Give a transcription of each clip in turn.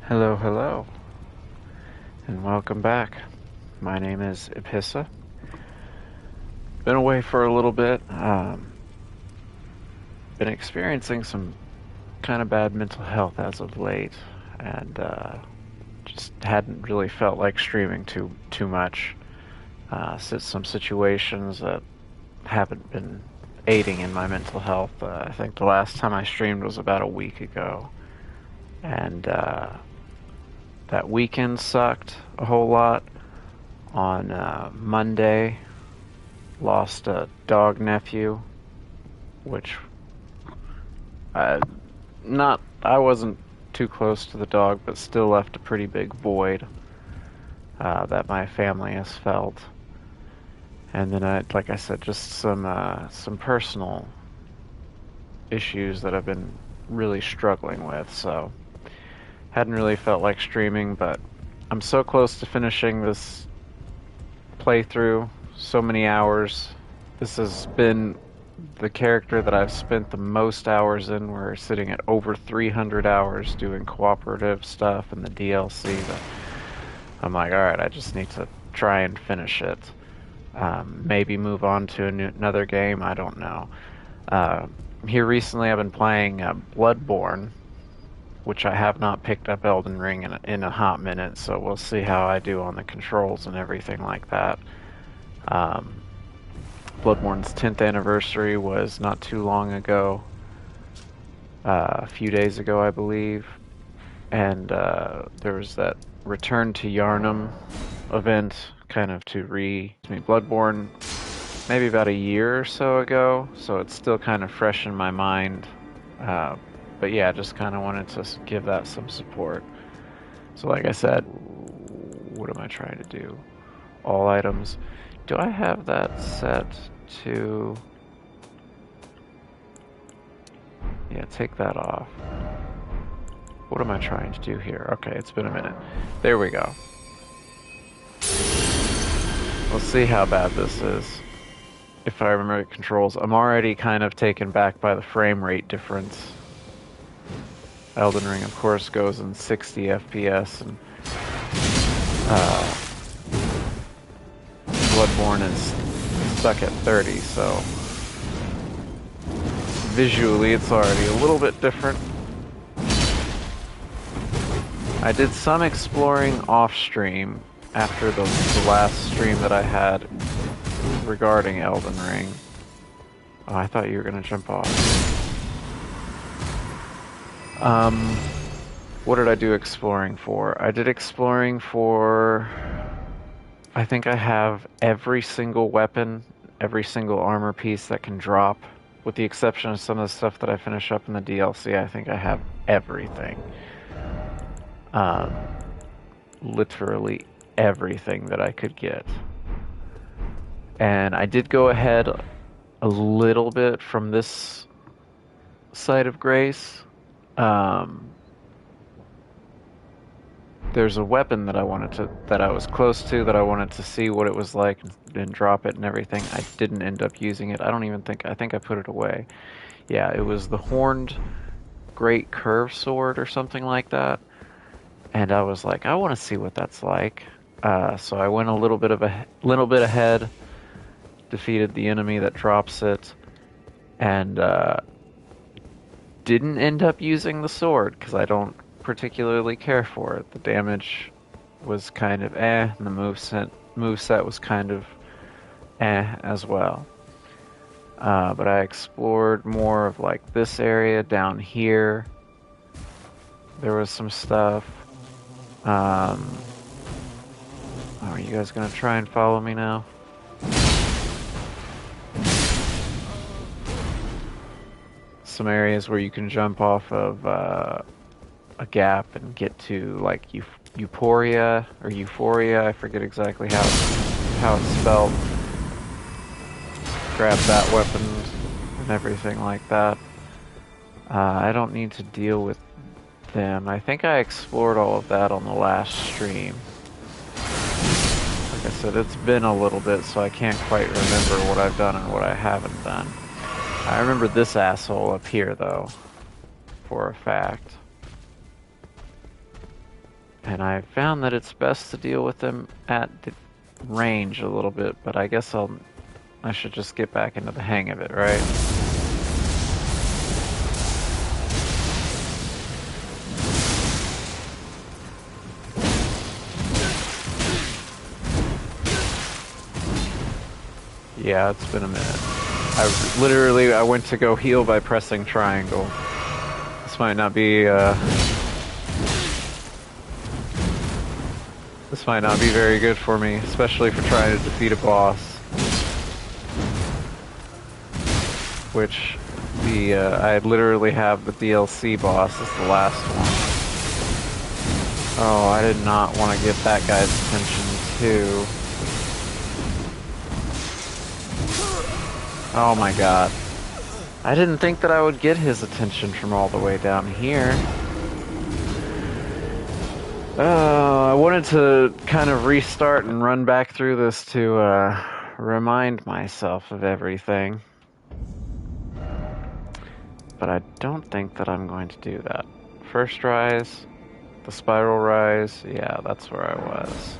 Hello, hello, and welcome back. My name is Ipissa. Been away for a little bit. Been experiencing some kind of bad mental health as of late, and just hadn't really felt like streaming too much. Some situations that haven't been aiding in my mental health. I think the last time I streamed was about a week ago, and that weekend sucked a whole lot. On Monday, lost a dog nephew, which I not I wasn't too close to the dog, but still left a pretty big void that my family has felt. And then, like I said, just some personal issues that I've been really struggling with. So hadn't really felt like streaming, but I'm so close to finishing this playthrough. So many hours. This has been the character that I've spent the most hours in. We're sitting at over 300 hours doing cooperative stuff and the DLC. But I'm like, alright, I just need to try and finish it. Maybe move on to another game, I don't know. Here recently I've been playing Bloodborne, which I have not picked up Elden Ring in a hot minute, so we'll see how I do on the controls and everything like that. Bloodborne's 10th anniversary was not too long ago, a few days ago, I believe, and there was that Return to Yharnam event, kind of Bloodborne, maybe about a year or so ago, so it's still kind of fresh in my mind. But yeah, just kind of wanted to give that some support. So like I said, what am I trying to do? All items. Do I have that set to... Yeah, take that off. What am I trying to do here? Okay, it's been a minute. There we go. We'll see how bad this is. If I remember the controls, I'm already kind of taken back by the frame rate difference. Elden Ring, of course, goes in 60 FPS, and Bloodborne is stuck at 30, so visually it's already a little bit different. I did some exploring off-stream after the last stream that I had regarding Elden Ring. Oh, I thought you were going to jump off. What did I do exploring for? I did exploring for... I think I have every single weapon, every single armor piece that can drop. With the exception of some of the stuff that I finish up in the DLC, I think I have everything. Literally everything that I could get. And I did go ahead a little bit from this side of Grace. There's a weapon that I was close to, that I wanted to see what it was like and drop it and everything. I didn't end up using it. I think I put it away. Yeah, it was the Horned Great Curve Sword or something like that. And I was like, I want to see what that's like. So I went a little bit ahead, defeated the enemy that drops it, and didn't end up using the sword because I don't particularly care for it. The damage was kind of and the moveset was kind of as well. But I explored more of like this area down here. There was some stuff. Are you guys gonna try and follow me now? Some areas where you can jump off of a gap and get to like Euphoria or Euphoria. I forget exactly how it's spelled. Grab that weapon and everything like that. I don't need to deal with them. I think I explored all of that on the last stream. Like I said, it's been a little bit, so I can't quite remember what I've done and what I haven't done. I remember this asshole up here, though, for a fact. And I found that it's best to deal with them at the range a little bit, but I guess I should just get back into the hang of it, right? Yeah, it's been a minute. I went to go heal by pressing triangle. This might not be, this might not be very good for me, especially for trying to defeat a boss. Which, I literally have the DLC boss as the last one. Oh, I did not want to get that guy's attention too. Oh my god. I didn't think that I would get his attention from all the way down here. I wanted to kind of restart and run back through this to remind myself of everything. But I don't think that I'm going to do that. First rise, the spiral rise, yeah, that's where I was.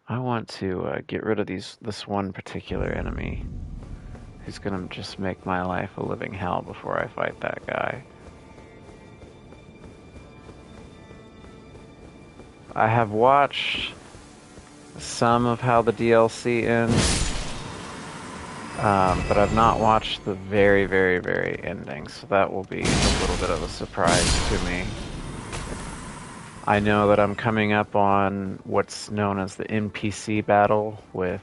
I want to get rid of this one particular enemy who's gonna just make my life a living hell before I fight that guy. I have watched some of how the DLC ends, but I've not watched the very, very, very ending, so that will be a little bit of a surprise to me. I know that I'm coming up on what's known as the NPC battle with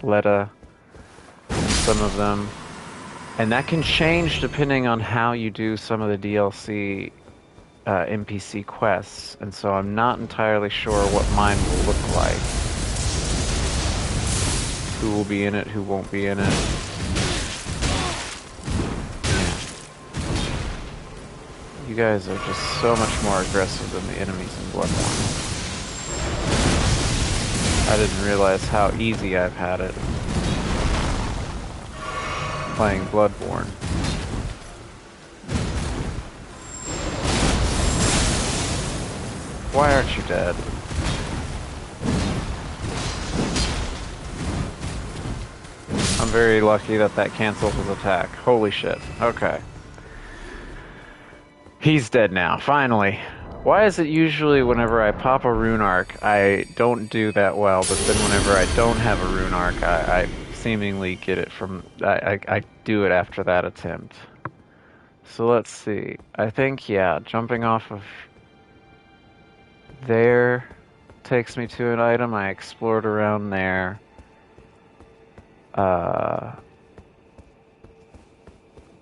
Leda and some of them. And that can change depending on how you do some of the DLC NPC quests. And so I'm not entirely sure what mine will look like. Who will be in it, who won't be in it. You guys are just so much more aggressive than the enemies in Bloodborne. I didn't realize how easy I've had it playing Bloodborne. Why aren't you dead? I'm very lucky that that cancels his attack. Holy shit. Okay. He's dead now, finally. Why is it usually whenever I pop a rune arc, I don't do that well, but then whenever I don't have a rune arc, I seemingly get it from... I do it after that attempt. So let's see. I think, yeah, jumping off of there takes me to an item. I explored around there.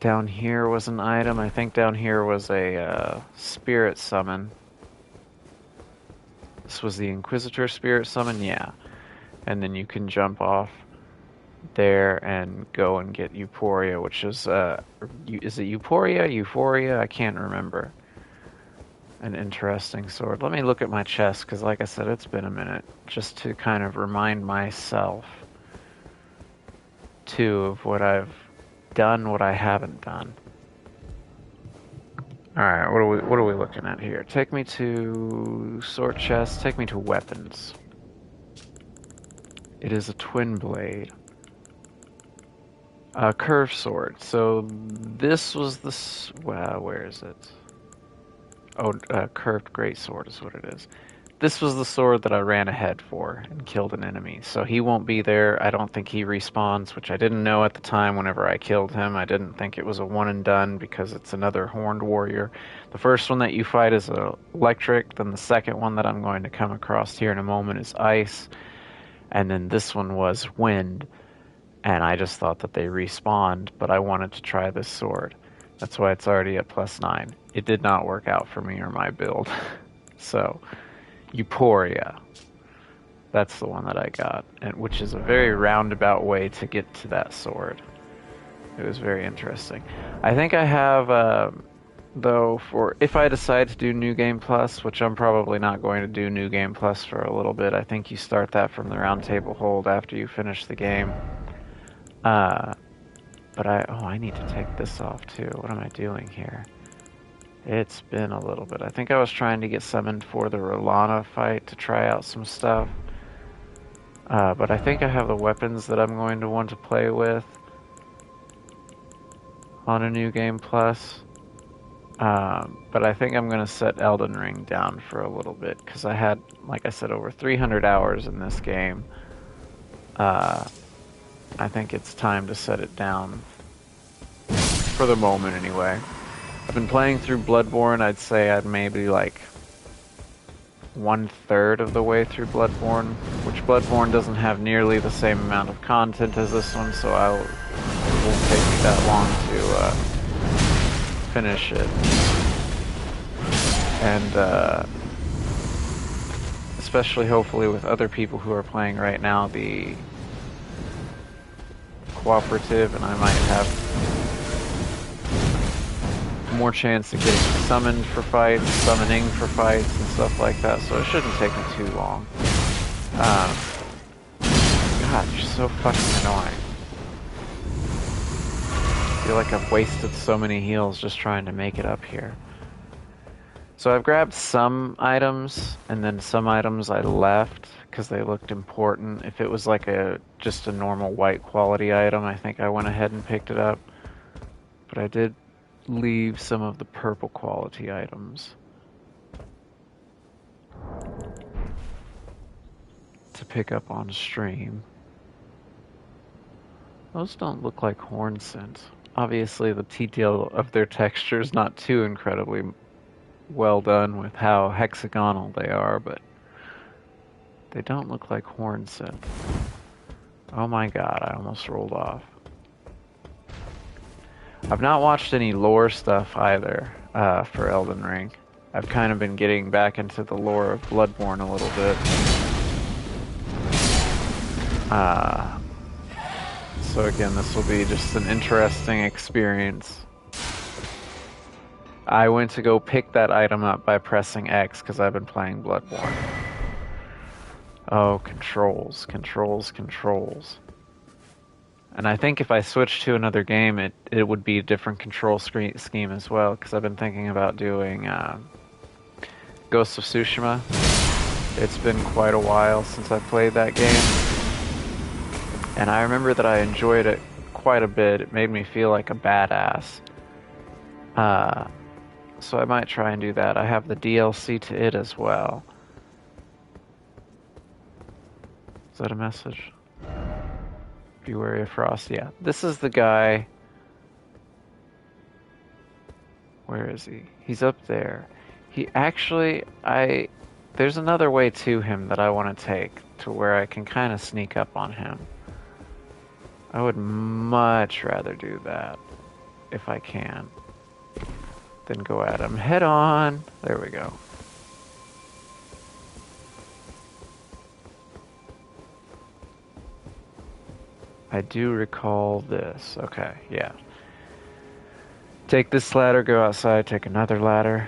Down here was an item. I think down here was a spirit summon. This was the Inquisitor spirit summon, yeah. And then you can jump off there and go and get Euphoria, which is it Euphoria? Euphoria? I can't remember. An interesting sword. Let me look at my chest, because like I said, it's been a minute, just to kind of remind myself, too, of what I've done, what I haven't done. Alright, what are we looking at here? Take me to sword chest, take me to weapons. It is a twin blade. A curved sword. So this was the... Well, where is it? Oh, curved greatsword is what it is. This was the sword that I ran ahead for and killed an enemy. So he won't be there. I don't think he respawns, which I didn't know at the time whenever I killed him. I didn't think it was a one and done because it's another horned warrior. The first one that you fight is electric. Then the second one that I'm going to come across here in a moment is ice. And then this one was wind. And I just thought that they respawned, but I wanted to try this sword. That's why it's already at +9. It did not work out for me or my build. So... Euphoria. That's the one that I got, and which is a very roundabout way to get to that sword. It was very interesting. I think I have, though, for if I decide to do New Game Plus, which I'm probably not going to do New Game Plus for a little bit. I think you start that from the round table hold after you finish the game. But I need to take this off too. What am I doing here? It's been a little bit. I think I was trying to get summoned for the Rolana fight to try out some stuff. But I think I have the weapons that I'm going to want to play with on a New Game Plus. But I think I'm going to set Elden Ring down for a little bit because I had, like I said, over 300 hours in this game. I think it's time to set it down for the moment anyway. I've been playing through Bloodborne. I'd say I'd maybe like 1/3 of the way through Bloodborne, which Bloodborne doesn't have nearly the same amount of content as this one, so it won't take me that long to finish it. And especially hopefully with other people who are playing right now, the cooperative, and I might have more chance of getting summoned for fights, summoning for fights, and stuff like that, so it shouldn't take me too long. God, you're so fucking annoying. I feel like I've wasted so many heals just trying to make it up here. So I've grabbed some items, and then some items I left because they looked important. If it was like just a normal white quality item, I think I went ahead and picked it up. But I did leave some of the purple quality items to pick up on stream. Those don't look like horn scent. Obviously the detail of their texture is not too incredibly well done with how hexagonal they are, but they don't look like horn scent. Oh my god, I almost rolled off. I've not watched any lore stuff either for Elden Ring. I've kind of been getting back into the lore of Bloodborne a little bit. So again, this will be just an interesting experience. I went to go pick that item up by pressing X because I've been playing Bloodborne. Oh, controls, controls, controls. And I think if I switch to another game, it would be a different control scheme as well, because I've been thinking about doing Ghost of Tsushima. It's been quite a while since I played that game. And I remember that I enjoyed it quite a bit. It made me feel like a badass. So I might try and do that. I have the DLC to it as well. Is that a message? Be wary of Frost. Yeah, this is the guy. Where is he? He's up there. He actually, there's another way to him that I want to take to where I can kind of sneak up on him. I would much rather do that if I can than go at him head on. There we go. I do recall this. Okay, yeah. Take this ladder, go outside, take another ladder.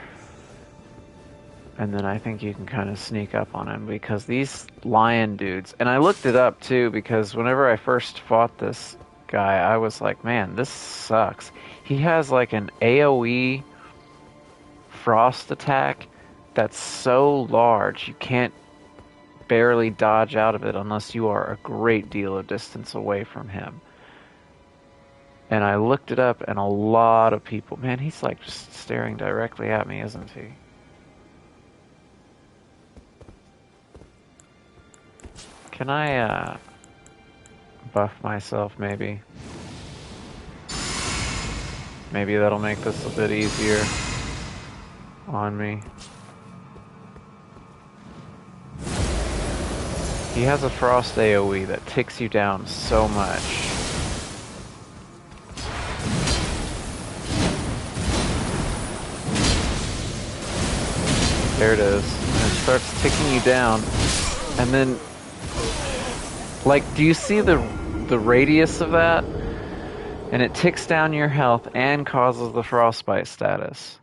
And then I think you can kind of sneak up on him because these lion dudes... And I looked it up too because whenever I first fought this guy, I was like, man, this sucks. He has like an AoE frost attack that's so large you can't barely dodge out of it unless you are a great deal of distance away from him. And I looked it up, and a lot of people... Man, he's like just staring directly at me, isn't he? Can I buff myself, maybe? Maybe that'll make this a bit easier on me. He has a frost AoE that ticks you down so much. There it is. And it starts ticking you down. And then, like, do you see the radius of that? And it ticks down your health and causes the frostbite status.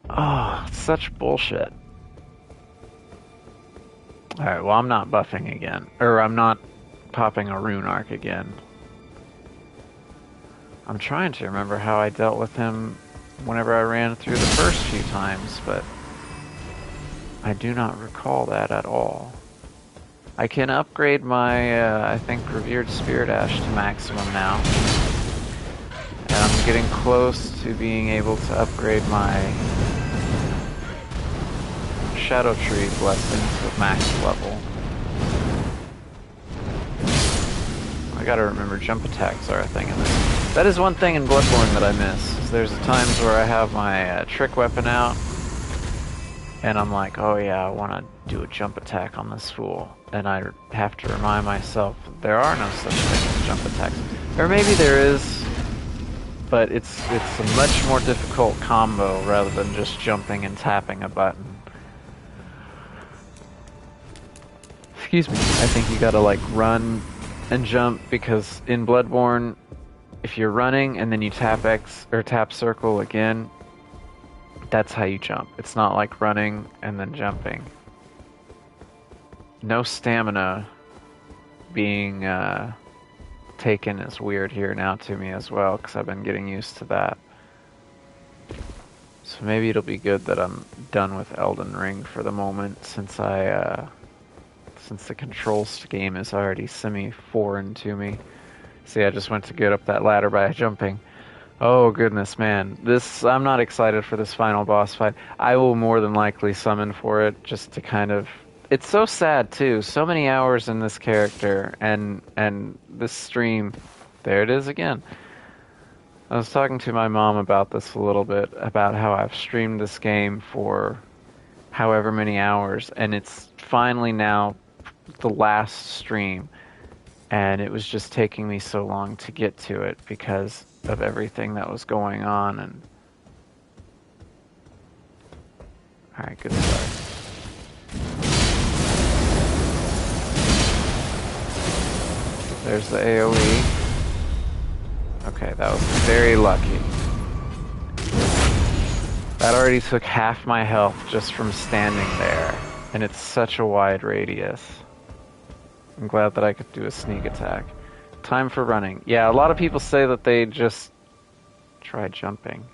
Oh, it's such bullshit. Alright, well, I'm not buffing again. Or I'm not popping a rune arc again. I'm trying to remember how I dealt with him whenever I ran through the first few times, but I do not recall that at all. I can upgrade my, I think, Revered Spirit Ash to maximum now. And I'm getting close to being able to upgrade my Shadow Tree Blessings with max level. I gotta remember jump attacks are a thing in this. That is one thing in Bloodborne that I miss. Is there's times where I have my trick weapon out, and I'm like, oh yeah, I want to do a jump attack on this fool. And I have to remind myself there are no such thing as jump attacks. Or maybe there is, but it's a much more difficult combo rather than just jumping and tapping a button. Excuse me, I think you gotta like run and jump, because in Bloodborne, if you're running and then you tap X or tap circle again, that's how you jump. It's not like running and then jumping. No stamina being taken is weird here now to me as well, because I've been getting used to that. So maybe it'll be good that I'm done with Elden Ring for the moment, since since the controls game is already semi-foreign to me. See, I just went to get up that ladder by jumping. Oh goodness, man. I'm not excited for this final boss fight. I will more than likely summon for it just to kind of... It's so sad too. So many hours in this character and this stream. There it is again. I was talking to my mom about this a little bit, about how I've streamed this game for however many hours, and it's finally now the last stream, and it was just taking me so long to get to it because of everything that was going on. And alright, good start. There's the AoE. Okay, that was very lucky. That already took half my health just from standing there, and it's such a wide radius. I'm glad that I could do a sneak attack. Time for running. Yeah, a lot of people say that they just try jumping.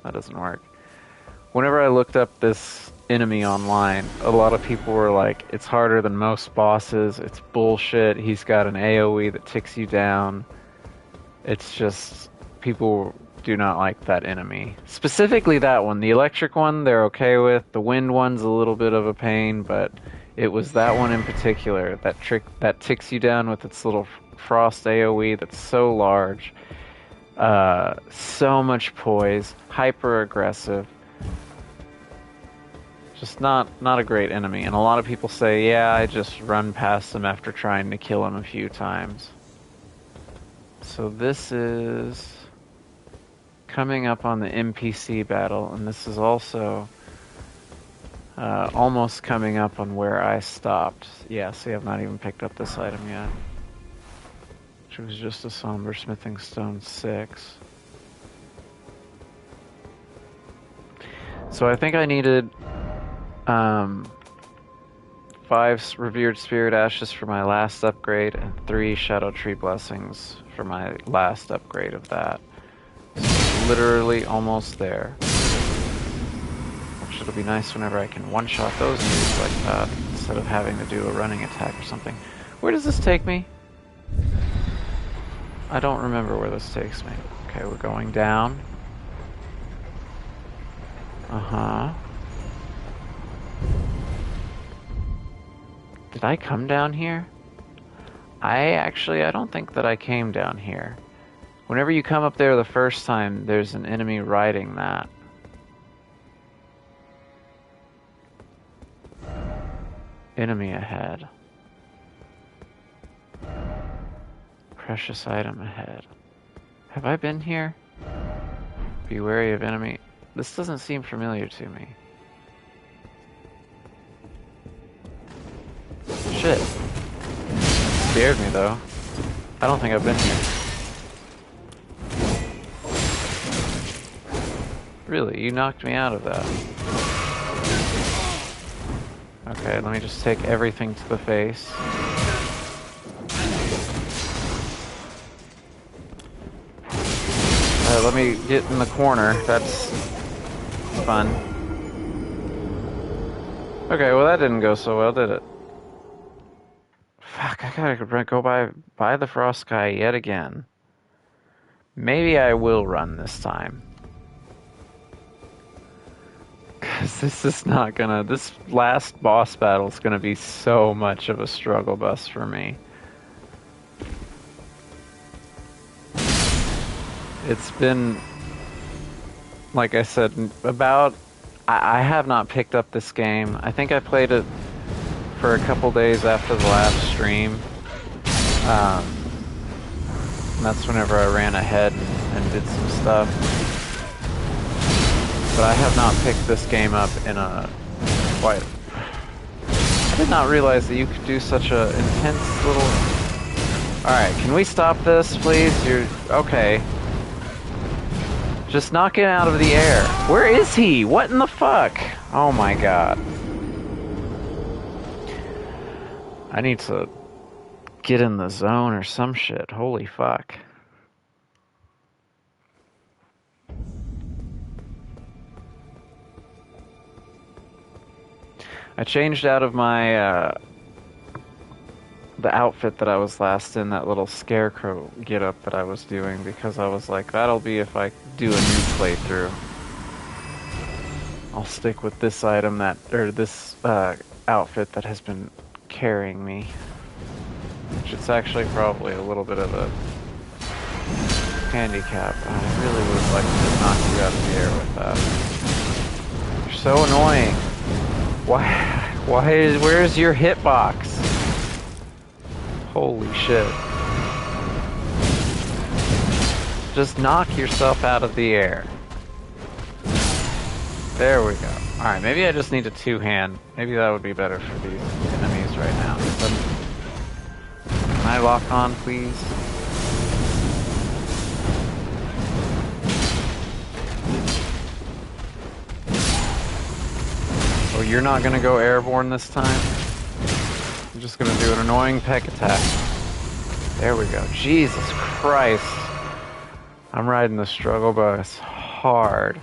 That doesn't work. Whenever I looked up this enemy online, a lot of people were like, it's harder than most bosses, it's bullshit, he's got an AoE that ticks you down. It's just, people do not like that enemy. Specifically that one. The electric one, they're okay with. The wind one's a little bit of a pain, but it was that one in particular, that ticks you down with its little frost AoE that's so large. So much poise, hyper aggressive. Just not a great enemy. And a lot of people say, yeah, I just run past him after trying to kill him a few times. So this is coming up on the NPC battle, and this is also almost coming up on where I stopped. Yeah, see, I've not even picked up this item yet, which was just a Somber Smithing Stone 6. So I think I needed 5 Revered Spirit Ashes for my last upgrade, and 3 Shadow Tree Blessings for my last upgrade of that. So literally almost there. Which it'll be nice whenever I can one-shot those moves like that, instead of having to do a running attack or something. Where does this take me? I don't remember where this takes me. Okay, we're going down. Uh-huh. Did I come down here? I don't think that I came down here. Whenever you come up there the first time, there's an enemy riding that. Enemy ahead. Precious item ahead. Have I been here? Be wary of enemy. This doesn't seem familiar to me. Shit. Scared me though. I don't think I've been here. Really, you knocked me out of that. Okay, let me just take everything to the face. Let me get in the corner. That's fun. Okay, well that didn't go so well, did it? Fuck, I gotta go by the frost guy yet again. Maybe I will run this time. Cause this last boss battle is gonna be so much of a struggle bus for me. It's been, like I said, I have not picked up this game. I think I played it for a couple days after the last stream. And that's whenever I ran ahead and did some stuff. But I have not picked this game up in a quite. I did not realize that you could do such a intense little. Alright, can we stop this, please? You're. Okay. Just knock it out of the air. Where is he? What in the fuck? Oh my god. I need to get in the zone or some shit. Holy fuck. I changed out of my, the outfit that I was last in, that little scarecrow getup that I was doing, because I was like, that'll be if I do a new playthrough. I'll stick with this item this outfit that has been carrying me. Which it's actually probably a little bit of a handicap. I really would have liked to knock you out of the air with that. You're so annoying. Where's your hitbox? Holy shit. Just knock yourself out of the air. There we go. Alright, maybe I just need a two-hand. Maybe that would be better for these enemies right now. Can I lock on, please? Oh, you're not gonna go airborne this time? I'm just gonna do an annoying peck attack. There we go. Jesus Christ. I'm riding the struggle bus hard.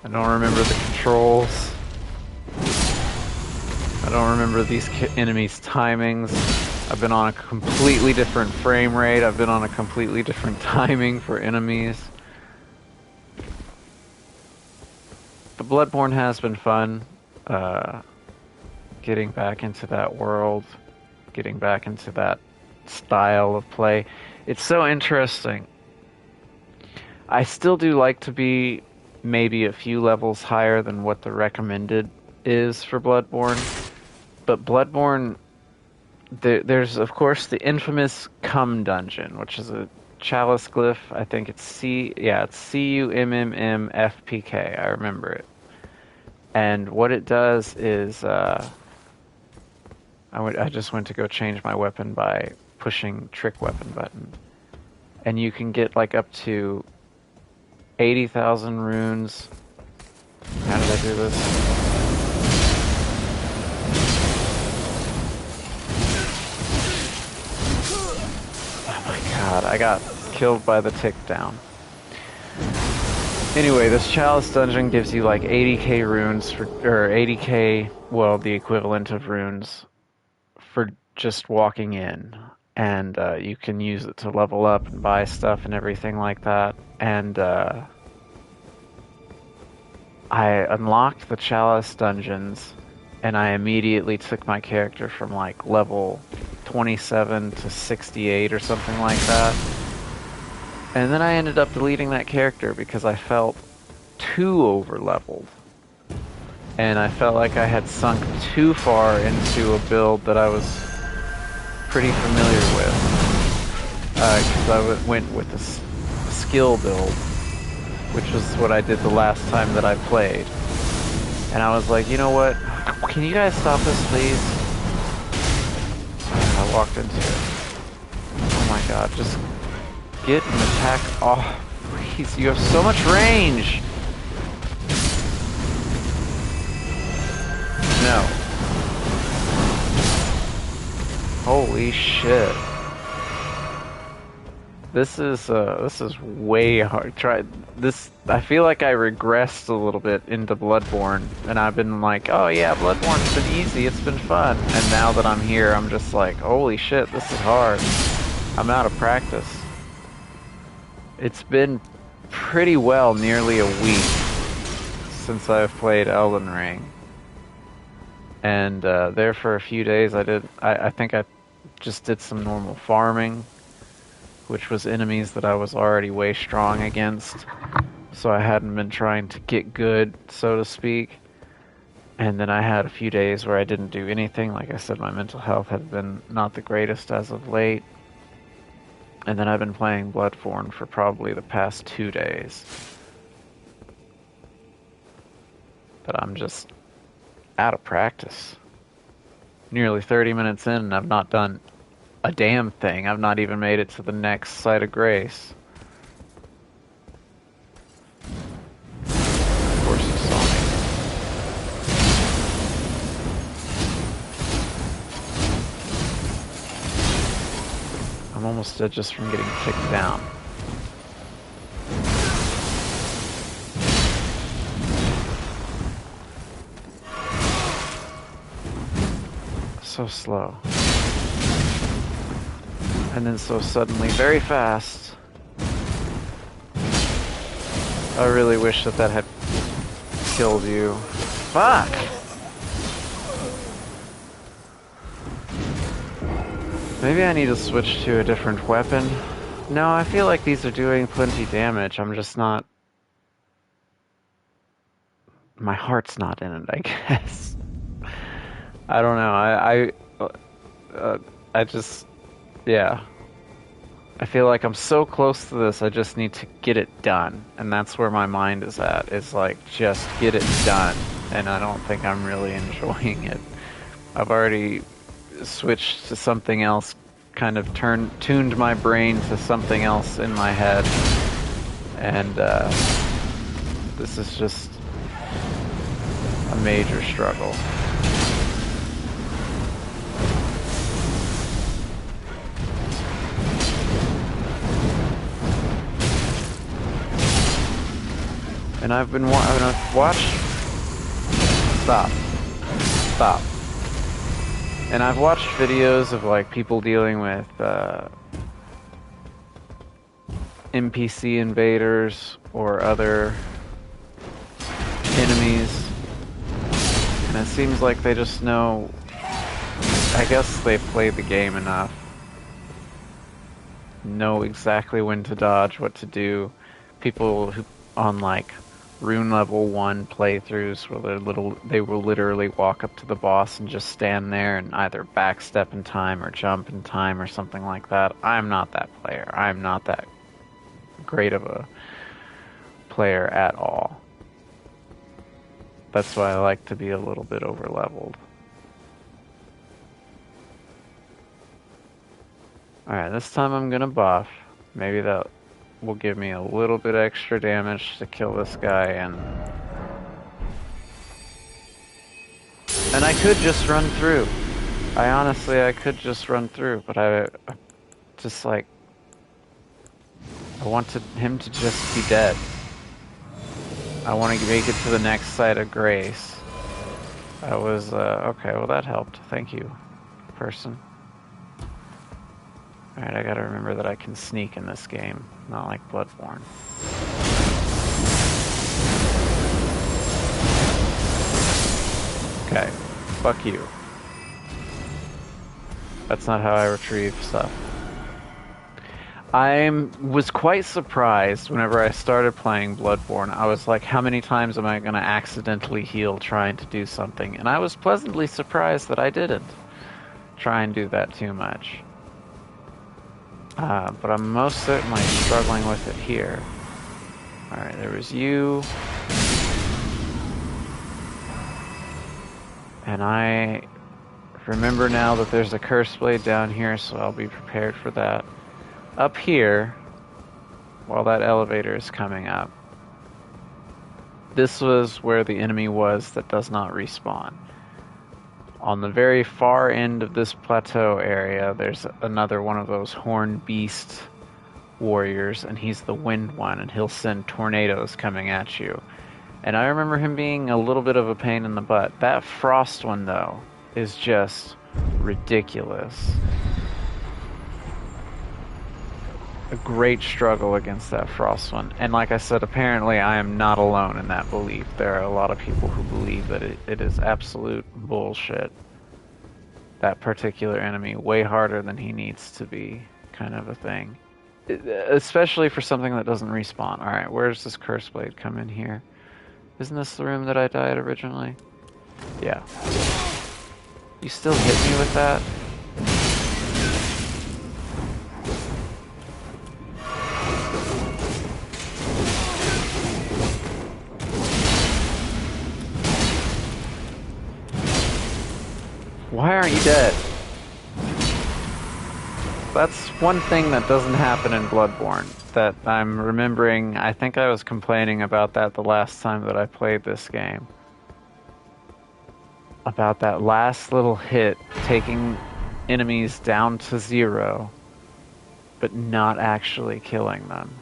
I don't remember the controls. I don't remember these enemies' timings. I've been on a completely different frame rate. I've been on a completely different timing for enemies. But Bloodborne has been fun. Getting back into that world. Getting back into that style of play. It's so interesting. I still do like to be maybe a few levels higher than what the recommended is for Bloodborne. But Bloodborne, there's of course the infamous Cum Dungeon, which is a chalice glyph. I think it's it's CUMMMFPK. I remember it. And what it does is, I just went to go change my weapon by pushing trick weapon button, and you can get like up to 80,000 runes. How did I do this? God, I got killed by the tick down. Anyway, this chalice dungeon gives you like 80k runes or 80k, well, the equivalent of runes for just walking in. And you can use it to level up and buy stuff and everything like that. And I unlocked the chalice dungeons, and I immediately took my character from like level 27 to 68 or something like that. And then I ended up deleting that character because I felt too over-leveled. And I felt like I had sunk too far into a build that I was pretty familiar with. Because I went with a skill build, which was what I did the last time that I played. And I was like, you know what? Can you guys stop this, please? I walked into it. Oh my god, just get an attack. Oh, please, you have so much range! No. Holy shit. This is way hard. Try this. I feel like I regressed a little bit into Bloodborne, and I've been like, oh yeah, Bloodborne's been easy, it's been fun, and now that I'm here, I'm just like, holy shit, this is hard. I'm out of practice. It's been pretty well nearly a week since I've played Elden Ring, and there for a few days I think I just did some normal farming, which was enemies that I was already way strong against, so I hadn't been trying to get good, so to speak. And then I had a few days where I didn't do anything. Like I said, my mental health had been not the greatest as of late. And then I've been playing Bloodborne for probably the past 2 days. But I'm just out of practice. Nearly 30 minutes in, and I've not done a damn thing. I've not even made it to the next site of grace. Of course you saw me. I'm almost dead just from getting kicked down. So slow. And then so suddenly, very fast. I really wish that that had killed you. Fuck! Maybe I need to switch to a different weapon. No, I feel like these are doing plenty damage. I'm just not... My heart's not in it, I guess. I don't know. I just... Yeah. I feel like I'm so close to this, I just need to get it done. And that's where my mind is at. It's like, just get it done. And I don't think I'm really enjoying it. I've already switched to something else, kind of tuned my brain to something else in my head. And this is just a major struggle. And I've watched... Stop. And I've watched videos of like people dealing with NPC invaders or other enemies, and it seems like they just know, I guess they've played the game enough, know exactly when to dodge, what to do. People who on like rune level 1 playthroughs where they will literally walk up to the boss and just stand there and either backstep in time or jump in time or something like that. I'm not that player. I'm not that great of a player at all. That's why I like to be a little bit over leveled. Alright, this time I'm gonna buff. Maybe that will give me a little bit extra damage to kill this guy, and I could just run through. I could just run through, but I just like, I wanted him to just be dead. I want to make it to the next site of grace. I was, okay, well that helped. Thank you, person. Alright, I gotta remember that I can sneak in this game, not like Bloodborne. Okay, fuck you. That's not how I retrieve stuff. I was quite surprised whenever I started playing Bloodborne. I was like, how many times am I gonna accidentally heal trying to do something? And I was pleasantly surprised that I didn't try and do that too much. But I'm most certainly struggling with it here. Alright, there was you. And I remember now that there's a curse blade down here, so I'll be prepared for that. Up here, while that elevator is coming up, this was where the enemy was that does not respawn. On the very far end of this plateau area, there's another one of those horned beast warriors, and he's the wind one, and he'll send tornadoes coming at you. And I remember him being a little bit of a pain in the butt. That frost one, though, is just ridiculous. A great struggle against that frost one. And like I said, apparently I am not alone in that belief. There are a lot of people who believe that it is absolute bullshit. That particular enemy, way harder than he needs to be, kind of a thing. Especially for something that doesn't respawn. Alright, where does this curse blade come in here? Isn't this the room that I died originally? Yeah. You still hit me with that? Why aren't you dead? That's one thing that doesn't happen in Bloodborne that I'm remembering. I think I was complaining about that the last time that I played this game. About that last little hit taking enemies down to 0, but not actually killing them.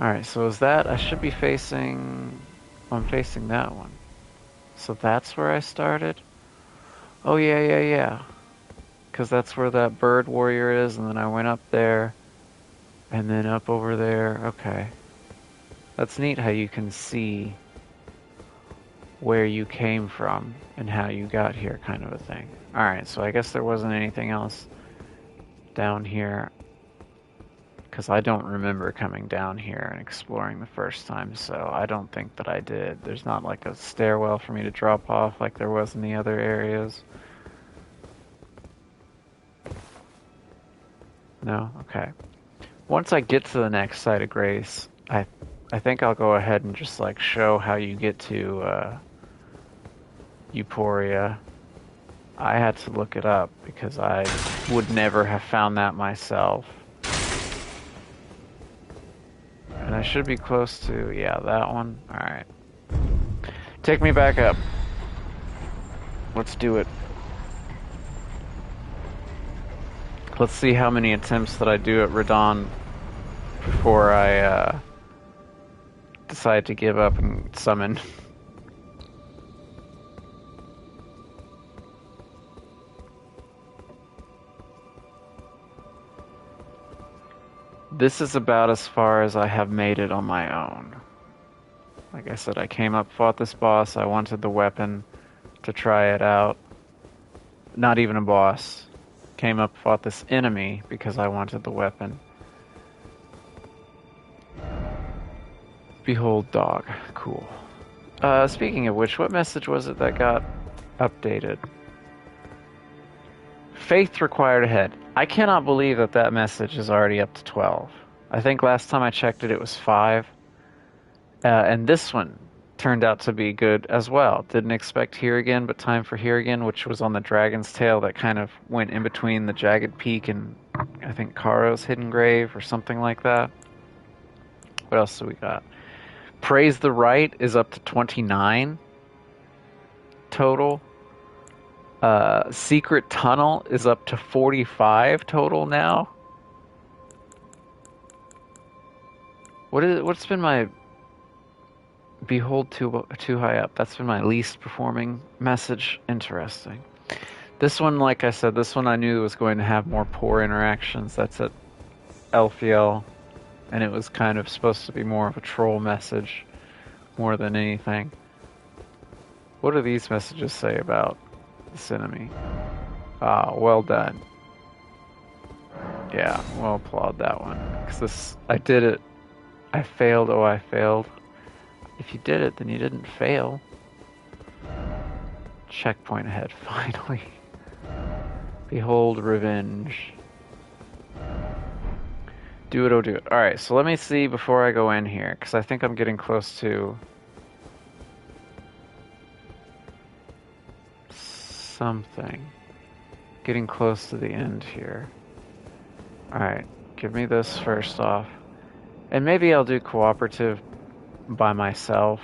Alright, so is that... I should be facing... I'm facing that one. So that's where I started? Oh yeah. Because that's where that bird warrior is, and then I went up there, and then up over there. Okay. That's neat how you can see where you came from and how you got here, kind of a thing. Alright, so I guess there wasn't anything else down here, because I don't remember coming down here and exploring the first time, so I don't think that I did. There's not like a stairwell for me to drop off like there was in the other areas. No? Okay. Once I get to the next site of grace, I think I'll go ahead and just like show how you get to Euphoria. I had to look it up because I would never have found that myself. And I should be close to, yeah, that one. Alright. Take me back up. Let's do it. Let's see how many attempts that I do at Radahn before I decide to give up and summon. This is about as far as I have made it on my own. Like I said, I came up, fought this boss, I wanted the weapon to try it out. Not even a boss. Came up, fought this enemy because I wanted the weapon. Behold dog. Cool. Speaking of which, what message was it that got updated? Faith required ahead. I cannot believe that that message is already up to 12. I think last time I checked it, it was 5. And this one turned out to be good as well. Didn't expect Here Again, but Time for Here Again, which was on the Dragon's Tail that kind of went in between the Jagged Peak and I think Karo's Hidden Grave or something like that. What else do we got? Praise the Right is up to 29 total. Secret Tunnel is up to 45 total now. What's been my Behold too high up? That's been my least performing message. Interesting. This one, like I said, this one I knew was going to have more poor interactions. That's at Elfiel, and it was kind of supposed to be more of a troll message more than anything. What do these messages say about this enemy? Ah, well done. Yeah, we'll applaud that one. Because I did it. I failed, oh I failed. If you did it, then you didn't fail. Checkpoint ahead, finally. Behold revenge. Do it, oh do it. Alright, so let me see before I go in here, because I think I'm getting close to something. Getting close to the end here. Alright, give me this first off. And maybe I'll do cooperative by myself,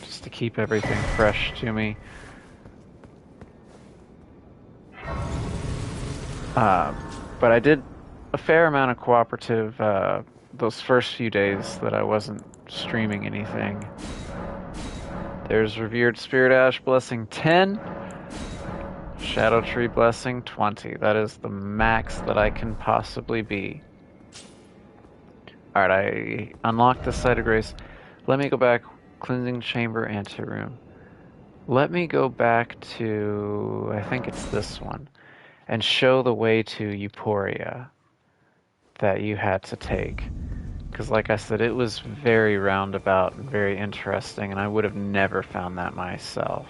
just to keep everything fresh to me. But I did a fair amount of cooperative those first few days that I wasn't streaming anything. There's Revered Spirit Ash Blessing 10, Shadow Tree Blessing 20. That is the max that I can possibly be. Alright, I unlocked this site of grace. Let me go back. Cleansing Chamber Anteroom. Let me go back to, I think it's this one, and show the way to Euphoria that you had to take. Because like I said, it was very roundabout and very interesting, and I would have never found that myself.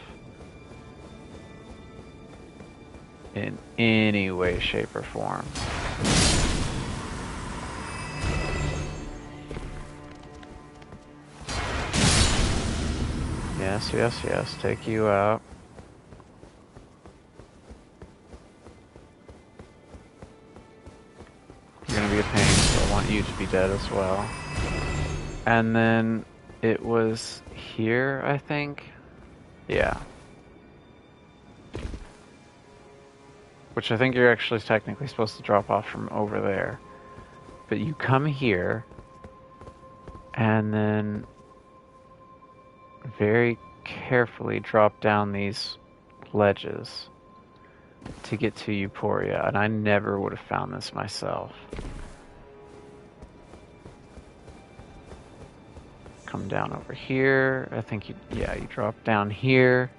In any way, shape, or form. Yes, yes, yes. Take you out. You're gonna be a pain, so I want you to be dead as well. And then it was here, I think? Yeah. Which I think you're actually technically supposed to drop off from over there. But you come here, and then very carefully drop down these ledges to get to Euphoria, and I never would have found this myself. Come down over here. I think you drop down here.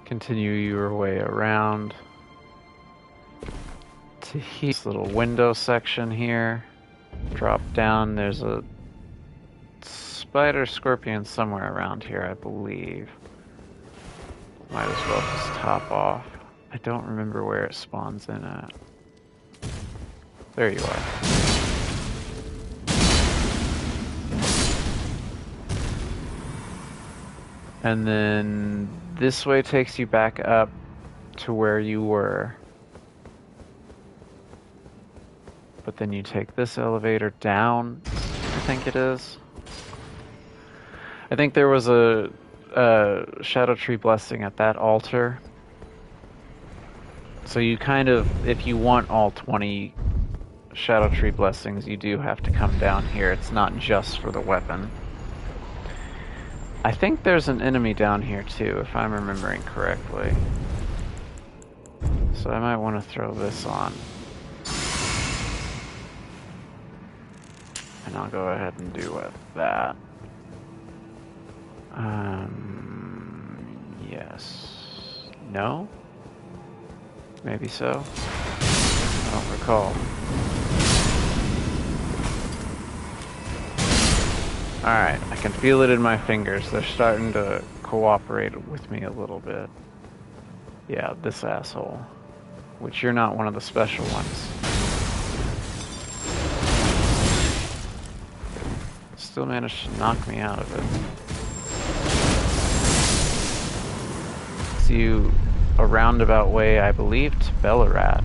Continue your way around to here. This little window section here. Drop down. There's a spider scorpion somewhere around here, I believe. Might as well just top off. I don't remember where it spawns in at. There you are. And then this way takes you back up to where you were. But then you take this elevator down, I think it is. I think there was a Shadow Tree Blessing at that altar. So you kind of, if you want all 20 Shadow Tree Blessings, you do have to come down here. It's not just for the weapon. I think there's an enemy down here too, if I'm remembering correctly. So I might want to throw this on. And I'll go ahead and do with that. Yes. No? Maybe so? I don't recall. Alright, I can feel it in my fingers. They're starting to cooperate with me a little bit. Yeah, this asshole. Which you're not one of the special ones. Still managed to knock me out of it. See you a roundabout way, I believe, to Ballarat.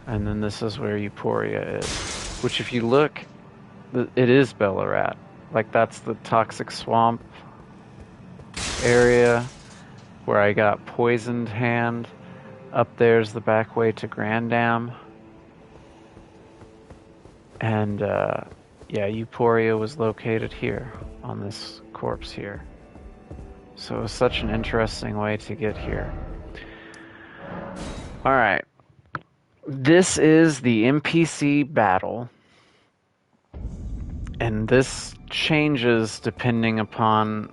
And then this is where Euphoria is. Which if you look, it is Ballarat. Like that's the toxic swamp area where I got poisoned hand. Up there's the back way to Grandam. And yeah, Euphoria was located here on this corpse here. So it was such an interesting way to get here. Alright. This is the NPC battle. And this changes depending upon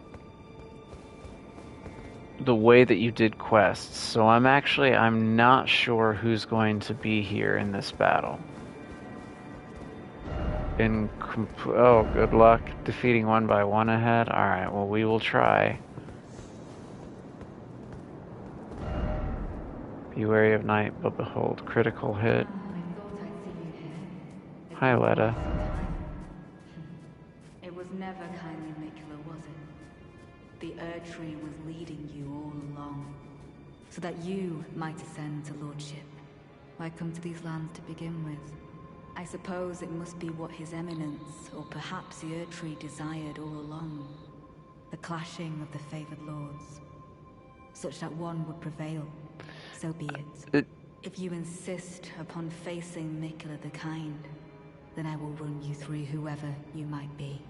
the way that you did quests. So I'm not sure who's going to be here in this battle. Oh, good luck defeating one by one ahead. Alright, well we will try. Be wary of night, but behold, critical hit. Hi, Letta. It was never kindly Makula, was it? The Erdtree was leading you all along, so that you might ascend to lordship. Why come to these lands to begin with? I suppose it must be what His Eminence, or perhaps the Erdtree desired all along. The clashing of the favored lords. Such that one would prevail. So be it. If you insist upon facing Miquella the Kind, then I will run you through whoever you might be.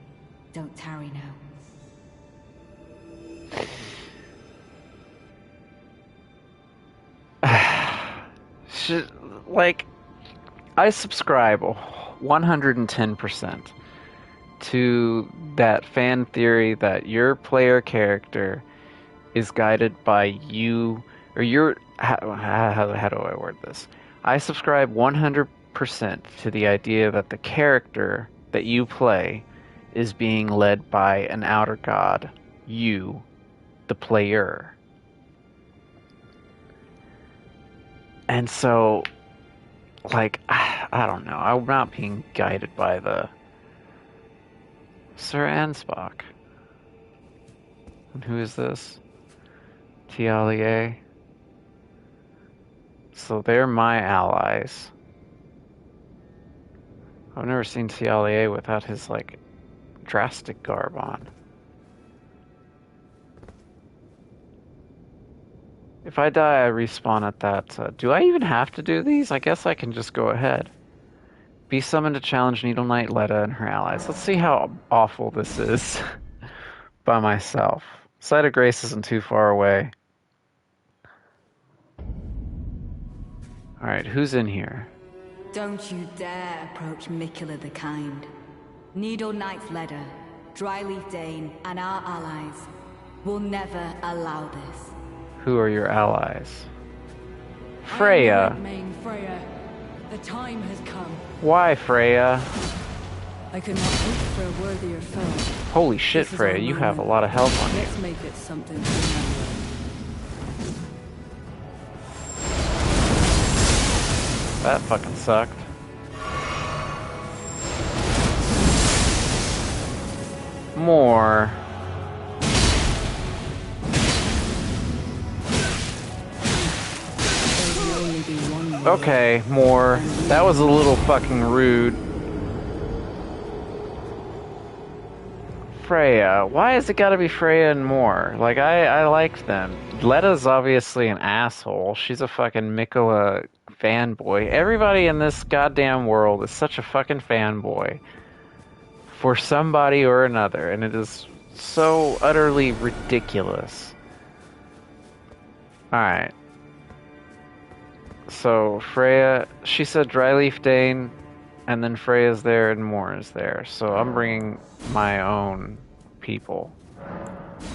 Don't tarry now. Like, I subscribe 110% to that fan theory that your player character is guided by you, or your... How do I word this? I subscribe 100% to the idea that the character that you play is being led by an outer god, you, the player. And so, like, I don't know, I'm not being guided by the Sir Ansbach. And who is this? Tialier. So they're my allies. I've never seen Tialier without his, like, drastic garb on. If I die, I respawn at that. Do I even have to do these? I guess I can just go ahead. Be summoned to challenge Needle Knight Leda and her allies. Let's see how awful this is by myself. Site of Grace isn't too far away. Alright, who's in here? Don't you dare approach Miquella the Kind. Needle Knight Leda, Dryleaf Dane, and our allies will never allow this. Who are your allies? Freya. Main Freya. The time has come. Why, Freya? I could not hope for a worthier foe. Holy shit, Freya, you have a lot of health on you. Let's make it something to remember. That fucking sucked. More. Okay, more. That was a little fucking rude. Freya. Why has it gotta be Freya and more? Like, I liked them. Leda's obviously an asshole. She's a fucking Miquella fanboy. Everybody in this goddamn world is such a fucking fanboy for somebody or another, and it is so utterly ridiculous. Alright. So, Freya, she said Dryleaf Dane, and then Freya's there and more is there. So I'm bringing my own people.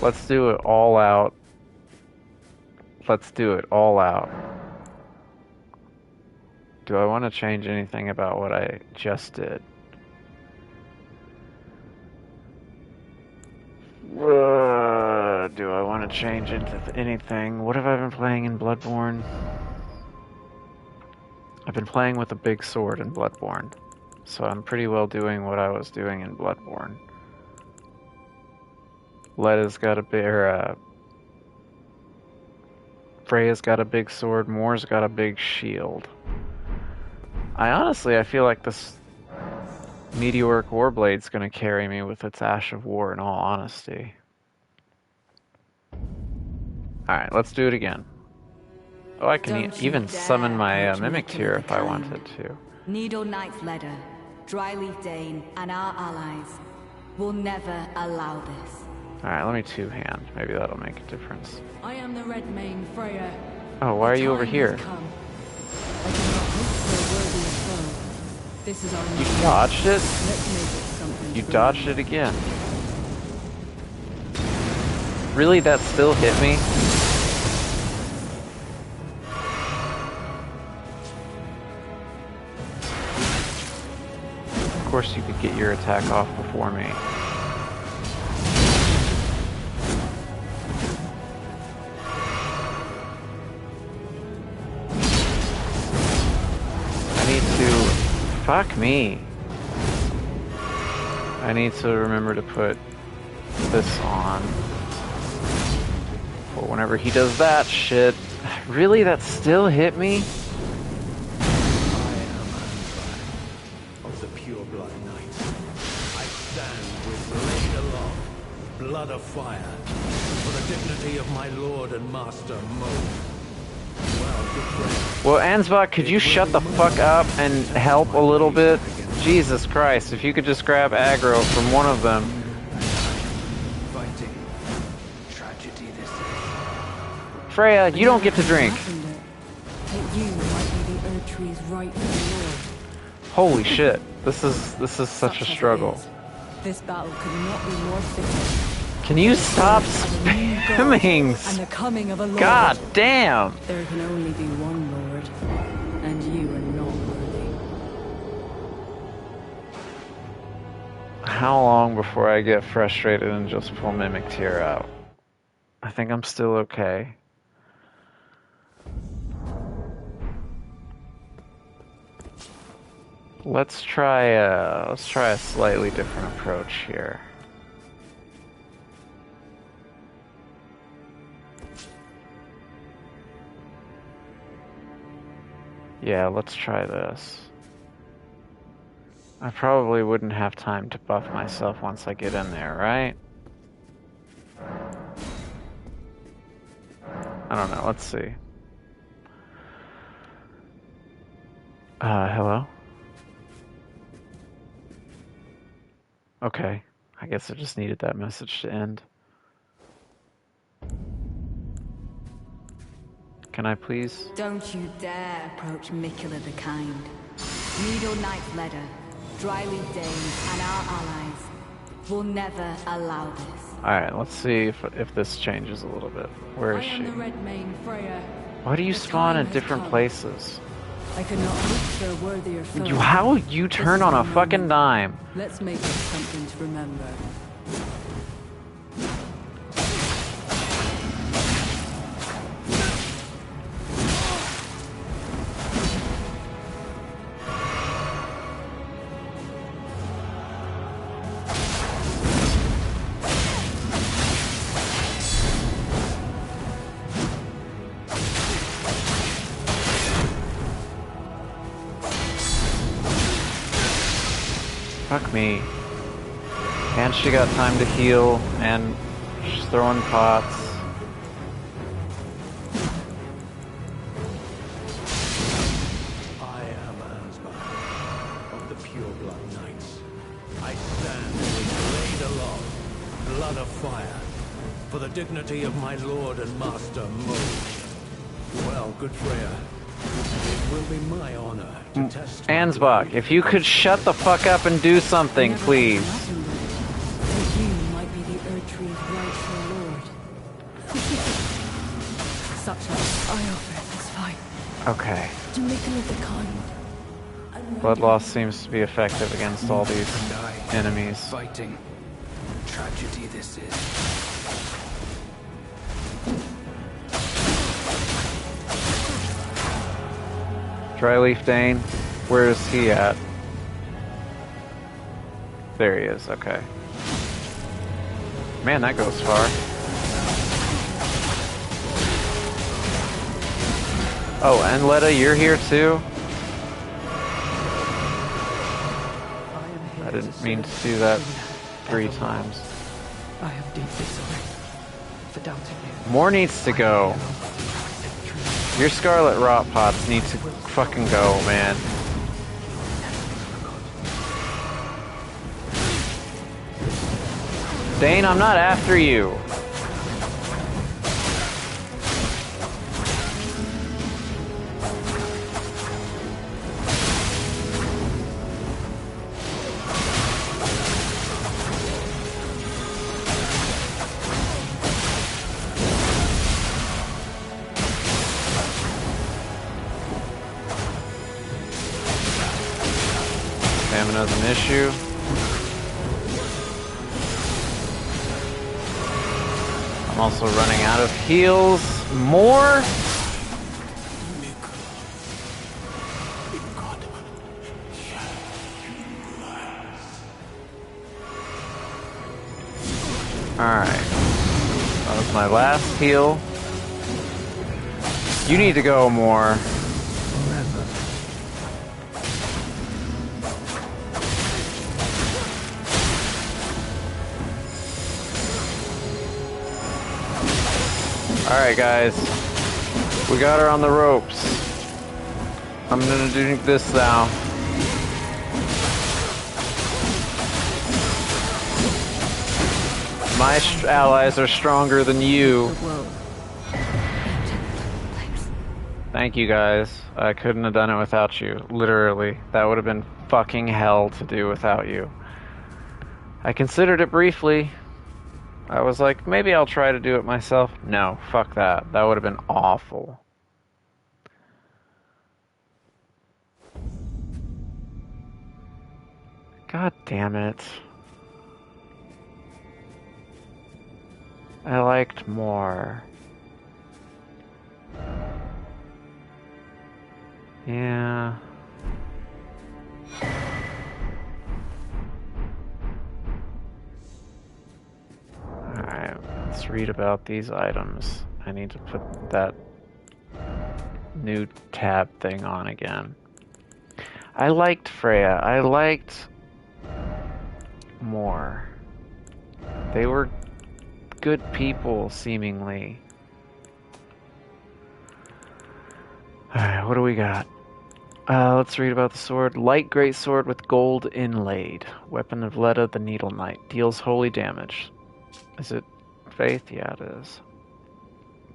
Let's do it all out. Let's do it all out. Do I want to change anything about what I just did? Do I want to change anything? What have I been playing in Bloodborne? I've been playing with a big sword in Bloodborne, so I'm pretty well doing what I was doing in Bloodborne. Leda's got a big, Freya's got a big sword, Moor's got a big shield. I feel like this Meteoric Warblade's gonna carry me with its Ash of War, in all honesty. Alright, let's do it again. Oh, I can even summon my Mimic here if I wanted to. Needle Knight Leda, Dryleaf Dane, and our allies will never allow this. Alright, let me two-hand. Maybe that'll make a difference. I am the Red Mane Freya. Oh, why are you over here? I cannot hope for a worthier foe. This is our You dodged it? Let's make it something. You dodged it again. Really, that still hit me? Of course you could get your attack off before me. I need to... Fuck me. I need to remember to put this on. For whenever he does that shit. Really? That still hit me? blood of fire, for the dignity of my lord and master, Mo. Well, good friend. Well, Ansbach, could you shut the fuck up and help a little bit? Jesus Christ, if you could just grab aggro from one of them. Fighting. Tragedy this is. Freya, you don't get to drink. That you might be the Erdtree's rightful lord. Holy shit, this is such a as it struggle. is, this battle could not be more fitting. Can you stop And spamming? the coming of a lord. God damn! There can only be one lord, and you are not worthy. How long before I get frustrated and just pull Mimic Tear out? I think I'm still okay. Let's try a slightly different approach here. Yeah, let's try this. I probably wouldn't have time to buff myself once I get in there, right? I don't know, let's see. Hello? Okay, I guess I just needed that message to end. Can I please? Don't you dare approach Mikula the Kind. Needle Knight's leader, Dryleaf Danes, and our allies will never allow this. Alright, let's see if this changes a little bit. Where is I am she? the Red Mane Freya. Why do you The spawn time in has different come. places? I could not hope for a worthier foe. How you turn on a fucking dime? Let's make it something to remember. Fuck me. And she got time to heal, and she's throwing pots. I am Ansbach of the Pure Blood Knights. I stand with blade aloft, blood of fire, for the dignity of my lord and master, Mo. Well, good Freya, it will be my honor to test my Ansbach, blade. if you could shut the fuck up and do something, Never please. imagined it. That you might be the Erdtree's rightful lord. Such a I offer this fight Okay. to make another kind. Blood loss seems to be effective against all these And I. enemies. Fighting. Tragedy this is. Dryleaf Dane, where is he at? There he is, okay. Man, that goes far. Oh, and Letta, you're here too? I didn't mean to do that 3 times. I am deeply sorry for doubting you. More needs to go. Your Scarlet Rot Pots need to fucking go, man. Dane, I'm not after you. Stamina's an issue. I'm also running out of heals. More? Alright. That was my last heal. You need to go more. Alright, guys. We got her on the ropes. I'm gonna do this now. My allies are stronger than you. Thank you, guys. I couldn't have done it without you. Literally. That would have been fucking hell to do without you. I considered it briefly. I was like, maybe I'll try to do it myself. No, fuck that. That would have been awful. God damn it. I liked more. Yeah. Alright, let's read about these items. I need to put that new tab thing on again. I liked Freya. I liked more. They were good people, seemingly. Alright, what do we got? Let's read about the sword. Light great sword with gold inlaid. Weapon of Leda the Needle Knight. Deals holy damage. Is it faith? Yeah, it is.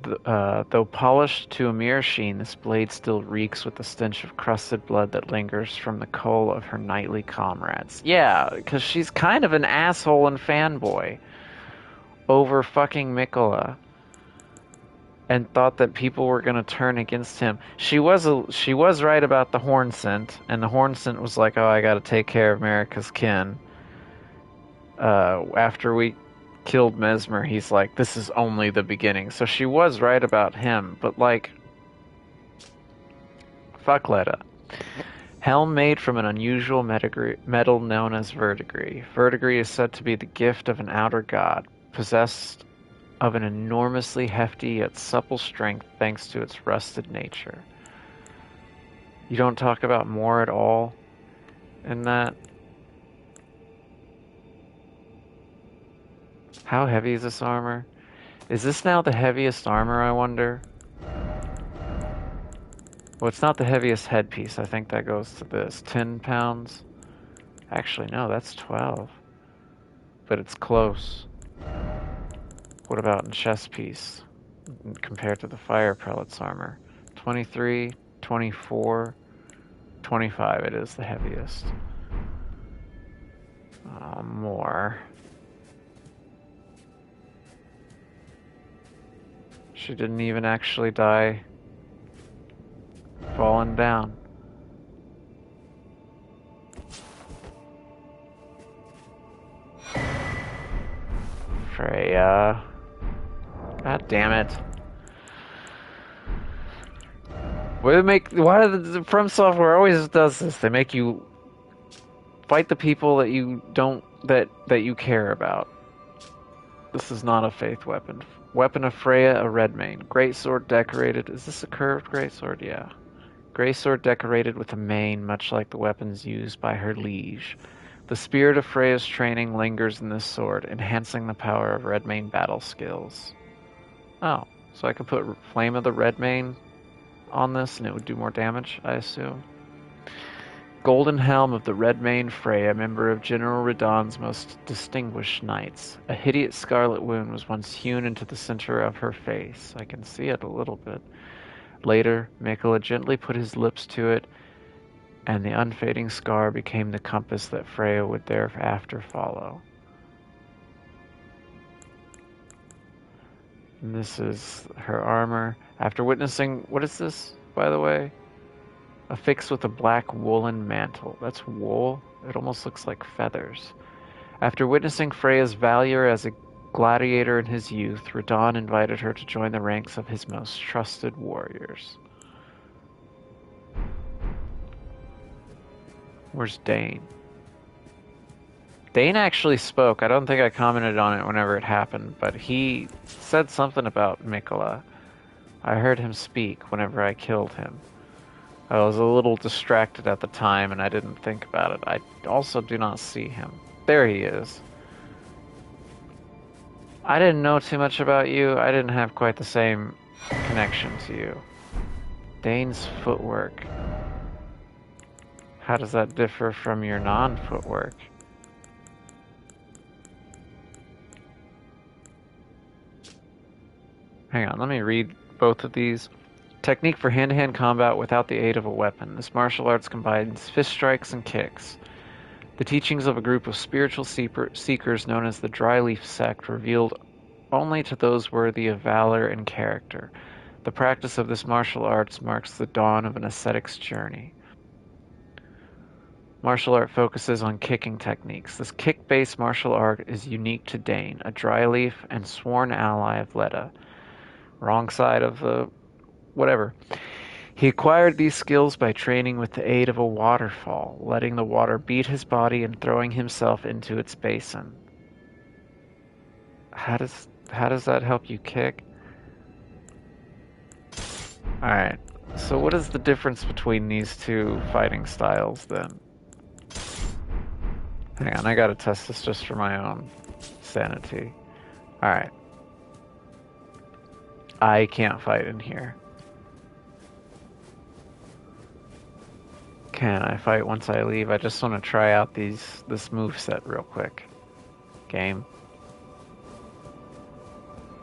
Though polished to a mere sheen, this blade still reeks with the stench of crusted blood that lingers from the cull of her knightly comrades. Yeah, because she's kind of an asshole and fanboy over fucking Mikola. And thought that people were going to turn against him. She was right about the horn scent, and the horn scent was like, oh, I got to take care of Marika's kin. After we killed Mesmer, he's like, this is only the beginning. So she was right about him, but like, fuck Leda. Helm made from an unusual metal known as verdigris. Verdigris is said to be the gift of an outer god, possessed of an enormously hefty yet supple strength thanks to its rusted nature. You don't talk about more at all in that? How heavy is this armor? Is this now the heaviest armor, I wonder? Well, it's not the heaviest headpiece. I think that goes to this. 10 pounds? Actually, no, that's 12. But it's close. What about in chest piece compared to the fire prelate's armor? 23, 24, 25. It is the heaviest. More. She didn't even actually die falling down. Freya. God damn it. Why do From Software always does this? They make you fight the people that you don't that you care about. This is not a faith weapon. Weapon of Freya, a Redmane. Greatsword decorated. Is this a curved greatsword? Yeah. Greatsword decorated with a mane, much like the weapons used by her liege. The spirit of Freya's training lingers in this sword, enhancing the power of Redmane battle skills. Oh, so I could put Flame of the Redmane on this and it would do more damage, I assume. Golden Helm of the Redmane Freya, member of General Radahn's most distinguished knights. A hideous scarlet wound was once hewn into the center of her face. I can see it a little bit. Later, Mikola gently put his lips to it, and the unfading scar became the compass that Freya would thereafter follow. And this is her armor. After witnessing... What is this, by the way? Affixed with a black woolen mantle. That's wool? It almost looks like feathers. After witnessing Freya's valor as a gladiator in his youth, Radahn invited her to join the ranks of his most trusted warriors. Where's Dane? Dane actually spoke. I don't think I commented on it whenever it happened, but he said something about Mikola. I heard him speak whenever I killed him. I was a little distracted at the time and I didn't think about it. I also do not see him. There he is. I didn't know too much about you. I didn't have quite the same connection to you. Dane's footwork. How does that differ from your non-footwork? Hang on, let me read both of these. Technique for hand-to-hand combat without the aid of a weapon. This martial arts combines fist strikes and kicks. The teachings of a group of spiritual seekers known as the Dryleaf Sect, revealed only to those worthy of valor and character. The practice of this martial arts marks the dawn of an ascetic's journey. Martial art focuses on kicking techniques. This kick-based martial art is unique to Dane, a Dryleaf and sworn ally of Leda. Wrong side of the whatever. He acquired these skills by training with the aid of a waterfall, letting the water beat his body and throwing himself into its basin. How does that help you kick? Alright, so what is the difference between these two fighting styles then? Hang on, I gotta test this just for my own sanity. Alright. I can't fight in here. Can I fight once I leave? I just want to try out this moveset real quick. Game.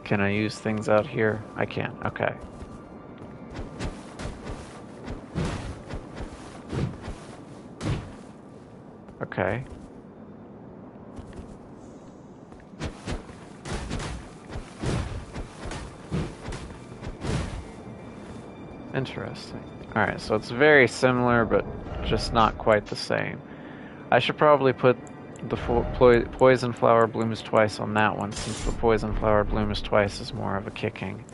Can I use things out here? I can. Okay. Okay. Interesting. Alright, so it's very similar, but just not quite the same. I should probably put the poison flower blooms twice on that one, since the poison flower blooms twice is more of a kicking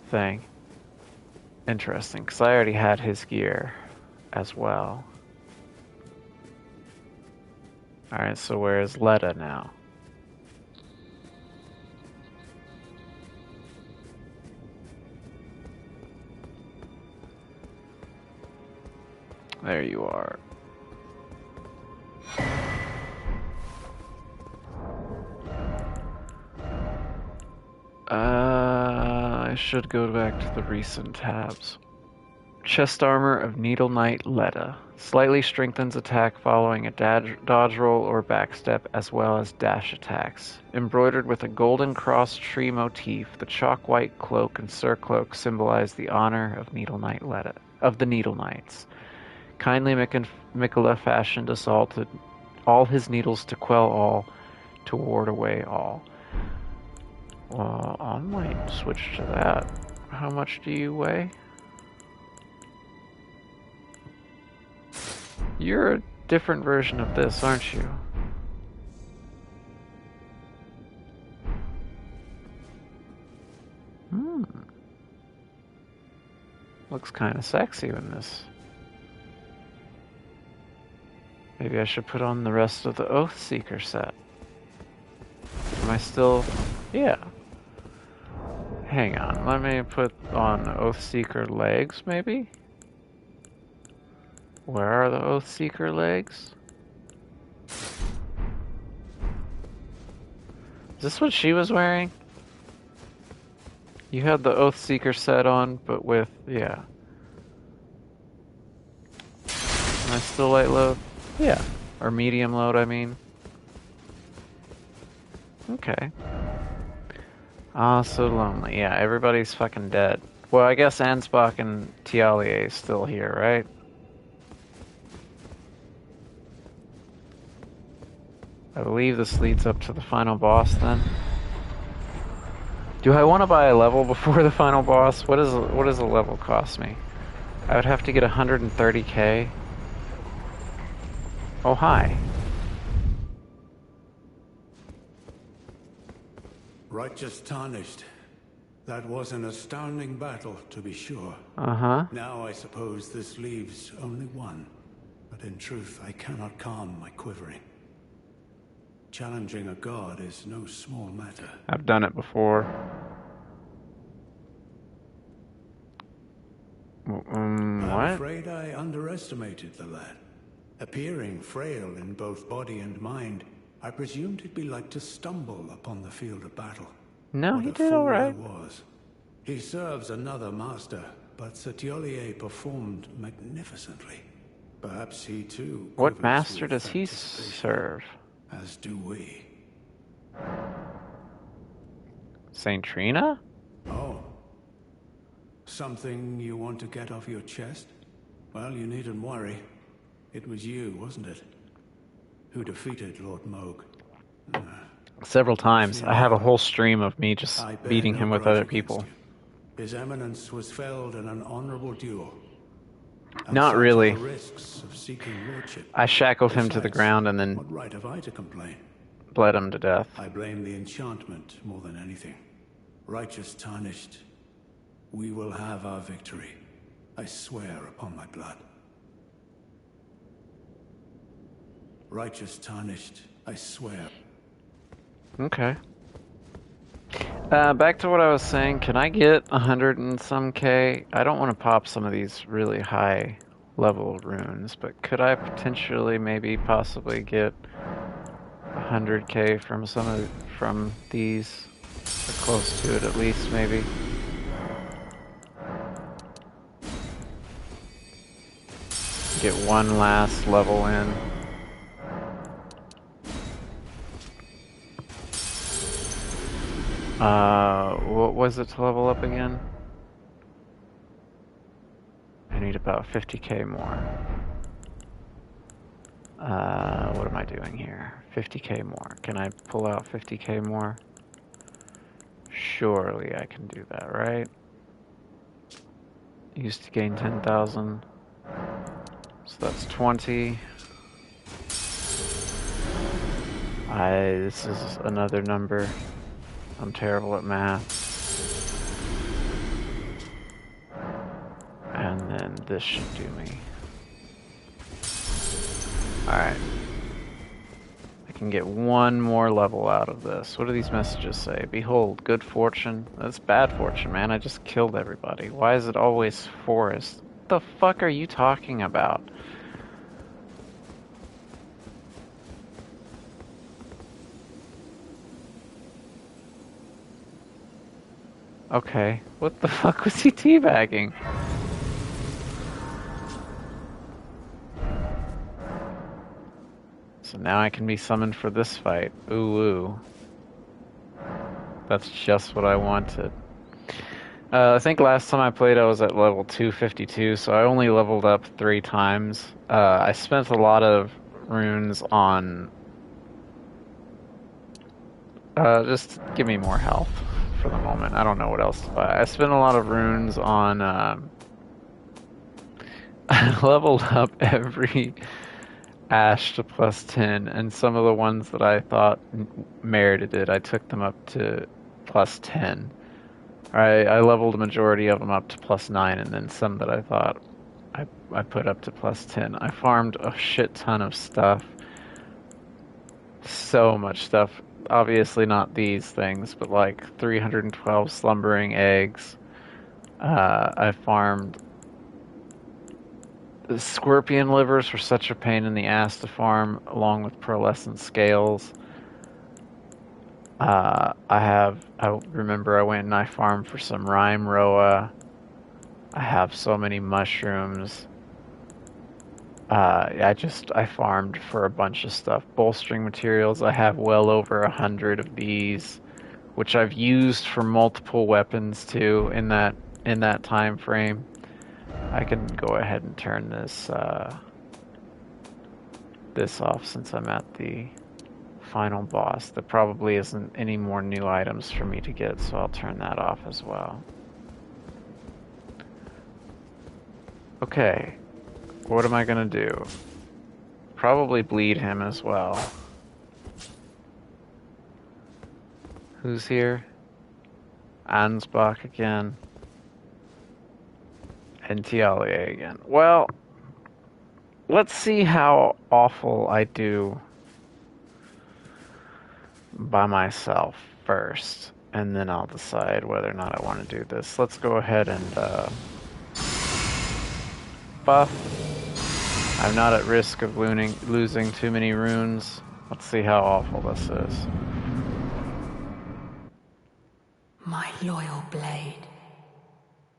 thing. Interesting, because I already had his gear as well. Alright, so where is Leda now? There you are. I should go back to the recent tabs. Chest armor of Needle Knight Leda. Slightly strengthens attack following a dodge roll or backstep, as well as dash attacks. Embroidered with a golden cross tree motif, the chalk white cloak and surcloak symbolize the honor of Needle Knight Leda, of the Needle Knights. Kindly Mikola fashioned us all his needles to quell all, to ward away all. Well, I might switch to that. How much do you weigh? You're a different version of this, aren't you? Looks kind of sexy in this. Maybe I should put on the rest of the Oathseeker set. Am I still... Yeah. Hang on, let me put on Oathseeker legs, maybe? Where are the Oathseeker legs? Is this what she was wearing? You had the Oathseeker set on, but with... yeah. Am I still light load? Yeah. Or medium load, I mean. Okay. Ah, so lonely. Yeah, everybody's fucking dead. Well, I guess Ansbach and Tialie is still here, right? I believe this leads up to the final boss then. Do I want to buy a level before the final boss? What does a level cost me? I would have to get 130k. Oh, hi. Righteous Tarnished. That was an astounding battle, to be sure. Uh-huh. Now I suppose this leaves only one. But in truth, I cannot calm my quivering. Challenging a god is no small matter. I've done it before. I'm What? afraid I underestimated the lad. Appearing frail in both body and mind, I presumed it'd be like to stumble upon the field of battle. No, What he a did fool all right. I was. He serves another master, but Satiolier performed magnificently. Perhaps he too. What quivers master with does he anticipation, serve? As do we. Saint Trina? Oh. Something you want to get off your chest? Well, you needn't worry. It was you, wasn't it? Who defeated Lord Moog. Several times. I have a whole stream of me just I bear beating no him with grudge other against people. you. His Eminence was felled in an honorable duel. Not Such really. are the risks of seeking lordship. I shackled him to the Besides, ground and then what right have I to complain? bled him to death. I blame the enchantment more than anything. Righteous tarnished, we will have our victory. I swear upon my blood. Righteous tarnished, I swear. Okay. Back to what I was saying. Can I get 100 and some K? I don't want to pop some of these really high level runes, but could I potentially, maybe, possibly get 100K from these, or close to it at least, maybe? Get one last level in. What was it to level up again? I need about 50K more. What am I doing here? 50K more. Can I pull out 50K more? Surely I can do that, right? Used to gain 10,000. So that's 20. This is another number. I'm terrible at math. And then this should do me. Alright. I can get one more level out of this. What do these messages say? Behold, good fortune. That's bad fortune, man. I just killed everybody. Why is it always forest? What the fuck are you talking about? Okay. What the fuck was he teabagging? So now I can be summoned for this fight. Ooh, ooh. That's just what I wanted. I think last time I played I was at level 252, so I only leveled up 3 times. I spent a lot of runes on... just give me more health for the moment. I don't know what else to buy. I spent a lot of runes on... I leveled up every Ash to plus 10, and some of the ones that I thought merited it, I took them up to plus 10. I leveled a majority of them up to plus 9, and then some that I thought I put up to plus 10. I farmed a shit ton of stuff. So much stuff. Obviously not these things, but like 312 slumbering eggs. I farmed... The scorpion livers were such a pain in the ass to farm, along with pearlescent scales. I remember I went and I farmed for some rhyme roa. I have so many mushrooms. I farmed for a bunch of stuff. Bolstering materials, I have well over 100 of these, which I've used for multiple weapons too in that time frame. I can go ahead and turn this off since I'm at the final boss. There probably isn't any more new items for me to get, so I'll turn that off as well. Okay, what am I gonna do? Probably bleed him as well. Who's here? Ansbach again. And Tialie again. Well, let's see how awful I do by myself first, and then I'll decide whether or not I want to do this. Let's go ahead and buff. I'm not at risk of losing too many runes. Let's see how awful this is. My loyal blade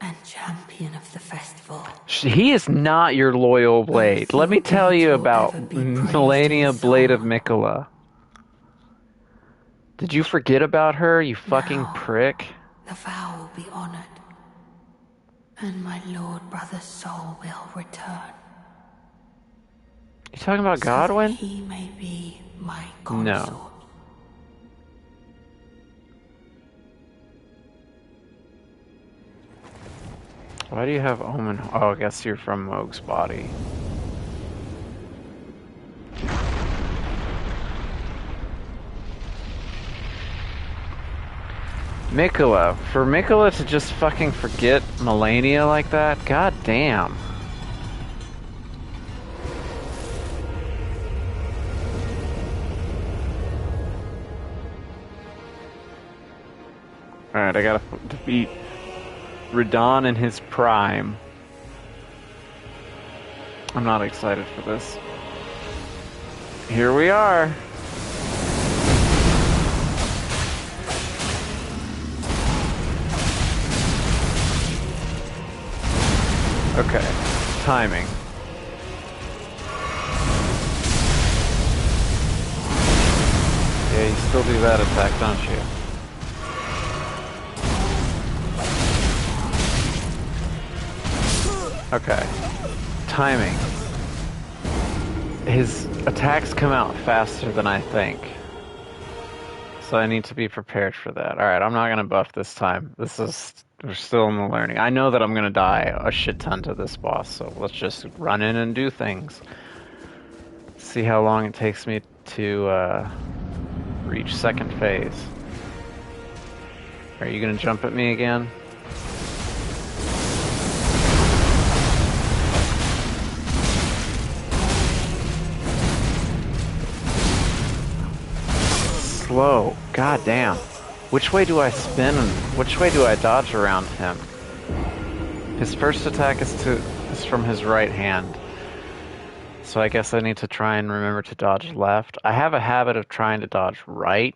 and champion of the festival. He is not your loyal blade. Let me tell you about Melania Blade of Mikola. Did you forget about her, you fucking prick? The vow will be honored, and my lord brother's soul will return. You talking about Godwin? So that he may be my consort. No. Why do you have Omen? Oh, I guess you're from Moog's body. Mikola. For Mikola to just fucking forget Melania like that? God damn. Alright, I gotta defeat Radahn in his prime. I'm not excited for this. Here we are. Okay, timing. Yeah, you still do that attack, don't you? Okay. Timing. His attacks come out faster than I think. So I need to be prepared for that. Alright, I'm not gonna buff this time. We're still in the learning. I know that I'm gonna die a shit ton to this boss, so let's just run in and do things. See how long it takes me to reach second phase. Are you gonna jump at me again? Slow. God damn. Which way do I spin and which way do I dodge around him? His first attack is from his right hand. So I guess I need to try and remember to dodge left. I have a habit of trying to dodge right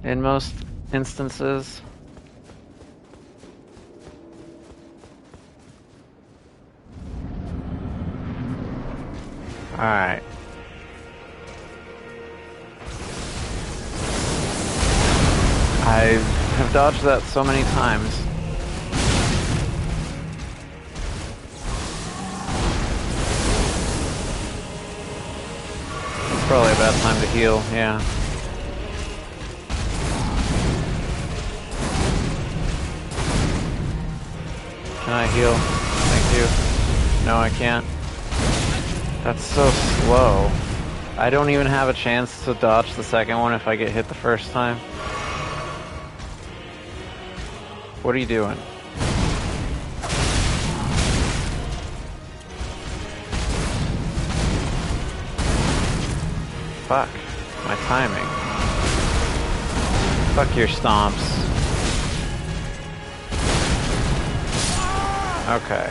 in most instances. Alright. I have dodged that so many times. It's probably a bad time to heal, yeah. Can I heal? Thank you. No, I can't. That's so slow. I don't even have a chance to dodge the second one if I get hit the first time. What are you doing? Fuck. My timing. Fuck your stomps. Okay.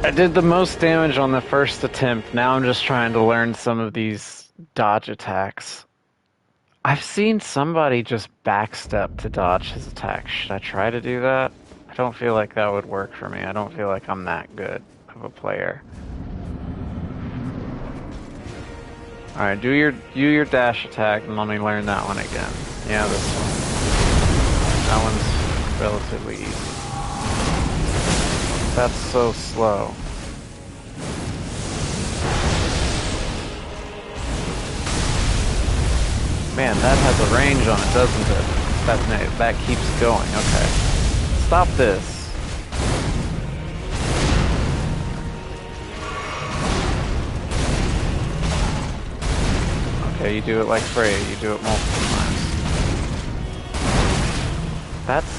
I did the most damage on the first attempt. Now I'm just trying to learn some of these dodge attacks. I've seen somebody just backstep to dodge his attack. Should I try to do that? I don't feel like that would work for me. I don't feel like I'm that good of a player. Alright, do your dash attack and let me learn that one again. Yeah, this one. That one's relatively easy. That's so slow. Man, that has a range on it, doesn't it? That keeps going. Okay. Stop this. Okay, you do it like Freya. You do it multiple times. That's...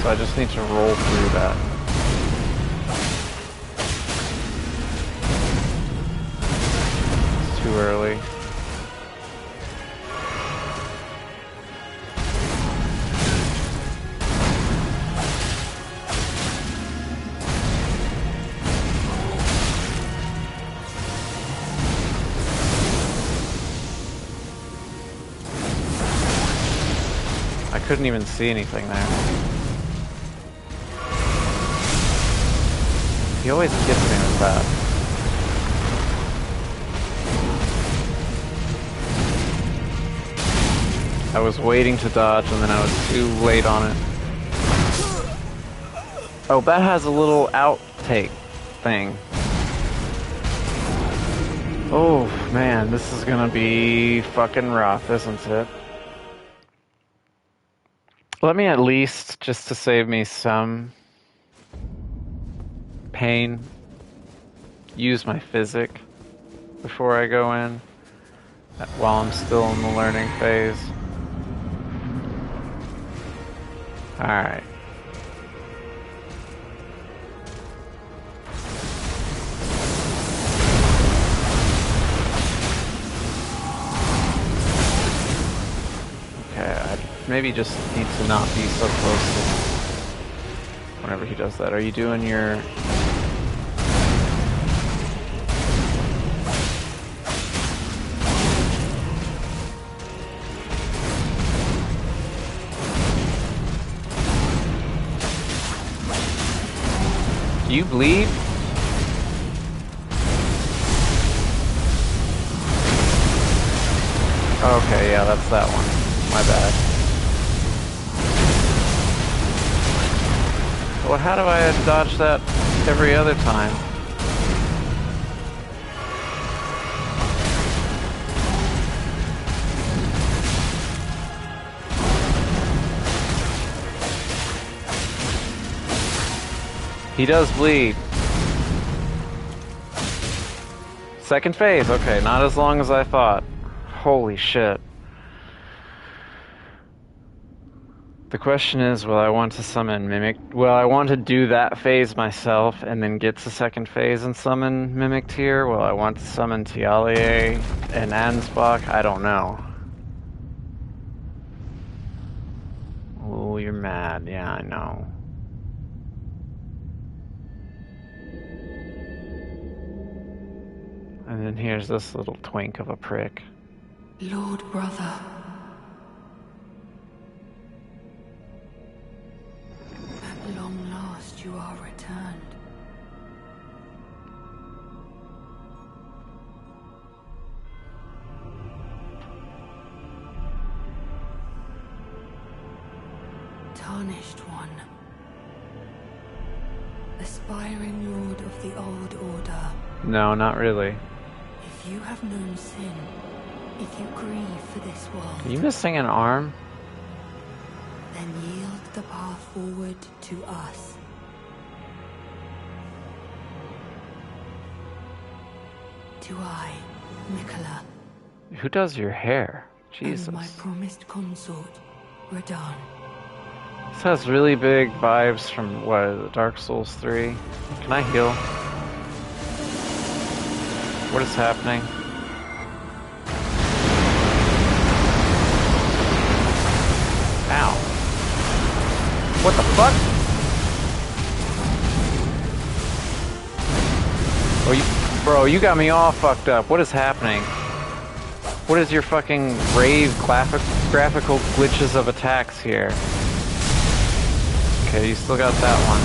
So I just need to roll through that. Too early. couldn't even see anything there. He always gets me with that. I was waiting to dodge and then I was too late on it. Oh, that has a little outtake thing. Oh, man, this is gonna be fucking rough, isn't it? Let me at least, just to save me some pain, use my physic before I go in, while I'm still in the learning phase. Alright. Okay, I maybe just need to not be so close to him whenever he does that. Are you doing your... Do you bleed? Okay, yeah, that's that one. My bad. Well, how do I dodge that every other time? He does bleed. Second phase, okay, not as long as I thought. Holy shit. The question is, will I want to summon Mimic? Will I want to do that phase myself and then get to second phase and summon Mimic Tier? Will I want to summon Tialie and Ansbach? I don't know. Oh, you're mad. Yeah, I know. And then here's this little twink of a prick. Lord brother. At long last you are returned. Tarnished one. Aspiring lord of the old order. No, not really. If you have known sin, if you grieve for this world, Are you missing an arm? then yield the path forward to us. To I, Nicola, Who does your hair? Jesus. and my promised consort, Radahn. This has really big vibes from, what is it, Dark Souls 3? Can I heal? What is happening? Ow. What the fuck? Oh, bro, you got me all fucked up. What is happening? What is your fucking rave graphical glitches of attacks here? Okay, you still got that one.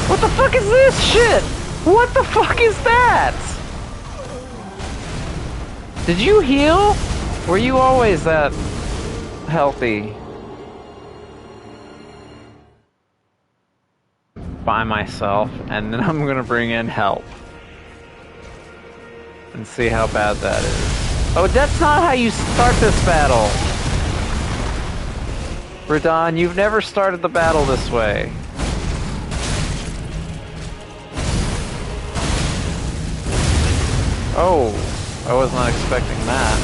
What the fuck is this shit? What the fuck is that? Did you heal? Were you always that healthy? By myself, and then I'm gonna bring in help. And see how bad that is. Oh, that's not how you start this battle! Radahn, you've never started the battle this way. Oh, I was not expecting that.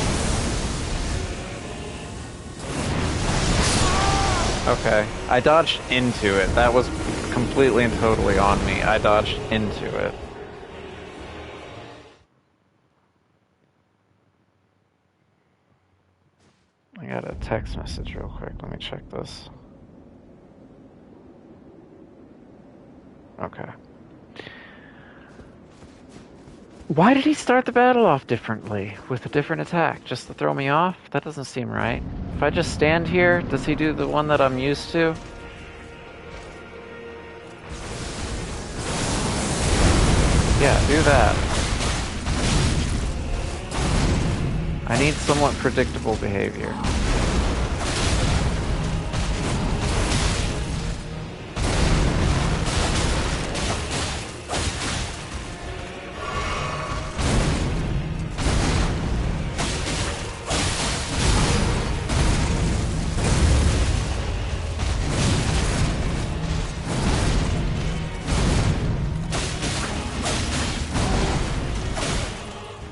Okay, I dodged into it. That was completely and totally on me. I dodged into it. I got a text message real quick. Let me check this. Okay. Why did he start the battle off differently, with a different attack? Just to throw me off? That doesn't seem right. If I just stand here, does he do the one that I'm used to? Yeah, do that. I need somewhat predictable behavior.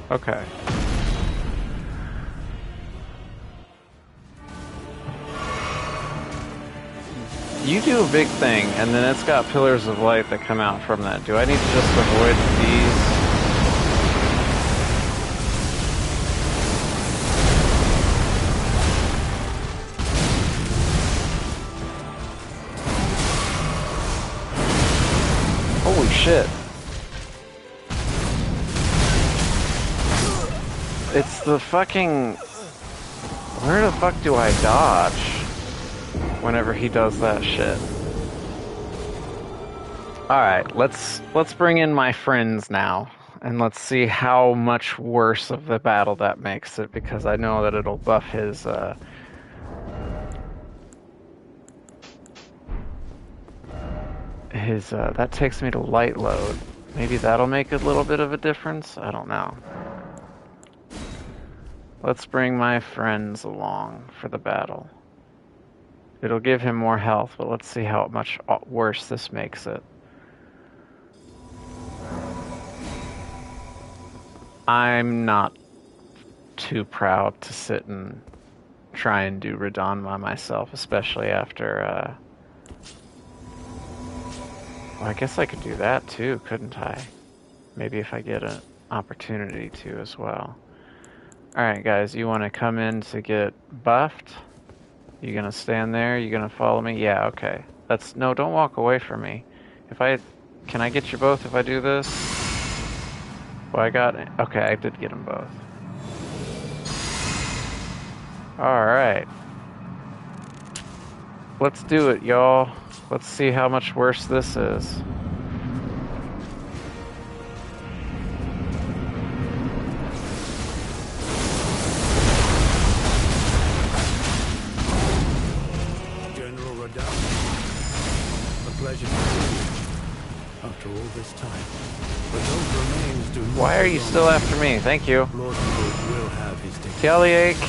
Okay. You do a big thing, and then it's got pillars of light that come out from that. Do I need to just avoid these? Holy shit. It's the fucking... Where the fuck do I dodge whenever he does that shit? Alright, let's bring in my friends now, and let's see how much worse of the battle that makes it, because I know that it'll buff his, that takes me to light load. Maybe that'll make a little bit of a difference? I don't know. Let's bring my friends along for the battle. It'll give him more health, but let's see how much worse this makes it. I'm not too proud to sit and try and do Radahn by myself, especially after, well, I guess I could do that too, couldn't I? Maybe if I get an opportunity to as well. Alright guys, you want to come in to get buffed? You gonna stand there? You gonna follow me? Yeah, okay. No, don't walk away from me. Can I get you both if I do this? Well, okay, I did get them both. Alright. Let's do it, y'all. Let's see how much worse this is. After all this time, but those remains do not. Why are you still after me? Thank you. Lord will have his day. Kelliake,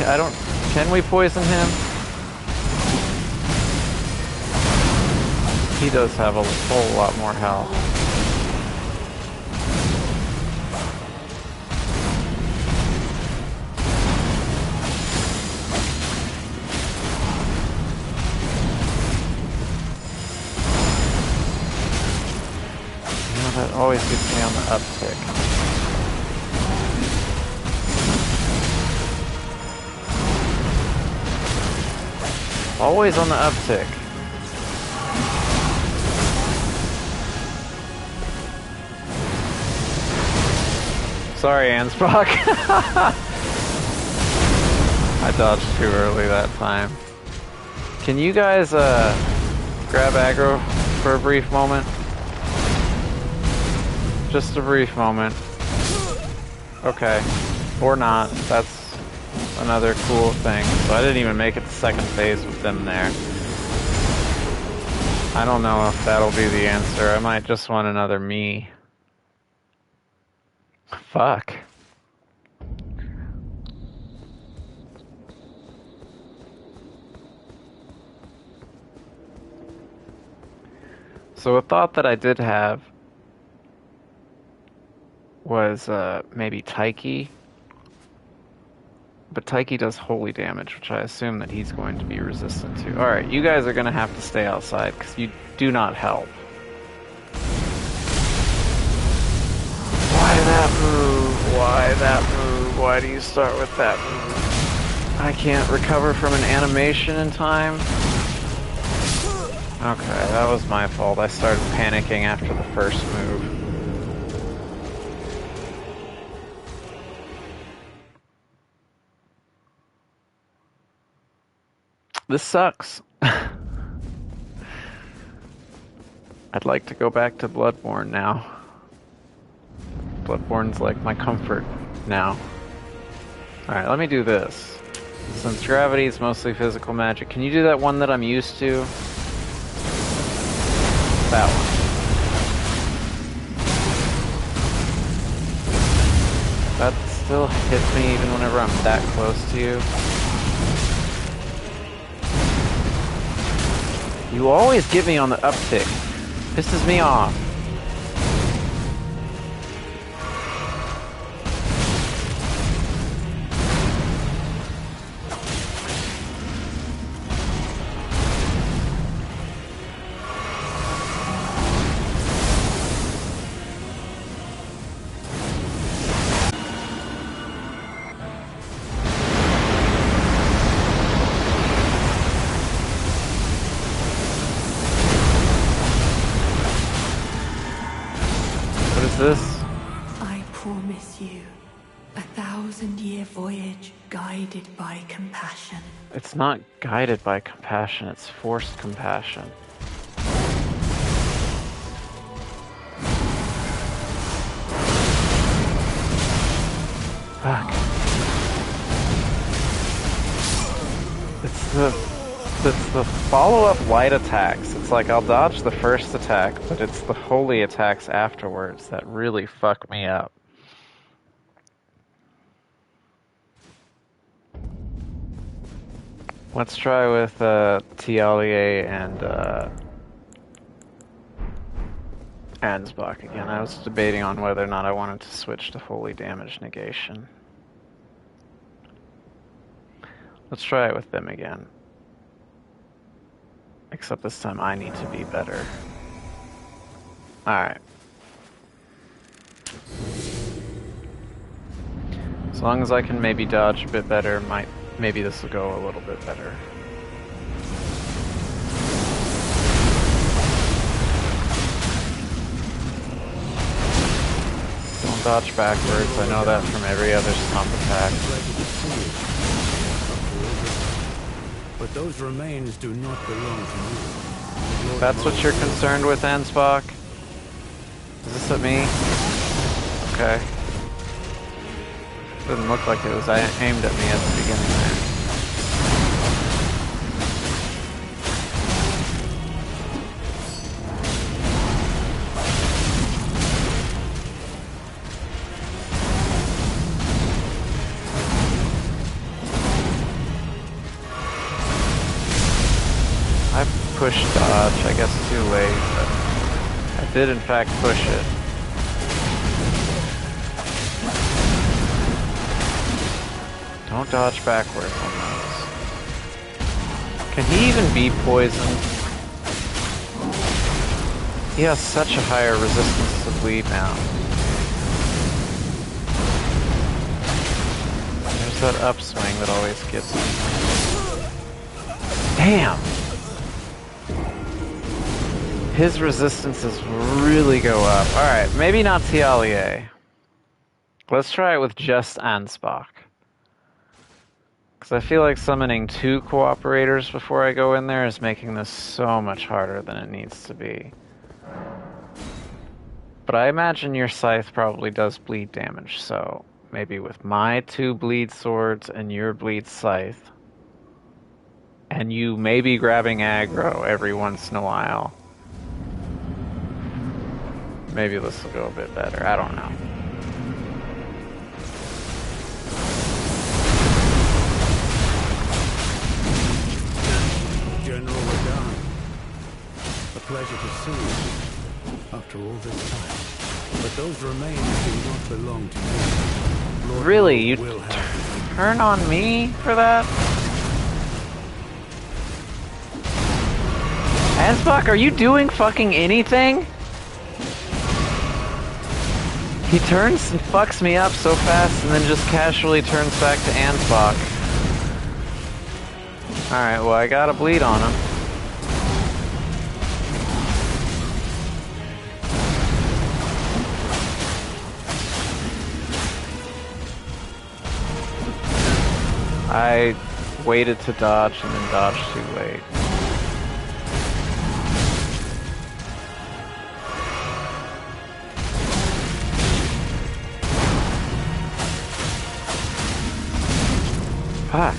can we poison him? He does have a whole lot more health. That always gets me on the uptick. Always on the uptick. Sorry, Ansbach. I dodged too early that time. Can you guys grab aggro for a brief moment? Just a brief moment. Okay. Or not. That's another cool thing. So I didn't even make it to second phase with them there. I don't know if that'll be the answer. I might just want another me. Fuck. So a thought that I did have was maybe Taiki. But Taiki does holy damage, which I assume that he's going to be resistant to. Alright, you guys are going to have to stay outside, because you do not help. Why that move? Why that move? Why do you start with that move? I can't recover from an animation in time? Okay, that was my fault. I started panicking after the first move. This sucks. I'd like to go back to Bloodborne now. Bloodborne's like my comfort now. Alright, let me do this. Since gravity is mostly physical magic, can you do that one that I'm used to? That one. That still hits me even whenever I'm that close to you. You always get me on the uptick. Pisses me off. This? I promise you, 1,000-year voyage guided by compassion. It's not guided by compassion, it's forced compassion. Fuck. It's the follow-up light attacks. It's like I'll dodge the first attack, but it's the holy attacks afterwards that really fuck me up. Let's try with Tialie and Ansbach again. I was debating on whether or not I wanted to switch to holy damage negation. Let's try it with them again. Except this time I need to be better. Alright. As long as I can maybe dodge a bit better, maybe this will go a little bit better. Don't dodge backwards, I know that from every other stomp attack. But those remains do not belong to you. That's what you're concerned with, Ansbach? Is this at me? Okay. Didn't look like it was aimed at me at the beginning there. Push dodge, I guess too late, but I did in fact push it. Don't dodge backwards on those. Can he even be poisoned? He has such a higher resistance to bleed now. There's that upswing that always gets me. Damn! His resistances really go up. Alright, maybe not Tialie. Let's try it with just Ansbach. Because I feel like summoning 2 cooperators before I go in there is making this so much harder than it needs to be. But I imagine your scythe probably does bleed damage, so maybe with my 2 bleed swords and your bleed scythe, and you maybe grabbing aggro every once in a while, maybe this will go a bit better. I don't know. General Radahn, a pleasure to see you after all this time. But those remains do not belong to you. Lord Really? You will have turn on me for that? Ansbach, are you doing fucking anything? He turns and fucks me up so fast and then just casually turns back to Ansbach. Alright, well I got a bleed on him. I waited to dodge and then dodged too late. Fuck.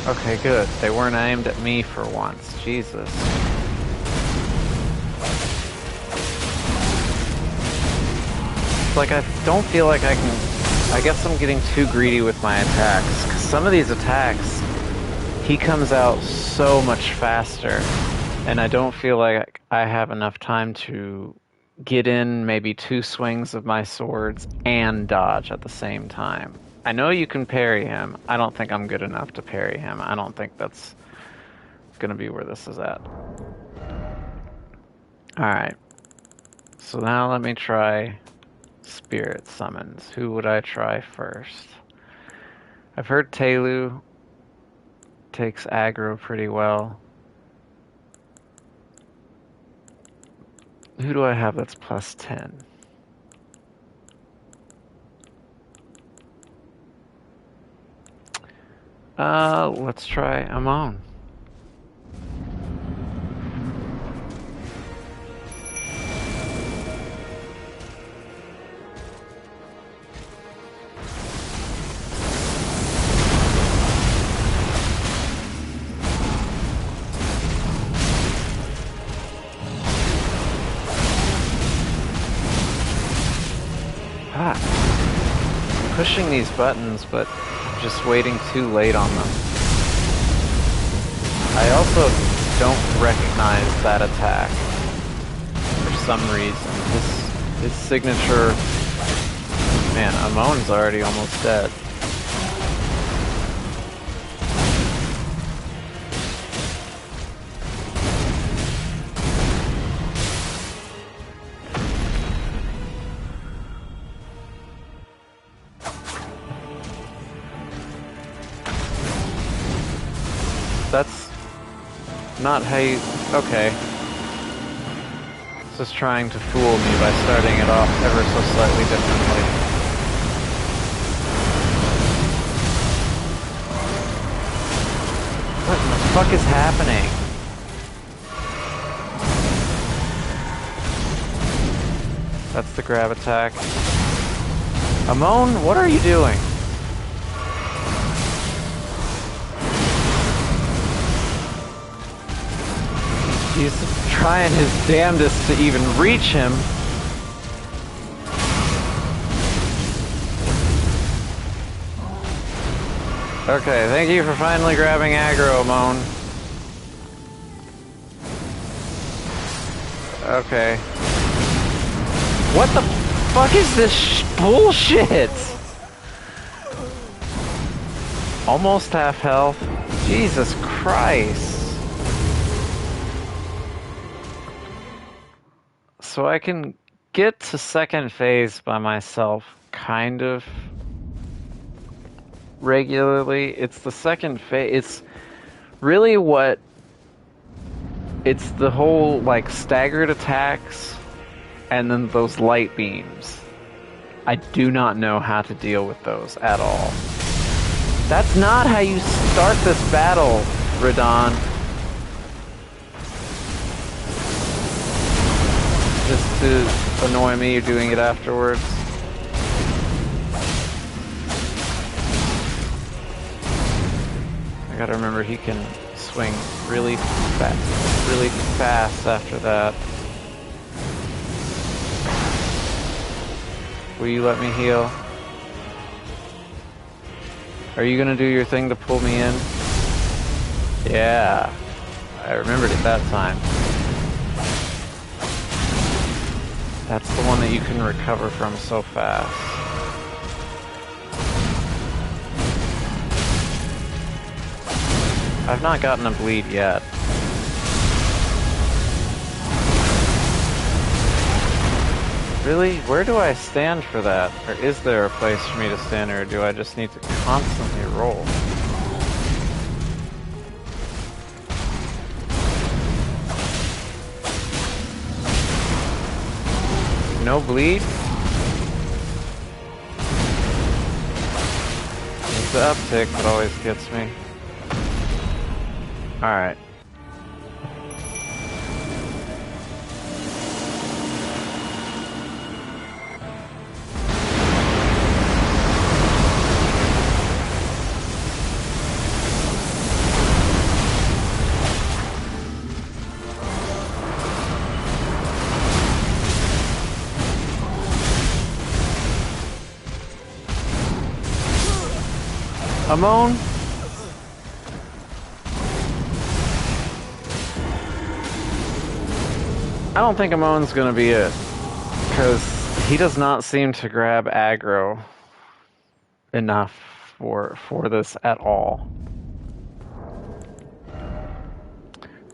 Okay, good. They weren't aimed at me for once. Jesus. It's like I don't feel like I can... I guess I'm getting too greedy with my attacks. 'Cause some of these attacks, he comes out so much faster. And I don't feel like I have enough time to get in maybe 2 swings of my swords and dodge at the same time. I know you can parry him. I don't think I'm good enough to parry him. I don't think that's gonna be where this is at. Alright. So now let me try spirit summons. Who would I try first? I've heard Telu takes aggro pretty well. Who do I have that's plus 10? Let's try Amon. Ah, I'm pushing these buttons, but I'm just waiting too late on them. I also don't recognize that attack for some reason. His signature... Man, Amon's already almost dead. That's not how you... Okay. This is trying to fool me by starting it off ever so slightly differently. What in the fuck is happening? That's the grab attack. Amon, what are you doing? He's trying his damnedest to even reach him. Okay, thank you for finally grabbing aggro, Amon. Okay. What the fuck is this bullshit? Almost half health. Jesus Christ. So I can get to second phase by myself, kind of regularly. It's the second phase. It's really what... It's the whole, like, staggered attacks and then those light beams. I do not know how to deal with those at all. That's not how you start this battle, Radahn. Just to annoy me, you're doing it afterwards. I gotta remember he can swing really fast after that. Will you let me heal? Are you gonna do your thing to pull me in? Yeah. I remembered it that time. That's the one that you can recover from so fast. I've not gotten a bleed yet. Really? Where do I stand for that? Or is there a place for me to stand, or do I just need to constantly roll? No bleed? It's the uptick that always gets me. Alright. Amon? I don't think Amon's gonna be it, because he does not seem to grab aggro enough for this at all.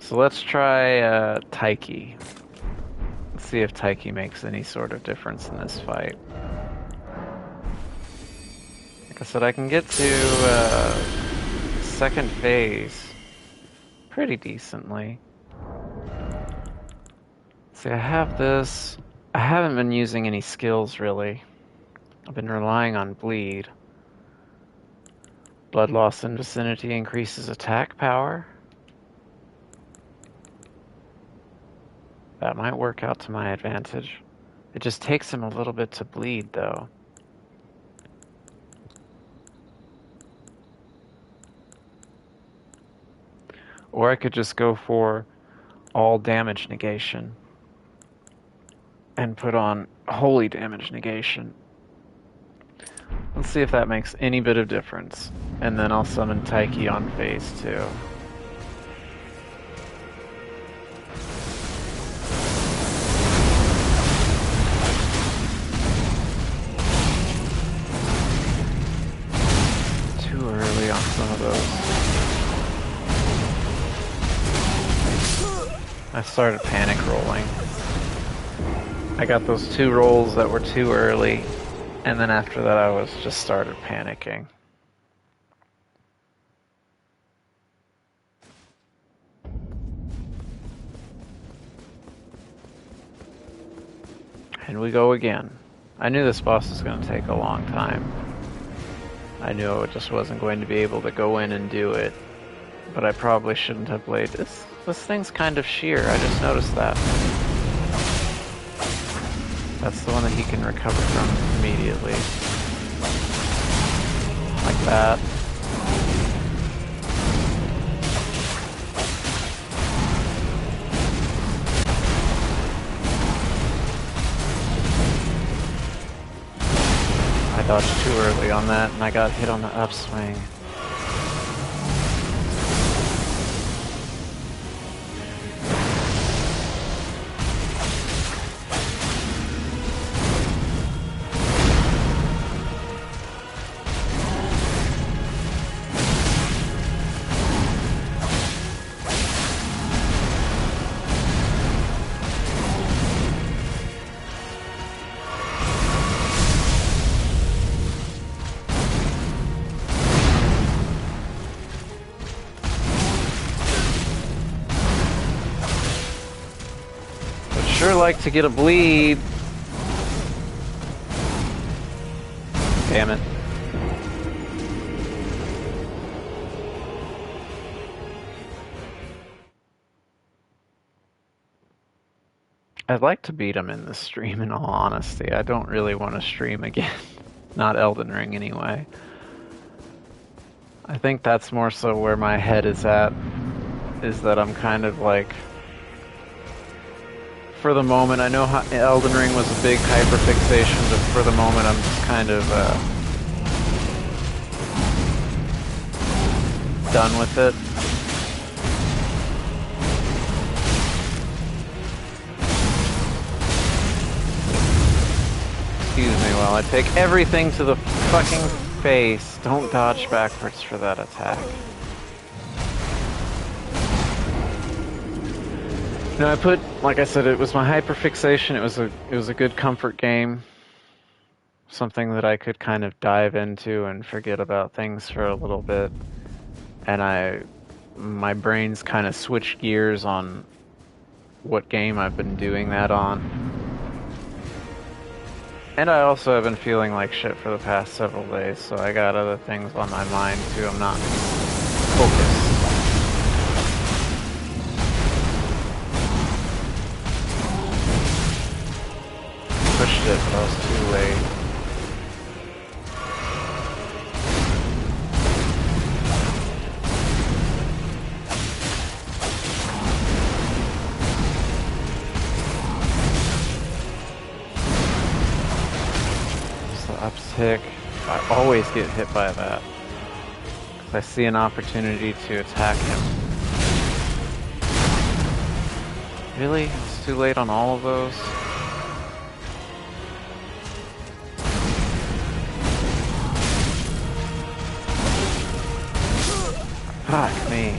So let's try Taiki. Let's see if Taiki makes any sort of difference in this fight. Like I said, I can get to second phase pretty decently. See, I have this. I haven't been using any skills really. I've been relying on bleed. Blood loss in vicinity increases attack power. That might work out to my advantage. It just takes him a little bit to bleed though. Or I could just go for all damage negation and put on holy damage negation. Let's see if that makes any bit of difference. And then I'll summon Taiki on phase 2. Too early on some of those. I started panic rolling. I got those 2 rolls that were too early, and then after that I was just started panicking. And we go again. I knew this boss was going to take a long time. I knew I just wasn't going to be able to go in and do it, but I probably shouldn't have played this. This thing's kind of sheer, I just noticed that. That's the one that he can recover from immediately. Like that. I dodged too early on that and I got hit on the upswing. Sure like to get a bleed. Damn it. I'd like to beat him in this stream, in all honesty. I don't really want to stream again. Not Elden Ring, anyway. I think that's more so where my head is at. Is that I'm kind of like... For the moment, I know Elden Ring was a big hyperfixation, but for the moment I'm just kind of done with it. Excuse me while I take everything to the fucking face. Don't dodge backwards for that attack. No, I put, like I said, it was my hyperfixation. It was a good comfort game, something that I could kind of dive into and forget about things for a little bit. And my brain's kind of switched gears on what game I've been doing that on. And I also have been feeling like shit for the past several days, so I got other things on my mind too. I'm not focused. Pushed it, but I was too late. Uptick. I always get hit by that. 'Cause I see an opportunity to attack him. Really? It's too late on all of those? Fuck me.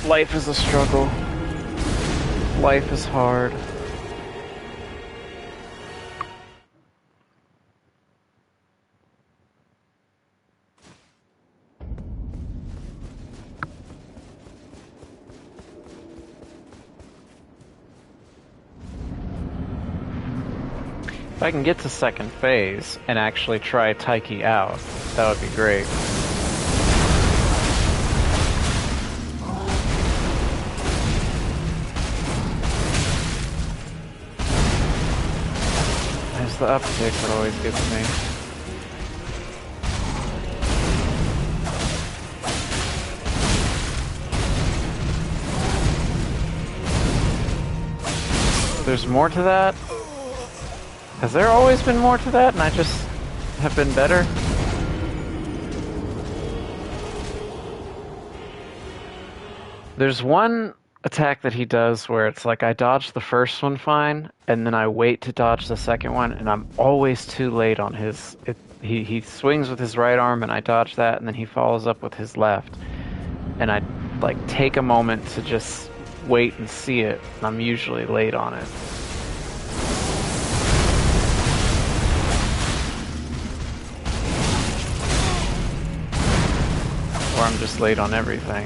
Life is a struggle. Life is hard. If I can get to second phase and actually try Taiki out, that would be great. There's the uptick that always gets me. There's more to that? Has there always been more to that and I just have been better? There's one attack that he does where it's like I dodge the first one fine and then I wait to dodge the second one and I'm always too late on his... He swings with his right arm and I dodge that and then he follows up with his left. And I like take a moment to just wait and see it and I'm usually late on it. Or I'm just late on everything.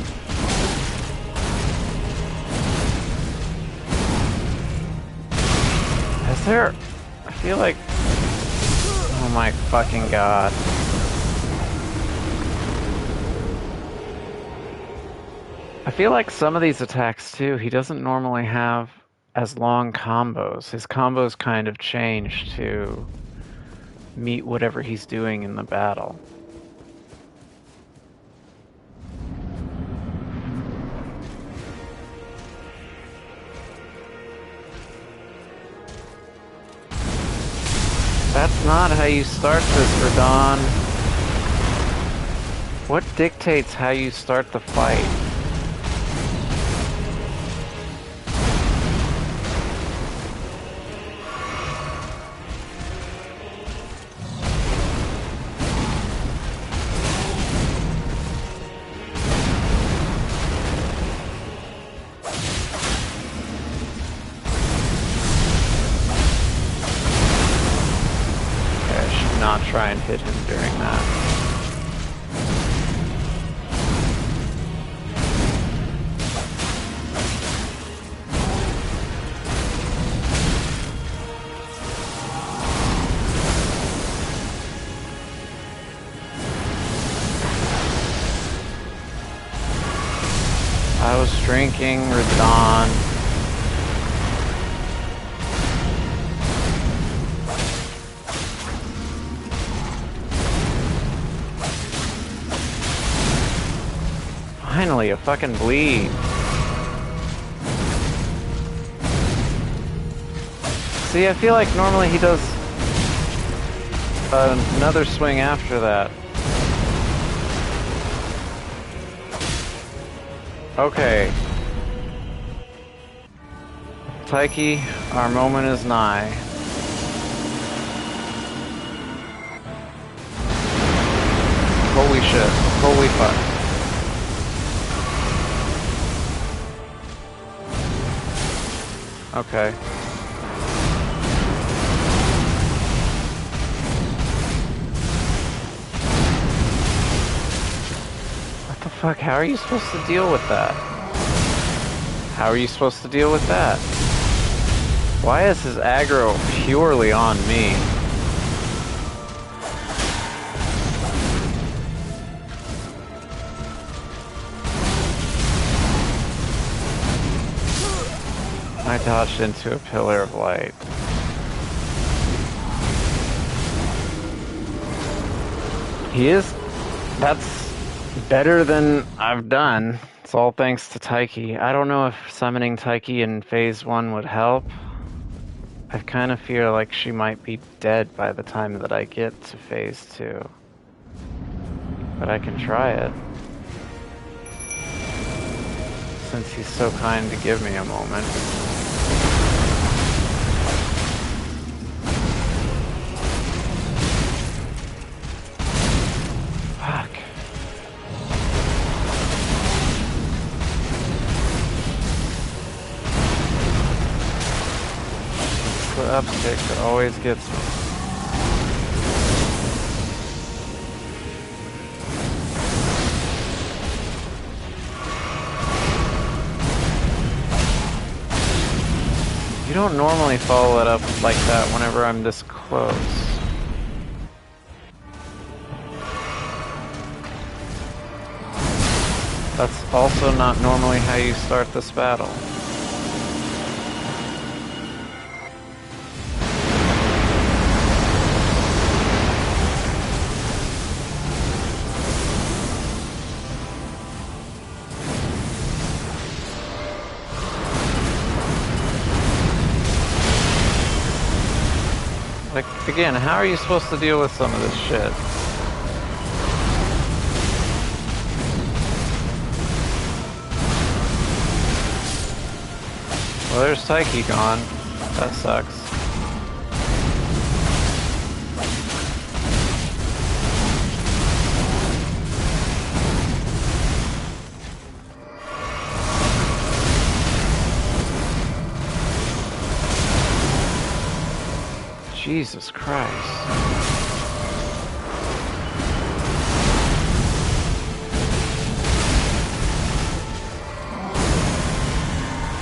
Is there... I feel like... Oh my fucking god. I feel like some of these attacks too, he doesn't normally have as long combos. His combos kind of change to meet whatever he's doing in the battle. That's not how you start this, Radahn. What dictates how you start the fight? Try and hit him during that. I was drinking Radahn. Finally, a fucking bleed. See, I feel like normally he does another swing after that. Okay. Taiki, our moment is nigh. Holy shit. Holy fuck. Okay. What the fuck? How are you supposed to deal with that? How are you supposed to deal with that? Why is his aggro purely on me? I dodged into a pillar of light. That's better than I've done. It's all thanks to Taiki. I don't know if summoning Taiki in phase 1 would help. I kind of feel like she might be dead by the time that I get to phase 2. But I can try it. Since he's so kind to give me a moment. Fuck. It's the upstick that always gets me. You don't normally follow it up like that whenever I'm this close. That's also not normally how you start this battle. Like, again, how are you supposed to deal with some of this shit? Well, there's Taiki gone. That sucks. Jesus Christ.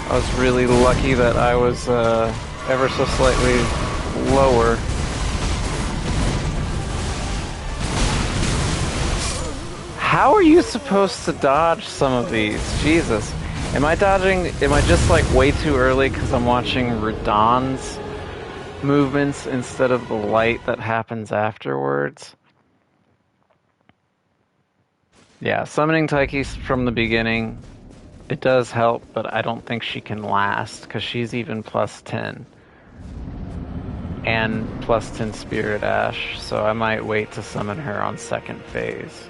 I was really lucky that I was ever so slightly lower. How are you supposed to dodge some of these? Jesus. Am I just like way too early because I'm watching Radahn's movements instead of the light that happens afterwards? Yeah, summoning Taiki from the beginning, it does help, but I don't think she can last because she's even plus 10 and plus 10 Spirit Ash, so I might wait to summon her on second phase.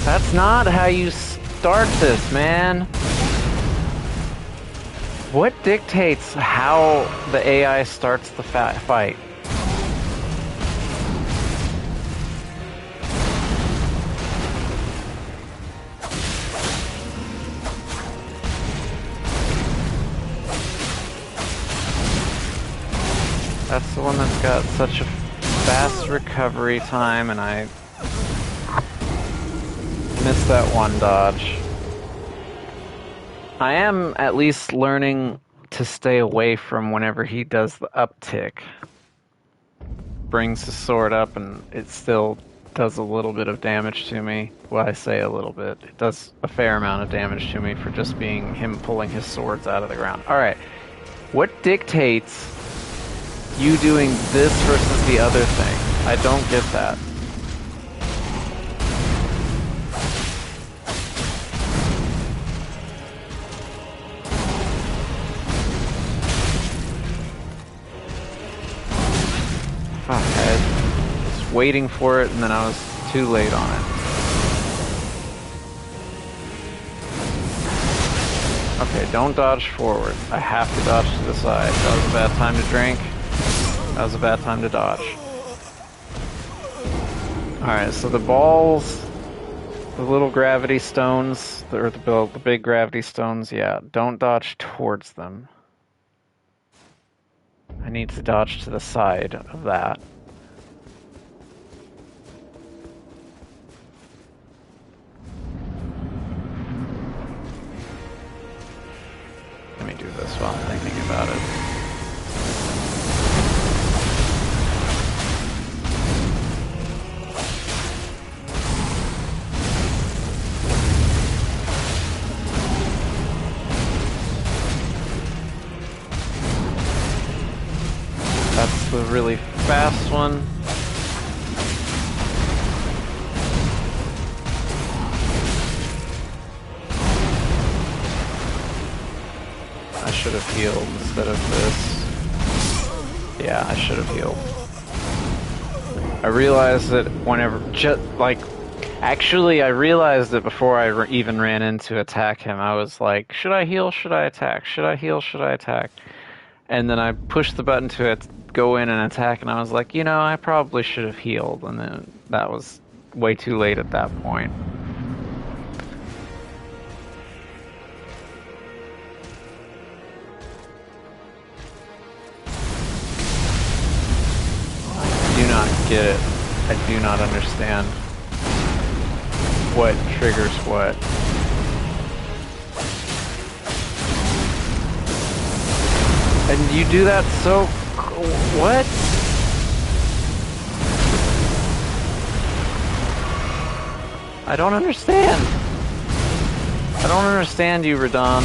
That's not how you start this, man. What dictates how the AI starts the fight? That's the one that's got such a fast recovery time, and I missed that one dodge. I am at least learning to stay away from whenever he does the uptick. Brings the sword up and it still does a little bit of damage to me. Well, I say a little bit. It does a fair amount of damage to me for just being him pulling his swords out of the ground. Alright, what dictates you doing this versus the other thing? I don't get that. Fuck, I was waiting for it and then I was too late on it. Okay, don't dodge forward. I have to dodge to the side. That was a bad time to drink. That was a bad time to dodge. Alright, so the balls, the little gravity stones, or the big gravity stones, yeah, don't dodge towards them. I need to dodge to the side of that. about it. That's the really fast one. I should have healed instead of this. Yeah, I should have healed. I realized that whenever, actually I realized that before I even ran in to attack him, I was like, should I heal, should I attack? Should I heal, should I attack? And then I pushed the button to go in and attack, and I was like, you know, I probably should have healed, and then that was way too late at that point. I do not get it. I do not understand what triggers what. And you do that so... What? I don't understand. I don't understand you, Radahn.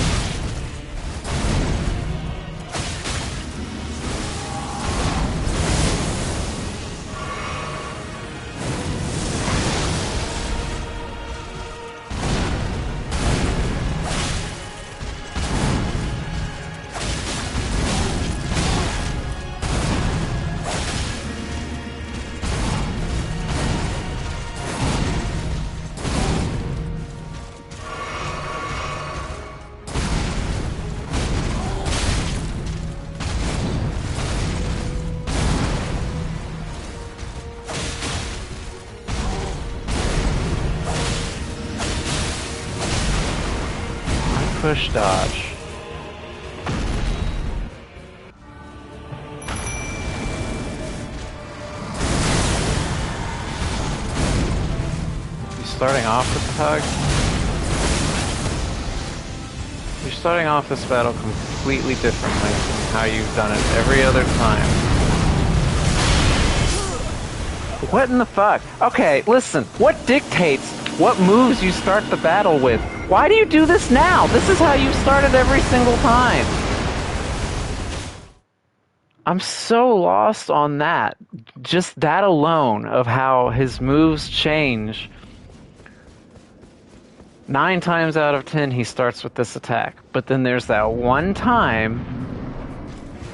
Push dodge. You starting off with the hug? You're starting off this battle completely differently from how you've done it every other time. What in the fuck? Okay, listen, what dictates what moves you start the battle with? Why do you do this now? This is how you started every single time. I'm so lost on that. Just that alone of how his moves change. 9 times out of 10 he starts with this attack. But then there's that one time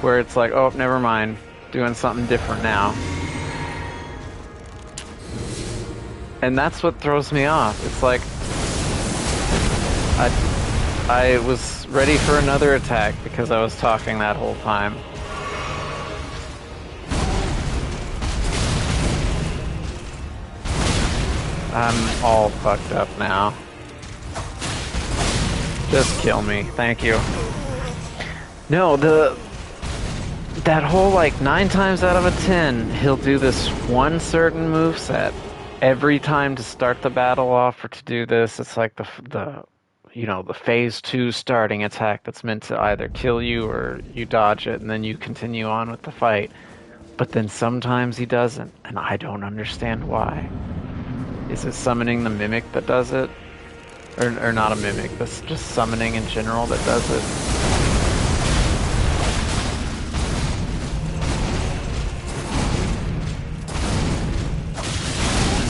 where it's like, oh, never mind. Doing something different now. And that's what throws me off. It's like, I was ready for another attack because I was talking that whole time. I'm all fucked up now. Just kill me, thank you. No, that whole, like, 9 times out of 10, he'll do this one certain moveset every time to start the battle off or to do this. It's like the you know, the phase 2 starting attack that's meant to either kill you or you dodge it and then you continue on with the fight. But then sometimes he doesn't, and I don't understand why. Is it summoning the mimic that does it? Or not a mimic, that's just summoning in general that does it?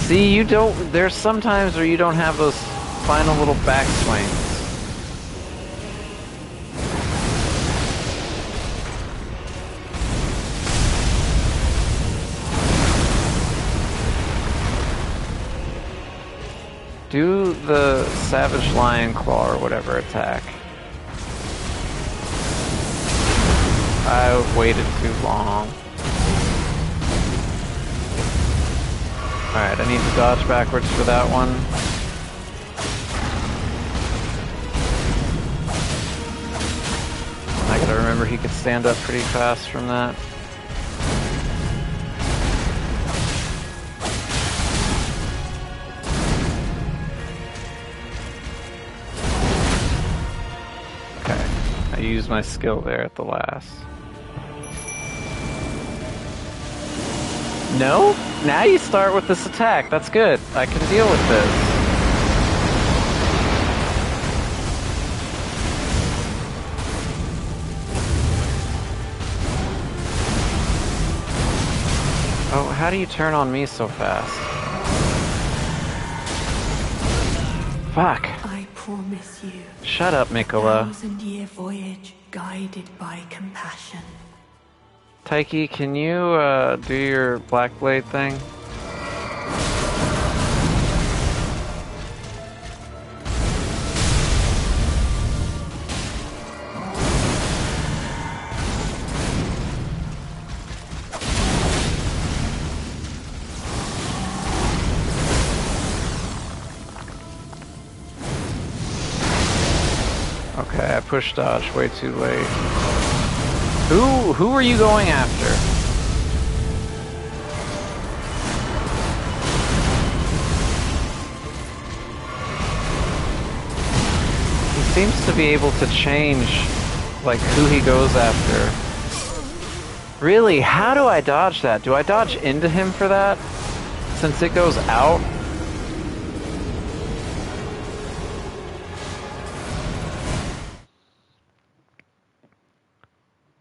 See, you don't... There's sometimes where you don't have those final little backswings. Do the Savage Lion Claw or whatever attack. I waited too long. Alright, I need to dodge backwards for that one. I gotta remember he could stand up pretty fast from that. used my skill there at the last. No? Now you start with this attack. That's good. I can deal with this. Oh, how do you turn on me so fast? Fuck. I promise you. Shut up, Mikola. 1,000-year voyage guided by compassion. Taiki, can you do your Black Blade thing? Okay, I pushed dodge way too late. Who are you going after? He seems to be able to change, like, who he goes after. Really? How do I dodge that? Do I dodge into him for that? Since it goes out?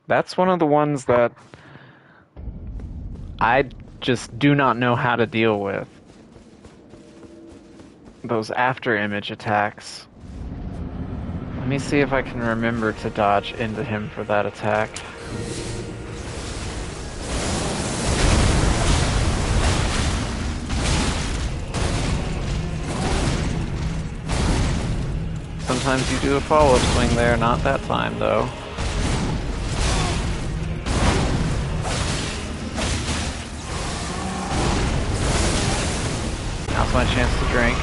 That's one of the ones that I just do not know how to deal with. Those after image attacks. Let me see if I can remember to dodge into him for that attack. Sometimes you do a follow swing there, not that time though. Now's my chance to drink.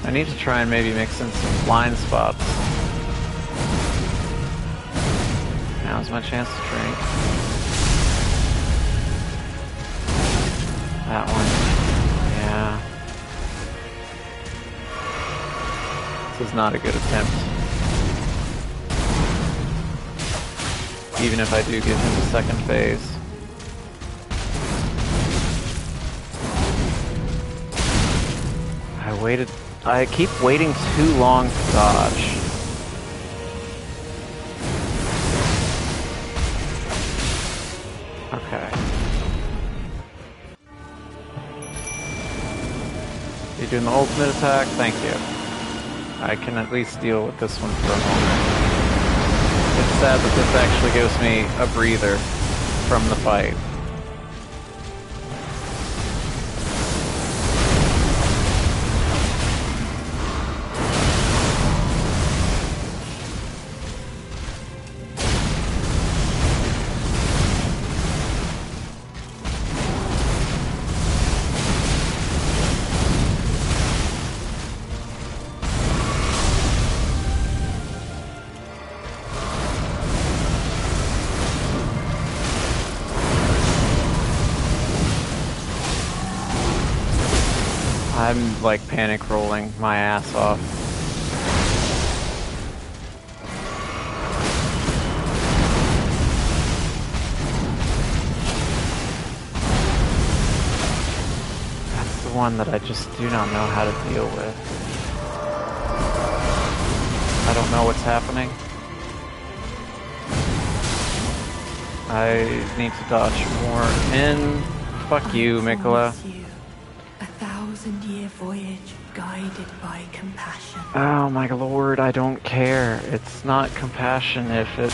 I need to try and maybe mix in some blind spots. Now's my chance to drink. That one. Yeah. This is not a good attempt. Even if I do give him the second phase. I keep waiting too long to dodge. Okay. You're doing the ultimate attack? Thank you. I can at least deal with this one for a moment. It's sad that this actually gives me a breather from the fight. I'm like panic rolling my ass off. That's the one that I just do not know how to deal with. I don't know what's happening. I need to dodge more in. Fuck you, Mikola. 1,000-year voyage guided by compassion. Oh my lord, I don't care. It's not compassion if it...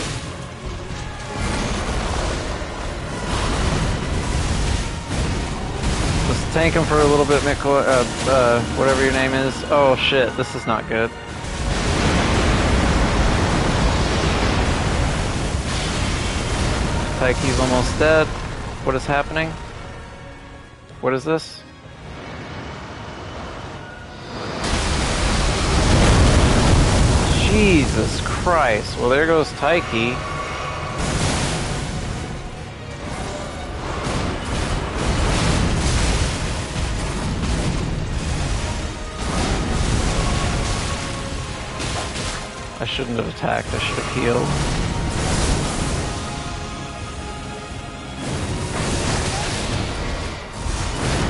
Just tank him for a little bit, Mikola, whatever your name is. Oh shit, this is not good. Taiki's almost dead. What is happening? What is this? Jesus Christ. Well, there goes Taiki. I shouldn't have attacked, I should have healed.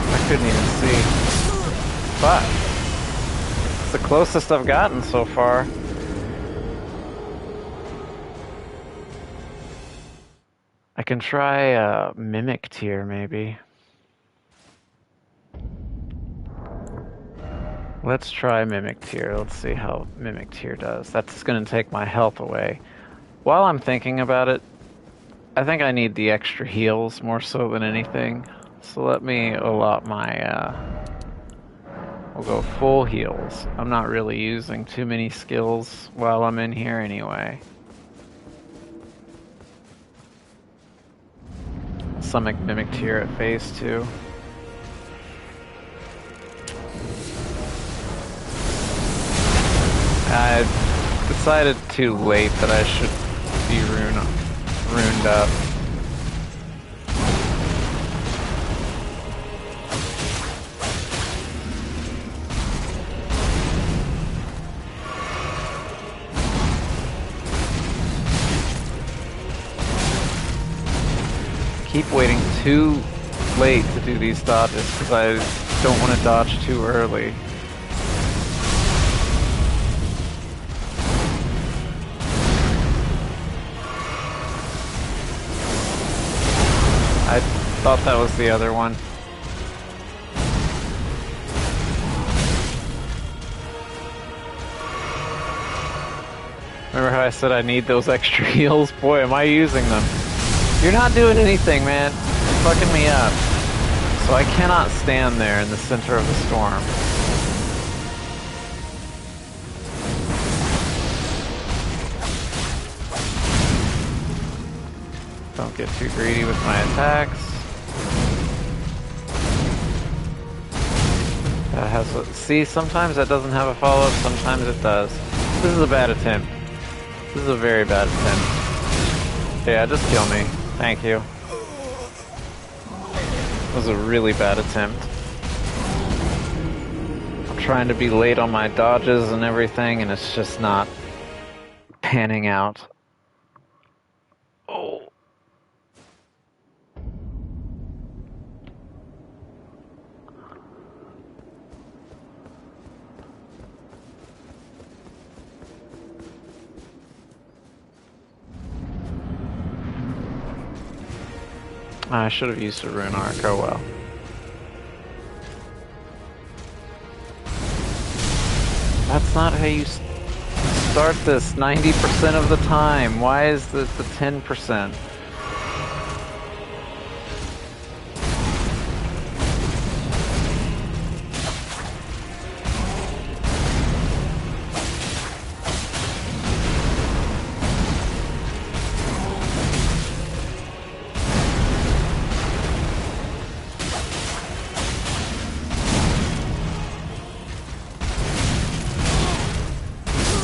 I couldn't even see. But it's the closest I've gotten so far. I can try Mimic Tier, maybe. Let's try Mimic Tier. Let's see how Mimic Tier does. That's going to take my health away. While I'm thinking about it, I think I need the extra heals more so than anything. So let me allot my... we'll go full heals. I'm not really using too many skills while I'm in here anyway. Summon Mimic Tier at phase 2. I decided too late that I should be runed up. Keep waiting too late to do these dodges because I don't want to dodge too early. I thought that was the other one. Remember how I said I need those extra heals? Boy, am I using them. You're not doing anything, man. You're fucking me up. So I cannot stand there in the center of the storm. Don't get too greedy with my attacks. That has a, see, sometimes that doesn't have a follow-up, sometimes it does. This is a bad attempt. This is a very bad attempt. Yeah, just kill me. Thank you. It was a really bad attempt. I'm trying to be late on my dodges and everything, and it's just not panning out. Oh. I should have used a rune arc, oh well. That's not how you start this 90% of the time. Why is this the 10%?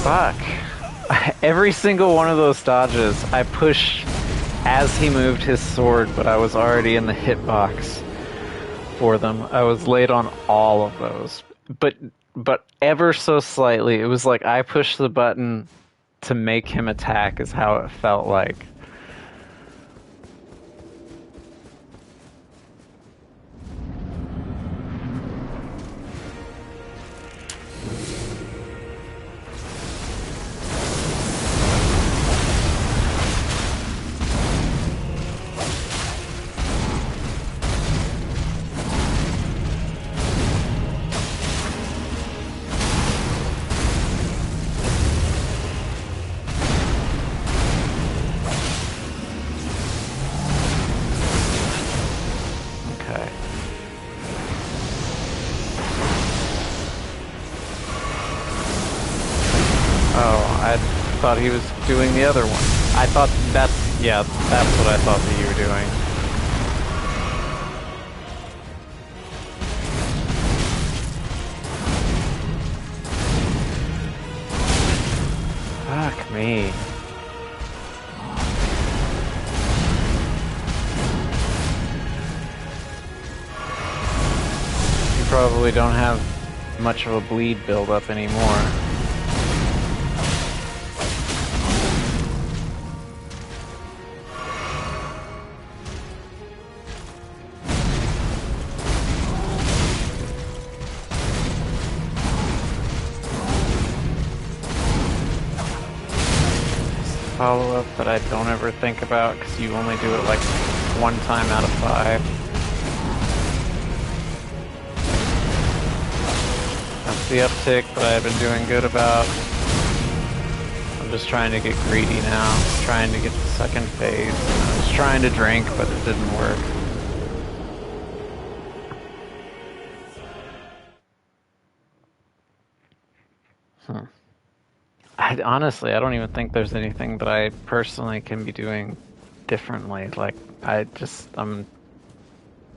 Fuck. Every single one of those dodges, I pushed as he moved his sword, but I was already in the hitbox for them. I was late on all of those. But ever so slightly, it was like I pushed the button to make him attack is how it felt like. I thought he was doing the other one. I thought that's, yeah, that's what I thought that you were doing. Fuck me. You probably don't have much of a bleed build up anymore. follow-up that I don't ever think about because you only do it like one time out of 5. That's the uptick that I've been doing good about. I'm just trying to get greedy now, trying to get the second phase. I was trying to drink, but it didn't work. Honestly, I don't even think there's anything that I personally can be doing differently. Like, I'm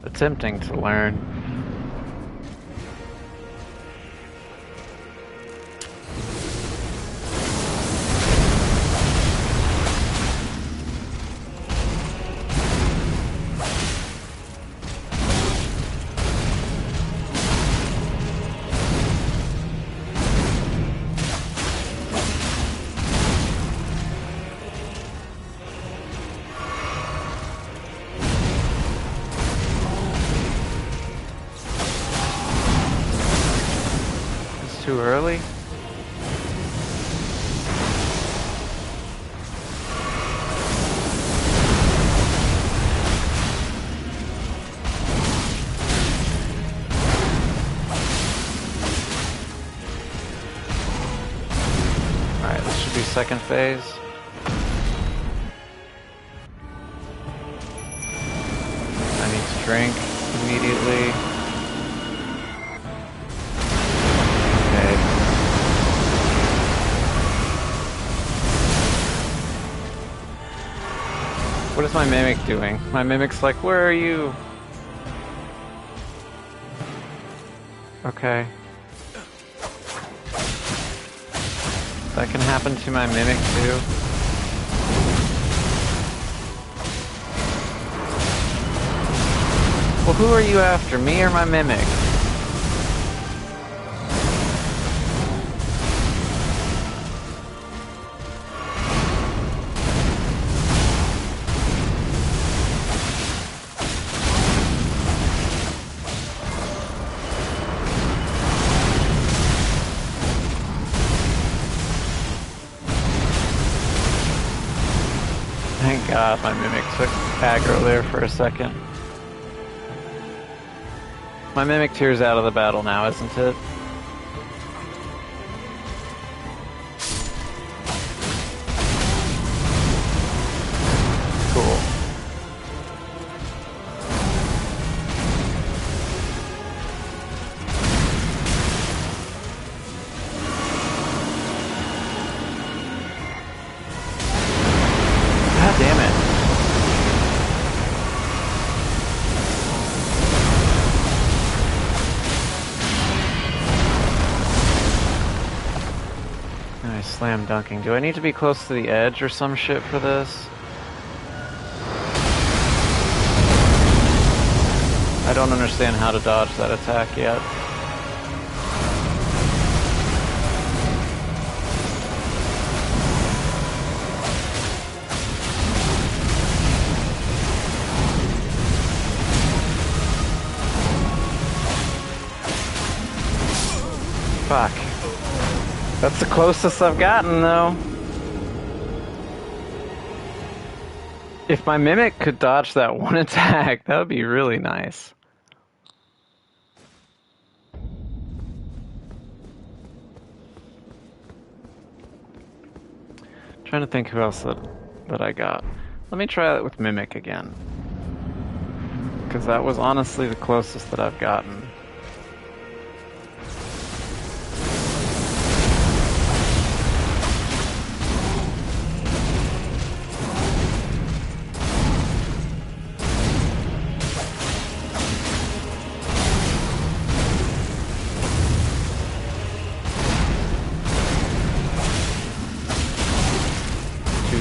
attempting to learn. Too early? Alright, this should be second phase. I need to drink immediately. What is my mimic doing? My mimic's like, where are you? Okay. That can happen to my mimic too. Well, who are you after, me or my mimic? Thank God my mimic took aggro there for a second. My mimic tears out of the battle now, isn't it? Cool. God damn it. Nice slam dunking. Do I need to be close to the edge or some shit for this? I don't understand how to dodge that attack yet. Fuck. That's the closest I've gotten, though. If my mimic could dodge that one attack, that would be really nice. Trying to think who else that I got. Let me try it with mimic again. Because that was honestly the closest that I've gotten.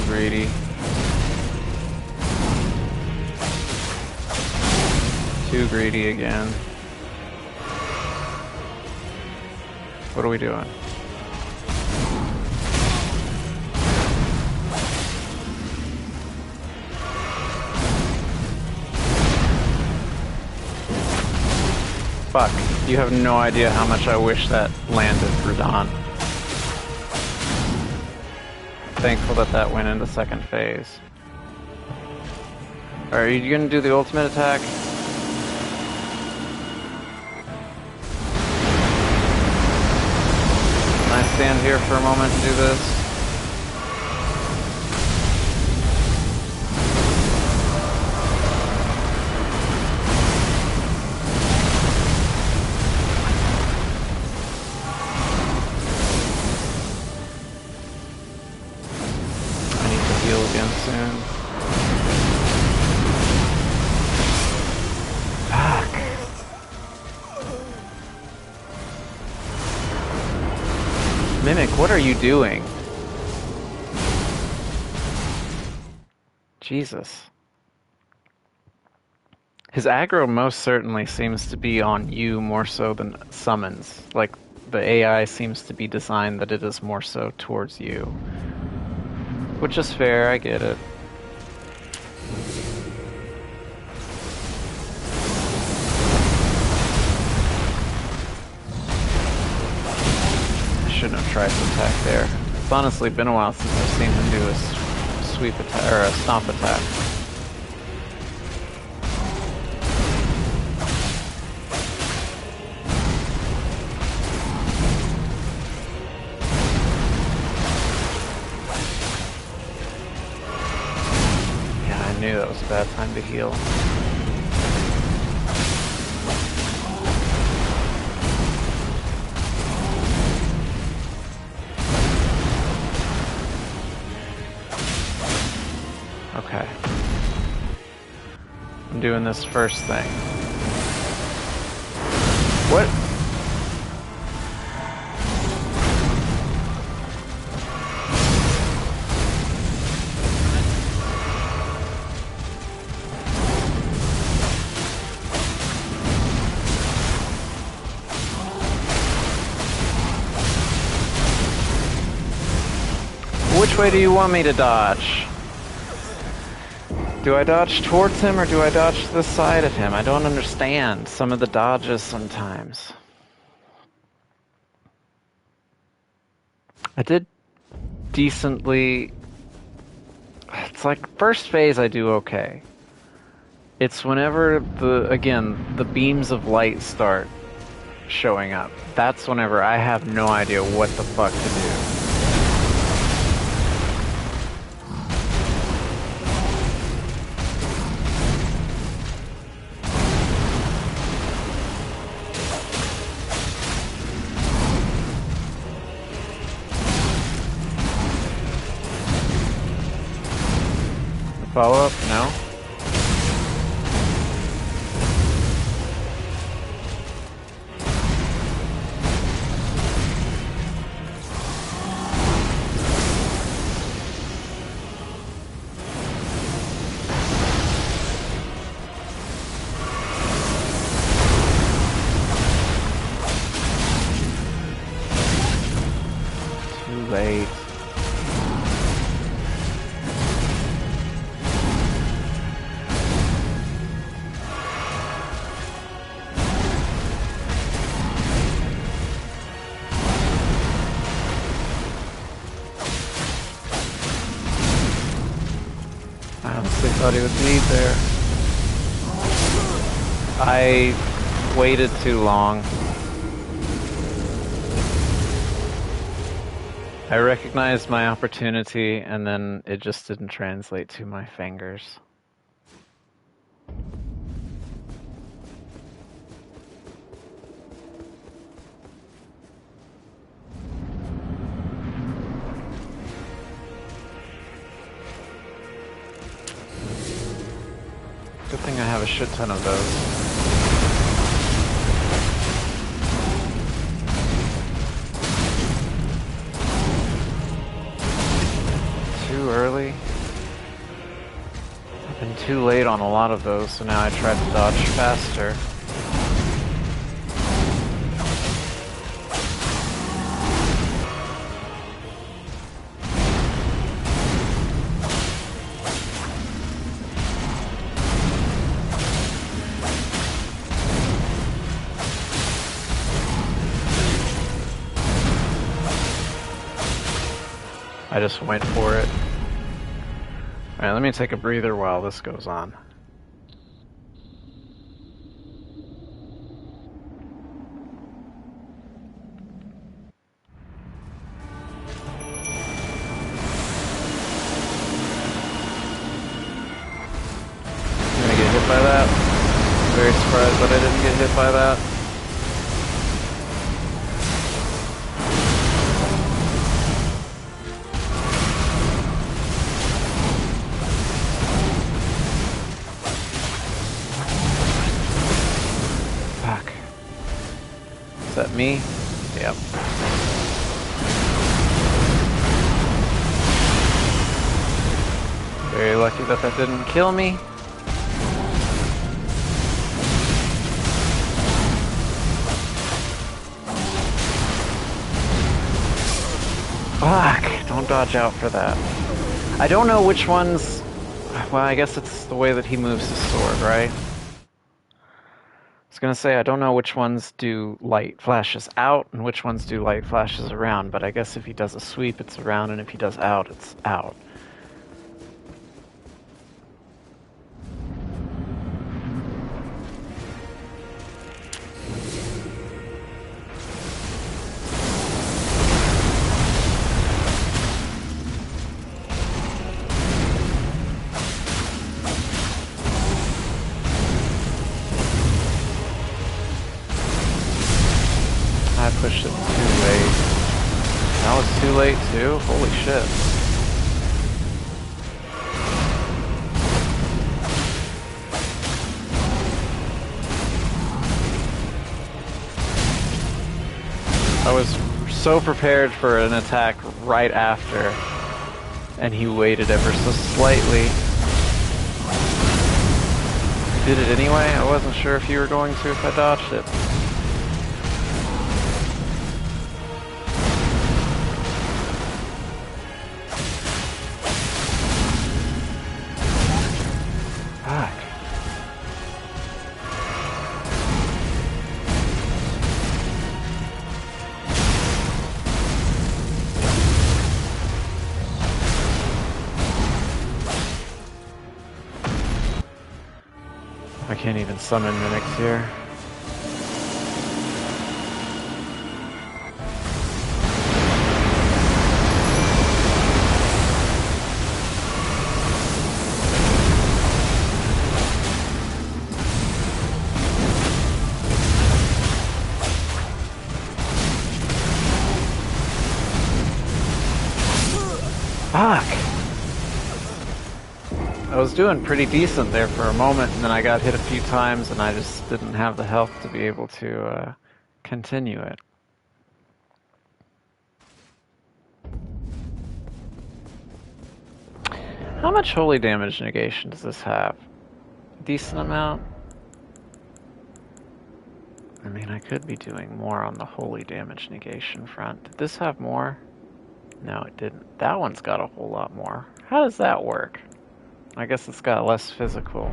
Greedy. Too greedy again. What are we doing? Fuck. You have no idea how much I wish that landed, Radahn. thankful that that went into second phase. Are you gonna do the ultimate attack? Can I stand here for a moment and do this? I need to heal again soon. Mimic, what are you doing? Jesus. His aggro most certainly seems to be on you more so than summons. Like, the AI seems to be designed that it is more so towards you. Which is fair, I get it. Shouldn't have tried to attack there. It's honestly been a while since I've seen him do a sweep attack or a stomp attack. Yeah, I knew that was a bad time to heal. Okay. I'm doing this first thing. What? Which way do you want me to dodge? Do I dodge towards him or do I dodge to the side of him? I don't understand some of the dodges sometimes. I did decently... It's like first phase I do okay. It's whenever the beams of light start showing up. That's whenever I have no idea what the fuck to do. Follow up? No? Too late. I honestly thought he would bleed there. I waited too long. I recognized my opportunity and then it just didn't translate to my fingers. Good thing I have a shit ton of those. Too early. I've been too late on a lot of those, so now I try to dodge faster. I just went for it. Alright, let me take a breather while this goes on. I'm gonna get hit by that. I'm very surprised that I didn't get hit by that. Fuck. Is that me? Yep. Very lucky that that didn't kill me. Fuck! Don't dodge out for that. I don't know which ones... Well, I guess it's the way that he moves his sword, right? I was gonna say, I don't know which ones do light flashes out and which ones do light flashes around, but I guess if he does a sweep, it's around, and if he does out, it's out. I pushed it too late. That was too late too? Holy shit. I was so prepared for an attack right after, and he waited ever so slightly. Did it anyway? I wasn't sure if you were going to if I dodged it. Fuck. I can't even summon mimics here. Fuck! I was doing pretty decent there for a moment, and then I got hit a few times, and I just didn't have the health to be able to continue it. How much holy damage negation does this have? Decent amount? I mean, I could be doing more on the holy damage negation front. Did this have more? No, it didn't. That one's got a whole lot more. How does that work? I guess it's got less physical.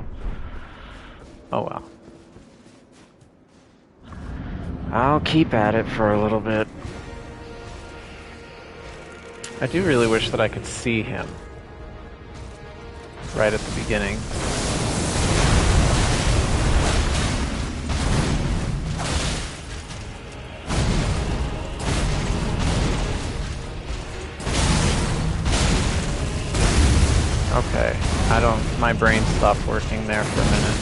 Oh well. I'll keep at it for a little bit. I do really wish that I could see him right at the beginning. Okay, my brain stopped working there for a minute.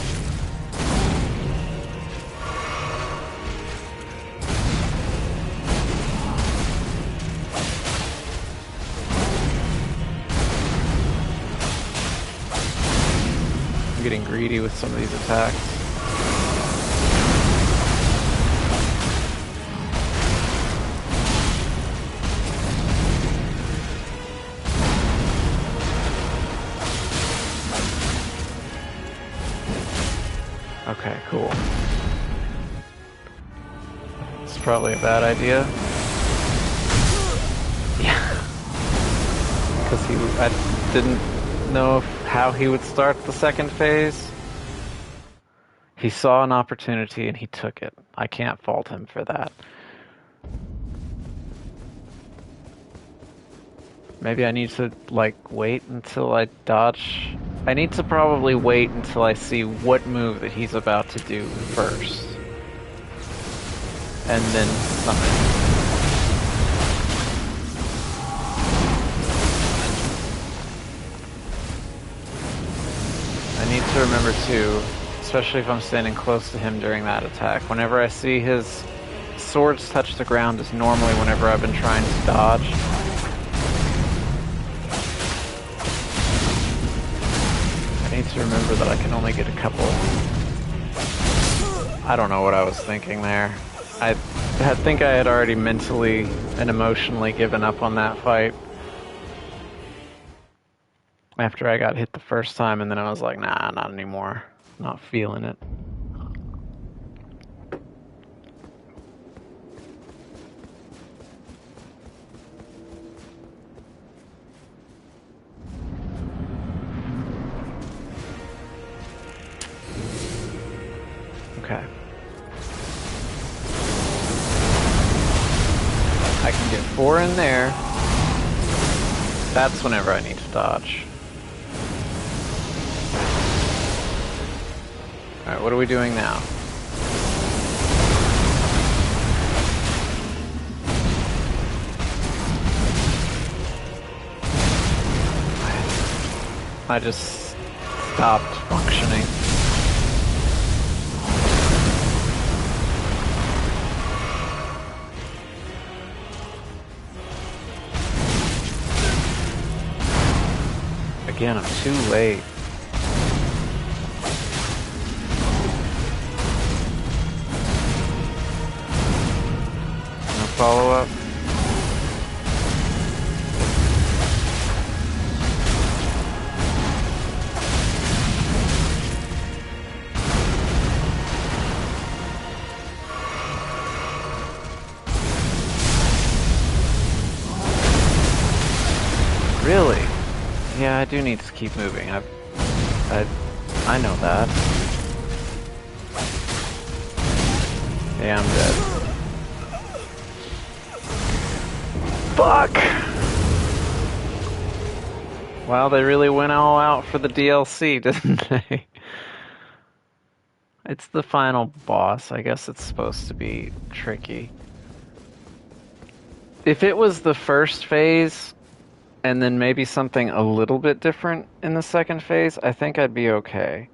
I'm getting greedy with some of these attacks. Okay, cool. It's probably a bad idea. Yeah. Because I didn't know how he would start the second phase. He saw an opportunity and he took it. I can't fault him for that. Maybe I need to, like, wait until I dodge. I need to probably wait until I see what move that he's about to do first. And then summon. I need to remember too, especially if I'm standing close to him during that attack, whenever I see his swords touch the ground is normally whenever I've been trying to dodge. I need to remember that I can only get a couple. I don't know what I was thinking there. I think I had already mentally and emotionally given up on that fight after I got hit the first time, and then I was like, nah, not anymore. Not feeling it. Okay. I can get 4 in there. That's whenever I need to dodge. Alright, what are we doing now? I just stopped functioning. Again, I'm too late. No follow-up. Really? Yeah, I do need to keep moving. I know that. Yeah, I'm dead. Fuck! Wow, they really went all out for the DLC, didn't they? It's the final boss. I guess it's supposed to be tricky. If it was the first phase, and then maybe something a little bit different in the second phase, I think I'd be okay.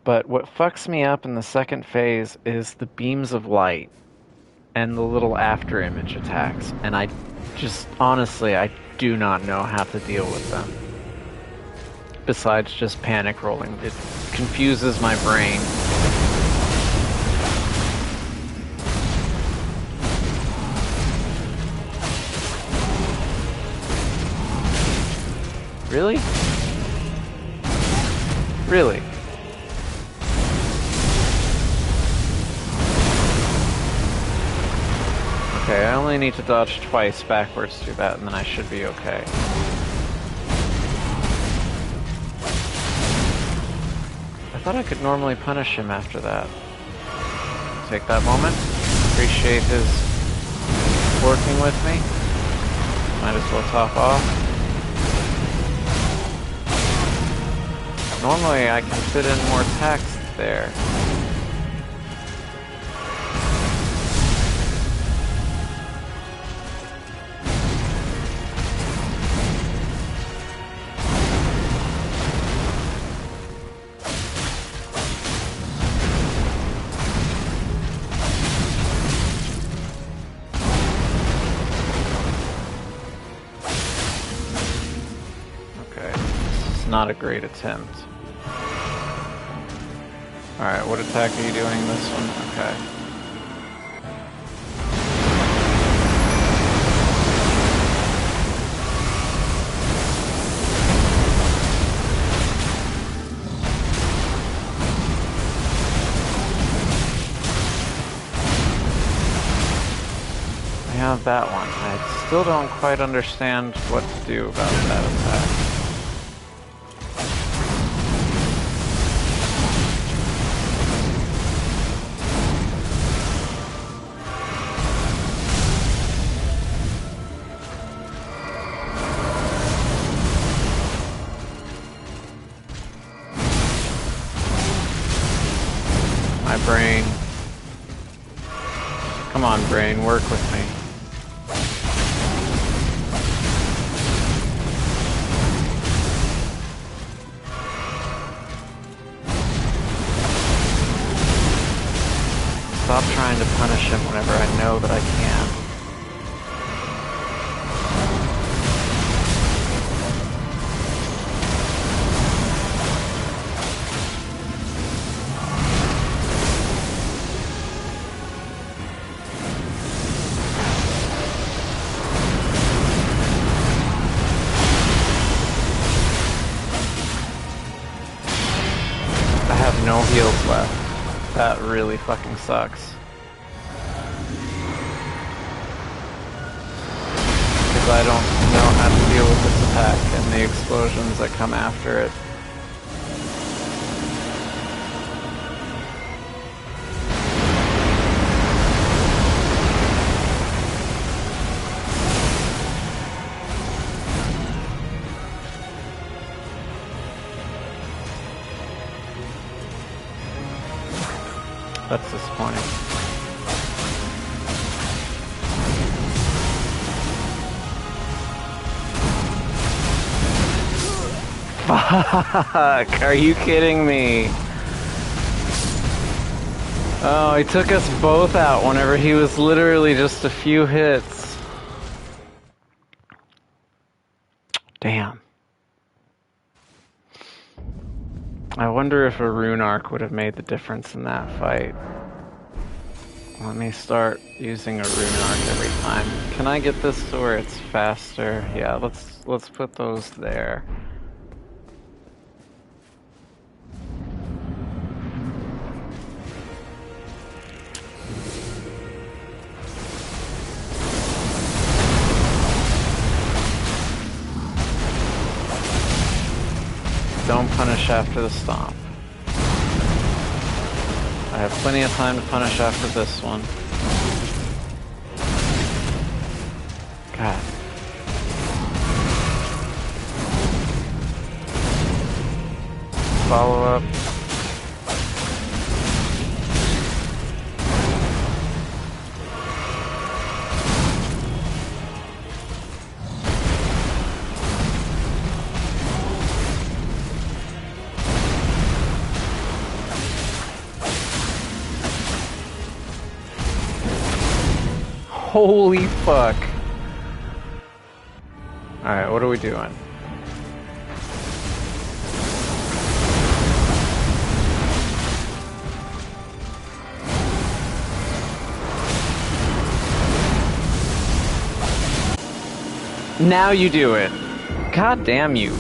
But what fucks me up in the second phase is the beams of light and the little after image attacks. And I just, honestly, I do not know how to deal with them. Besides just panic rolling. It confuses my brain. Really? Really? Okay, I only need to dodge twice backwards through that, and then I should be okay. I thought I could normally punish him after that. Take that moment. Appreciate his working with me. Might as well top off. Normally I can fit in more text there. Okay, this is not a great attempt. Alright, what attack are you doing this one? Okay. I have that one. I still don't quite understand what to do about that attack. brain. Come on, brain, work with me. Stop trying to punish him whenever I know that I can. I have no heals left. That really fucking sucks. Because I don't know how to deal with this attack and the explosions that come after it. That's disappointing. Fuck! Are you kidding me? Oh, he took us both out whenever he was literally just a few hits. Damn. I wonder if a rune arc would have made the difference in that fight. Let me start using a rune arc every time. Can I get this to where it's faster? Yeah, let's put those there. Don't punish after the stomp. I have plenty of time to punish after this one. God. Follow up. Holy fuck. Alright, what are we doing? Now you do it. God damn you.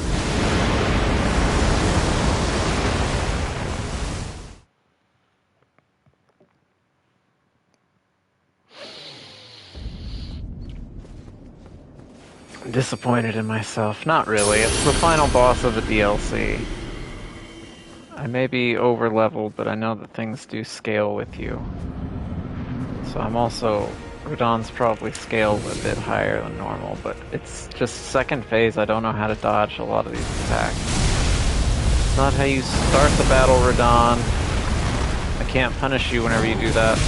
Disappointed in myself. Not really. It's the final boss of the DLC. I may be over leveled, but I know that things do scale with you. So I'm also... Radahn's probably scaled a bit higher than normal, but it's just second phase. I don't know how to dodge a lot of these attacks. It's not how you start the battle, Radahn. I can't punish you whenever you do that.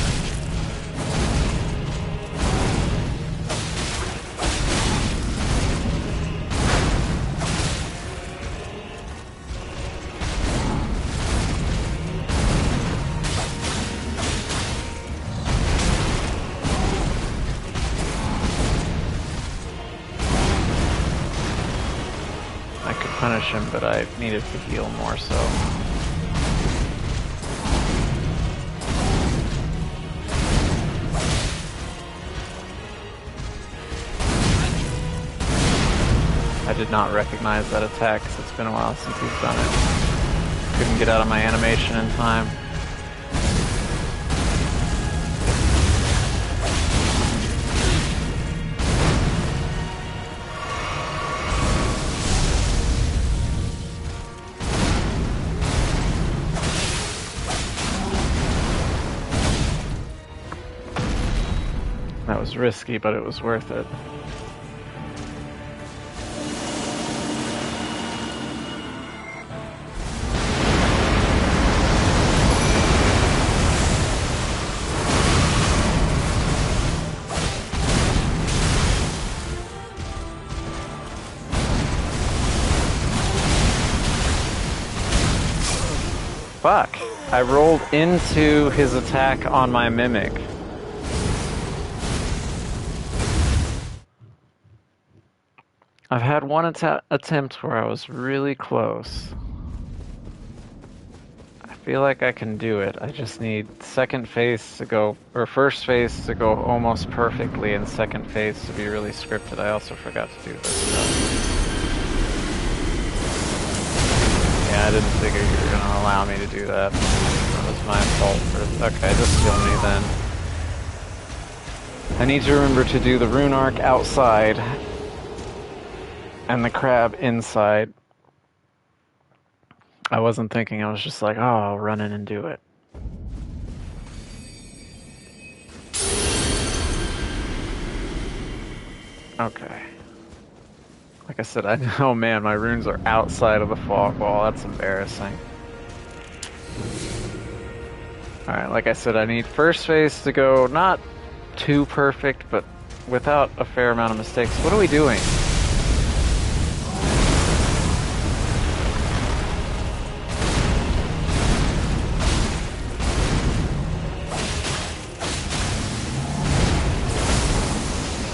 Punish him, but I needed to heal more so. I did not recognize that attack because it's been a while since he's done it. Couldn't get out of my animation in time. That was risky, but it was worth it. Fuck. I rolled into his attack on my mimic. I've had one attempt where I was really close. I feel like I can do it. I just need second phase to go, or first phase to go almost perfectly, and second phase to be really scripted. I also forgot to do this stuff. Yeah, I didn't figure you were gonna allow me to do that. That was my fault. Okay, just kill me then. I need to remember to do the rune arc outside and the crab inside. I wasn't thinking, I was just like, oh, I'll run in and do it. Okay. Like I said, oh man, my runes are outside of the fog wall. That's embarrassing. Alright, like I said, I need first phase to go not too perfect, but without a fair amount of mistakes. What are we doing?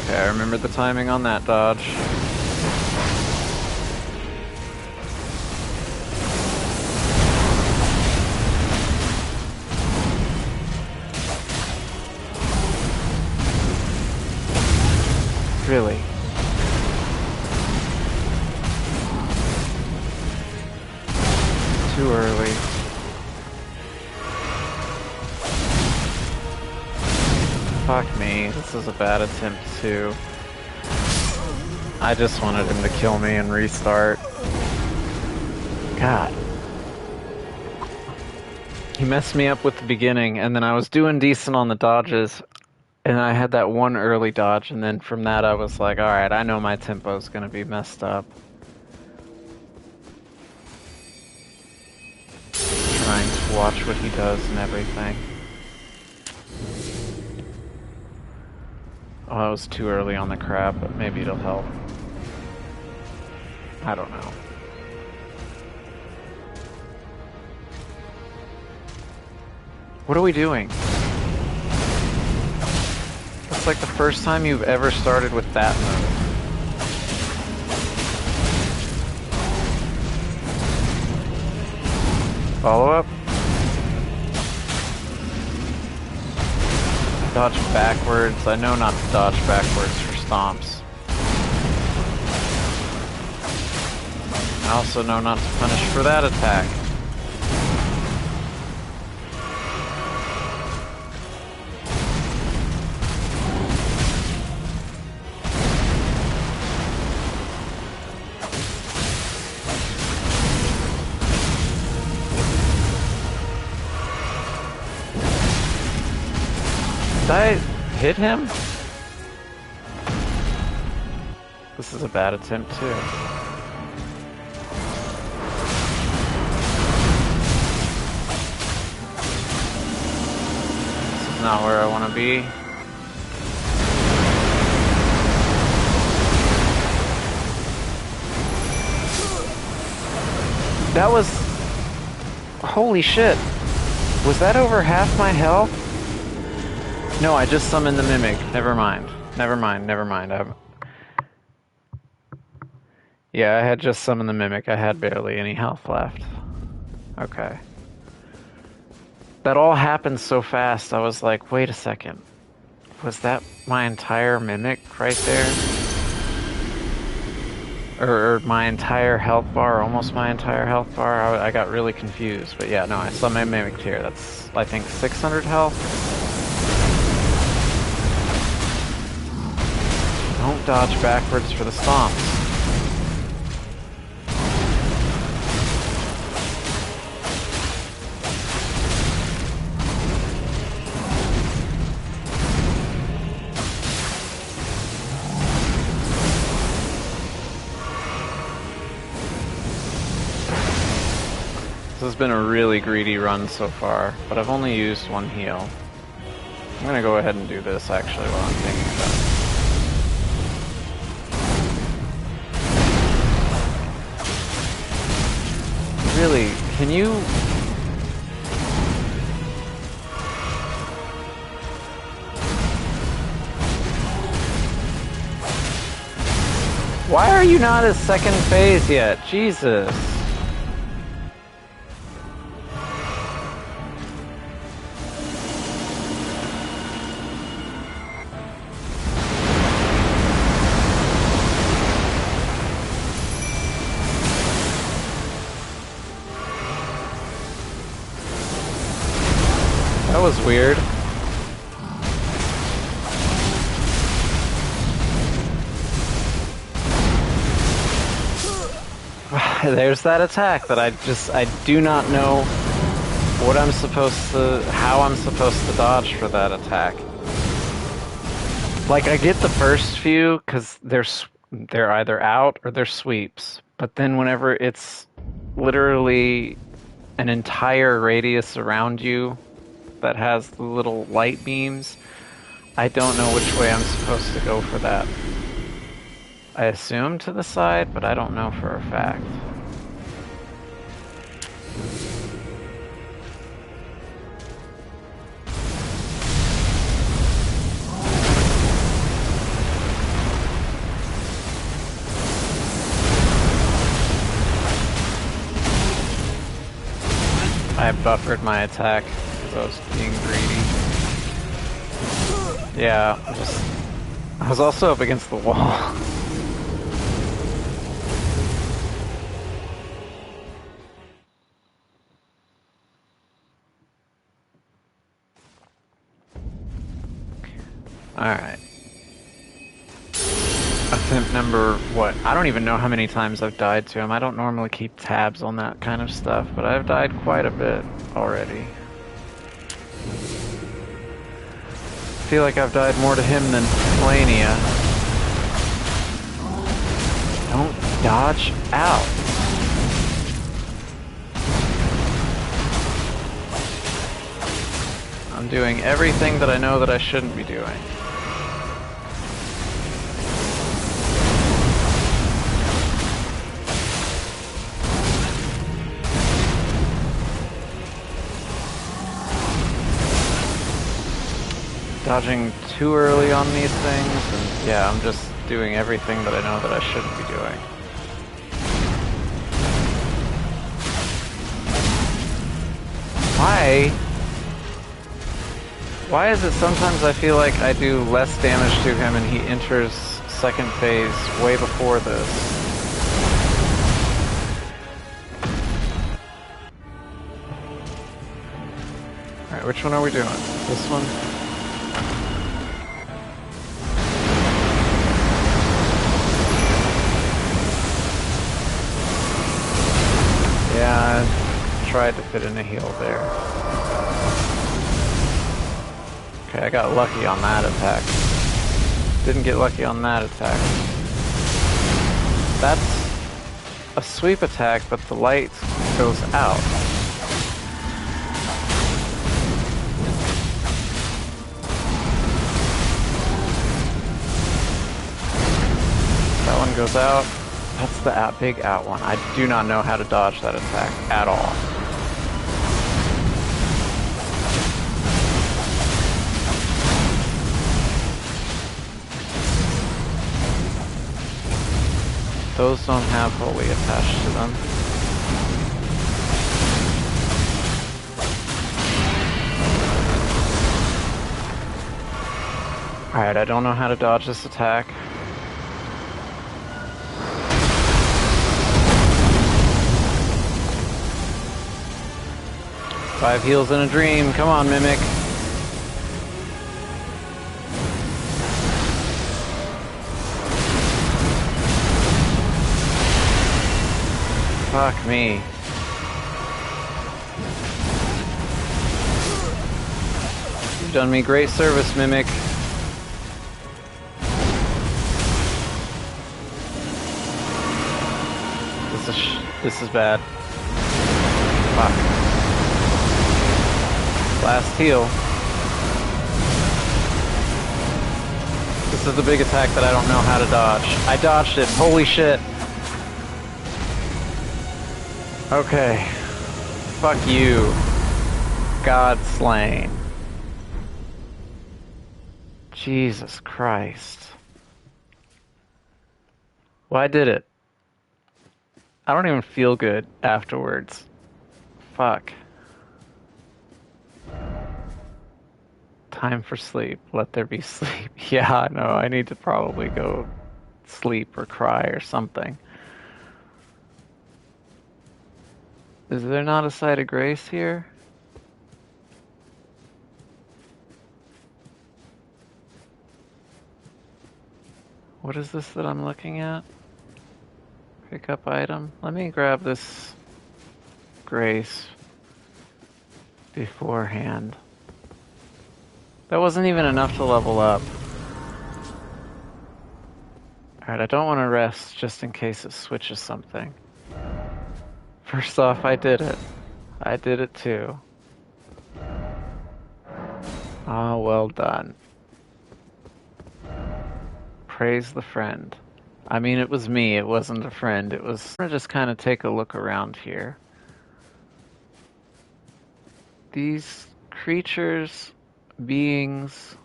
Okay, I remember the timing on that dodge. Really? Too early. Fuck me, this is a bad attempt too. I just wanted him to kill me and restart. God. He messed me up with the beginning, and then I was doing decent on the dodges, and I had that one early dodge, and then from that I was like, alright, I know my tempo's gonna be messed up. Trying to watch what he does and everything. Oh, I was too early on the crab, but maybe it'll help. I don't know. What are we doing? That's like the first time you've ever started with that move. Follow up? Dodge backwards. I know not to dodge backwards for stomps. I also know not to punish for that attack. Did I hit him? This is a bad attempt too. This is not where I want to be. That was... Holy shit. Was that over half my health? No, I just summoned the mimic. Never mind. Never mind. Never mind. Yeah, I had just summoned the mimic. I had barely any health left. Okay. That all happened so fast, I was like, wait a second. Was that my entire mimic right there? Or my entire health bar, almost my entire health bar? I got really confused. But yeah, no, I saw my mimic here. That's, I think, 600 health. Don't dodge backwards for the stomps. This has been a really greedy run so far, but I've only used one heal. I'm gonna go ahead and do this actually while I'm thinking about it. Really, can you Why are you not at second phase yet? Jesus. That was weird. There's that attack that I do not know what I'm supposed to, how I'm supposed to dodge for that attack. Like, I get the first few because they're either out or they're sweeps, but then whenever it's literally an entire radius around you that has the little light beams, I don't know which way I'm supposed to go for that. I assume to the side, but I don't know for a fact. I buffered my attack because I was being greedy. Yeah, I was also up against the wall. Alright. Attempt number, what? I don't even know how many times I've died to him. I don't normally keep tabs on that kind of stuff, but I've died quite a bit already. I feel like I've died more to him than Plania. Don't dodge out. I'm doing everything that I know that I shouldn't be doing. Dodging too early on these things, and yeah, I'm just doing everything that I know that I shouldn't be doing. Why is it sometimes I feel like I do less damage to him and he enters second phase way before this? Alright, which one are we doing? This one? Yeah, I tried to fit in a heal there. Okay, I got lucky on that attack. Didn't get lucky on that attack. That's a sweep attack, but the light goes out. That one goes out. That's the big out one. I do not know how to dodge that attack at all. Those don't have holy attached to them. Alright, I don't know how to dodge this attack. Five heals in a dream. Come on, Mimic. Fuck me. You've done me great service, Mimic. This is bad. Fuck. Last heal. This is the big attack that I don't know how to dodge. I dodged it. Holy shit. Okay. Fuck you. God slain. Jesus Christ. Well, I did it. I don't even feel good afterwards. Fuck. Time for sleep. Let there be sleep. Yeah, no, I need to probably go sleep or cry or something. Is there not a site of grace here? What is this that I'm looking at? Pick up item. Let me grab this grace beforehand. That wasn't even enough to level up. Alright, I don't want to rest just in case it switches something. First off, I did it. I did it too. Ah, well done. Praise the friend. I mean, it was me, it wasn't a friend. It was... I'm gonna just kind of take a look around here. These creatures, beings,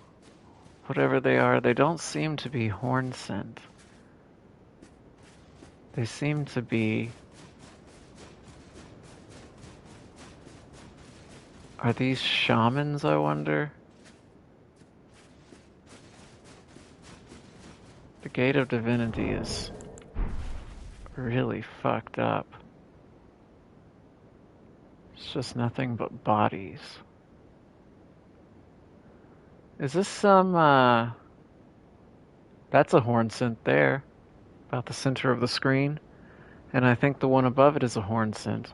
whatever they are, they don't seem to be horn scent. They seem to be... Are these shamans, I wonder? The Gate of Divinity is really fucked up. It's just nothing but bodies. Is this some, That's a horn scent there, about the center of the screen. And I think the one above it is a horn scent.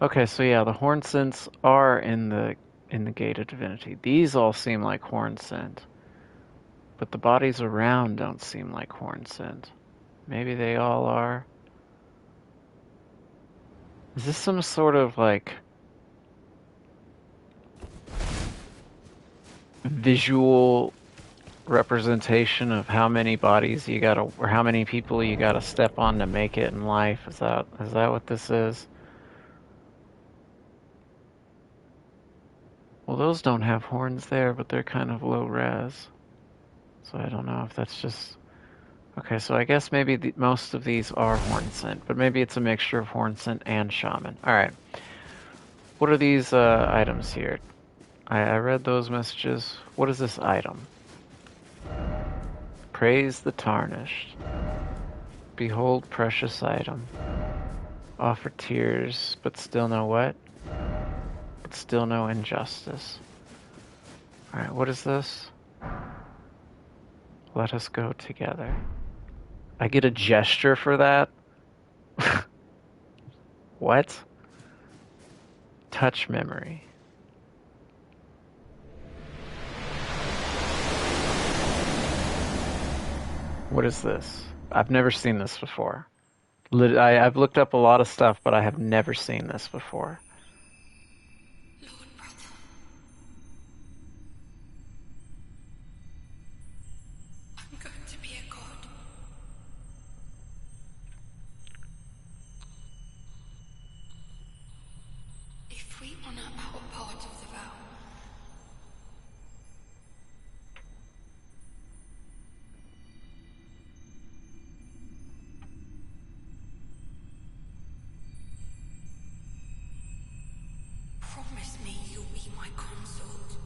Okay, so yeah, the horn scents are in the Gate of Divinity. These all seem like horn scent. But the bodies around don't seem like horn scent. Maybe they all are. Is this some sort of like visual representation of how many bodies you gotta, or how many people you gotta step on to make it in life? Is that what this is? Well, those don't have horns there, but they're kind of low res. So I don't know if that's just... Okay, so I guess maybe most of these are horn scent, but maybe it's a mixture of horn scent and shaman. Alright. What are these items here? I read those messages. What is this item? Praise the tarnished. Behold precious item. Offer tears, but still no what? But still no injustice. Alright, what is this? Let us go together. I get a gesture for that? What? Touch memory. What is this? I've never seen this before. I've looked up a lot of stuff, but I have never seen this before. Lord brother. I'm going to be a god. If we honor our part of the vow, promise me you'll be my consort.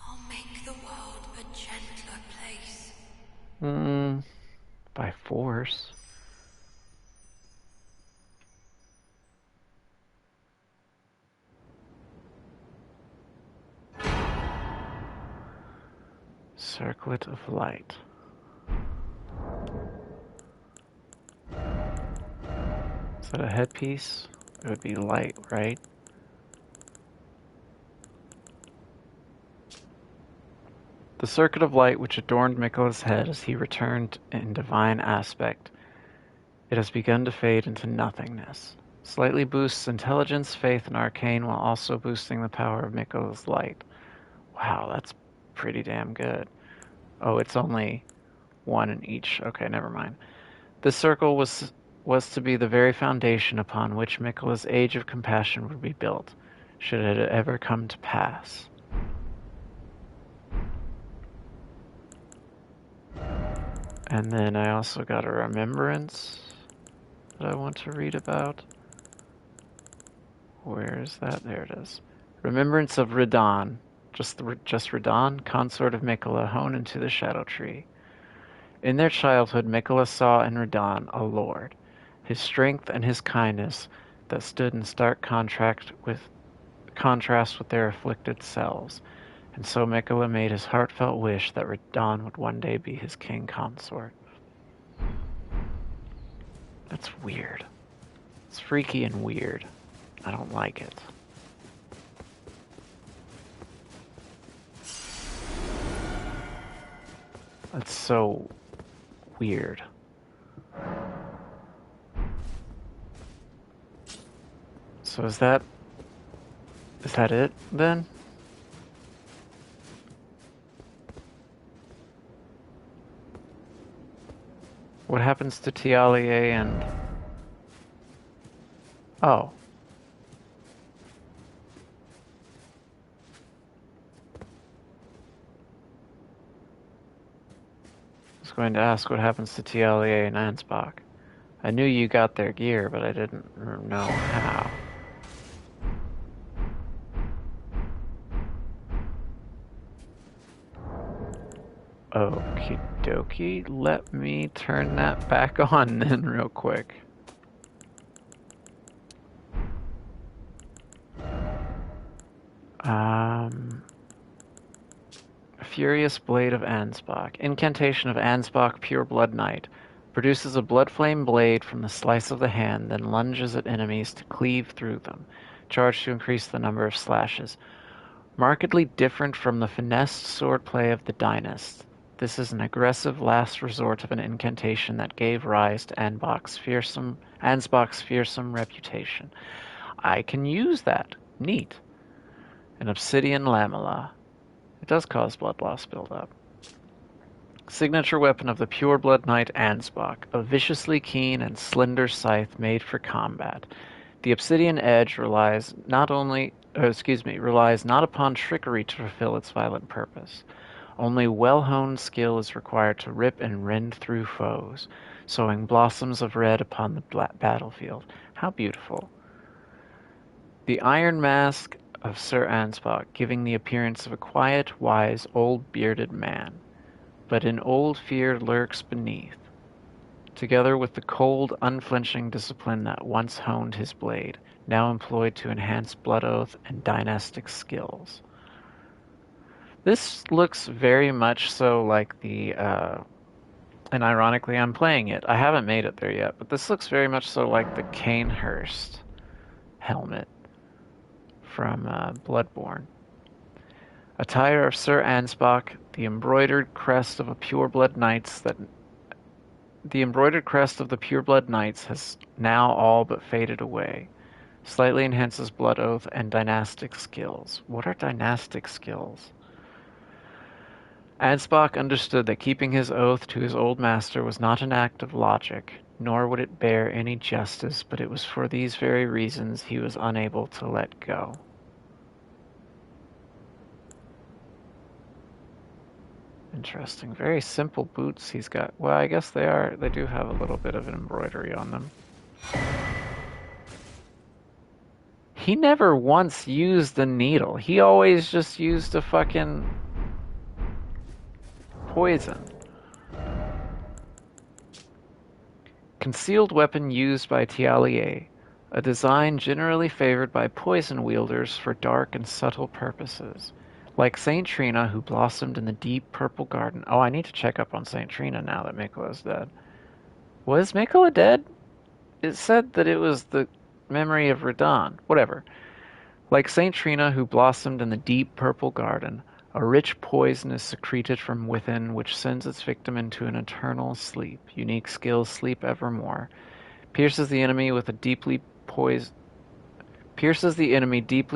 I'll make the world a gentler place. By force. Circlet of light. Is that a headpiece? It would be light, right? The circuit of light which adorned Mikkela's head as he returned in divine aspect. It has begun to fade into nothingness. Slightly boosts intelligence, faith, and arcane while also boosting the power of Mikkela's light. Wow, that's pretty damn good. Oh, it's only one in each. Okay, never mind. This circle was was to be the very foundation upon which Miquella's age of compassion would be built, should it ever come to pass. And then I also got a remembrance that I want to read about. Where is that? There it is. Remembrance of Radahn. Just Radahn, consort of Miquella, honed into the Shadow Tree. In their childhood, Miquella saw in Radahn a lord, his strength and his kindness that stood in stark contrast with their afflicted selves, and so Miquella made his heartfelt wish that Radahn would one day be his king consort. That's weird. It's freaky and weird. I don't like it. That's so weird. So is that it then? What happens to Tialier and... Oh. I was going to ask what happens to Tialier and Ansbach. I knew you got their gear, but I didn't know how. Okie dokie, let me turn that back on then real quick. Furious Blade of Ansbach. Incantation of Ansbach, Pure Blood Knight. Produces a blood flame blade from the slice of the hand, then lunges at enemies to cleave through them. Charged to increase the number of slashes. Markedly different from the finessed swordplay of the Dynast. This is an aggressive last resort of an incantation that gave rise to Ansbach's fearsome reputation. I can use that. Neat. An obsidian lamella. It does cause blood loss buildup. Signature weapon of the Pure Blood Knight Ansbach, a viciously keen and slender scythe made for combat. The obsidian edge relies not upon trickery to fulfill its violent purpose. Only well-honed skill is required to rip and rend through foes, sowing blossoms of red upon the battlefield. How beautiful. The iron mask of Sir Ansbach, giving the appearance of a quiet, wise, old bearded man. But an old fear lurks beneath, together with the cold, unflinching discipline that once honed his blade, now employed to enhance blood oath and dynastic skills. This looks very much so like the, and ironically I'm playing it. I haven't made it there yet, but this looks very much so like the Canehurst helmet from Bloodborne. Attire of Sir Ansbach, the embroidered crest of the Pure Blood Knights has now all but faded away. Slightly enhances blood oath and dynastic skills. What are dynastic skills? Ansbach understood that keeping his oath to his old master was not an act of logic, nor would it bear any justice, but it was for these very reasons he was unable to let go. Interesting. Very simple boots he's got. Well, I guess they do have a little bit of an embroidery on them. He never once used the needle. He always just used a fucking poison. Concealed weapon used by Tialier. A design generally favored by poison wielders for dark and subtle purposes. Like Saint Trina, who blossomed in the deep purple garden. Oh, I need to check up on Saint Trina now that Miquella's dead. Was Miquella dead? It said that it was the memory of Radahn. Whatever. Like Saint Trina, who blossomed in the deep purple garden, a rich poison is secreted from within which sends its victim into an eternal sleep. Unique skills, sleep evermore. Pierces the enemy with a deeply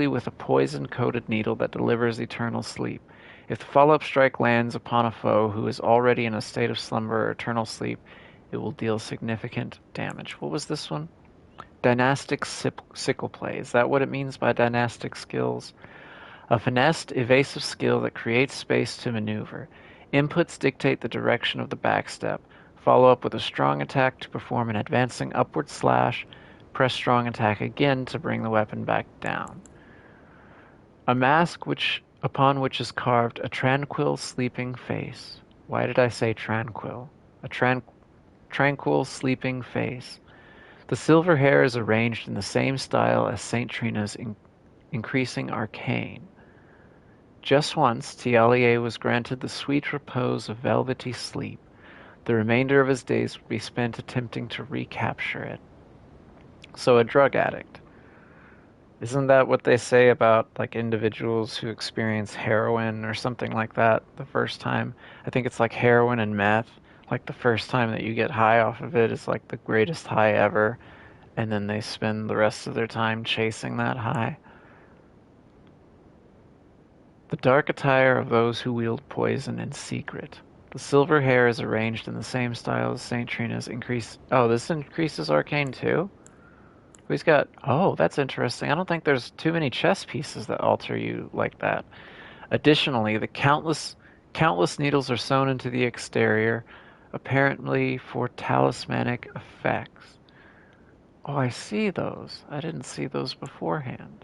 with a poison-coated needle that delivers eternal sleep. If the follow-up strike lands upon a foe who is already in a state of slumber or eternal sleep, It will deal significant damage. What was this one? Dynastic sickle play. Is that what it means by dynastic skills? A finessed, evasive skill that creates space to maneuver. Inputs dictate the direction of the backstep. Follow up with a strong attack to perform an advancing upward slash. Press strong attack again to bring the weapon back down. A mask upon which is carved a tranquil sleeping face. Why did I say tranquil? A tranquil sleeping face. The silver hair is arranged in the same style as Saint Trina's increasing arcane. Just once, Tialier was granted the sweet repose of velvety sleep. The remainder of his days would be spent attempting to recapture it. So a drug addict. Isn't that what they say about like individuals who experience heroin or something like that the first time? I think it's like heroin and meth. Like the first time that you get high off of it is like the greatest high ever, and then they spend the rest of their time chasing that high. The dark attire of those who wield poison in secret. The silver hair is arranged in the same style as Saint Trina's increase. Oh, this increases arcane too? He's got... Oh, that's interesting. I don't think there's too many chess pieces that alter you like that. Additionally, the countless needles are sewn into the exterior, apparently for talismanic effects. Oh, I see those. I didn't see those beforehand.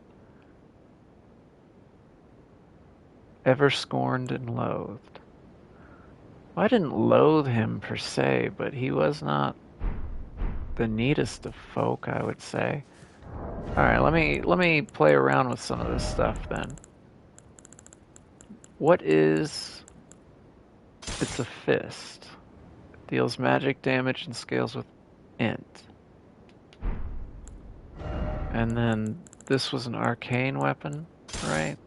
Ever scorned and loathed. Well, I didn't loathe him per se, but he was not the neatest of folk, I would say. Alright, let me play around with some of this stuff then. What is... It's a fist. It deals magic damage and scales with int. And then this was an arcane weapon, right?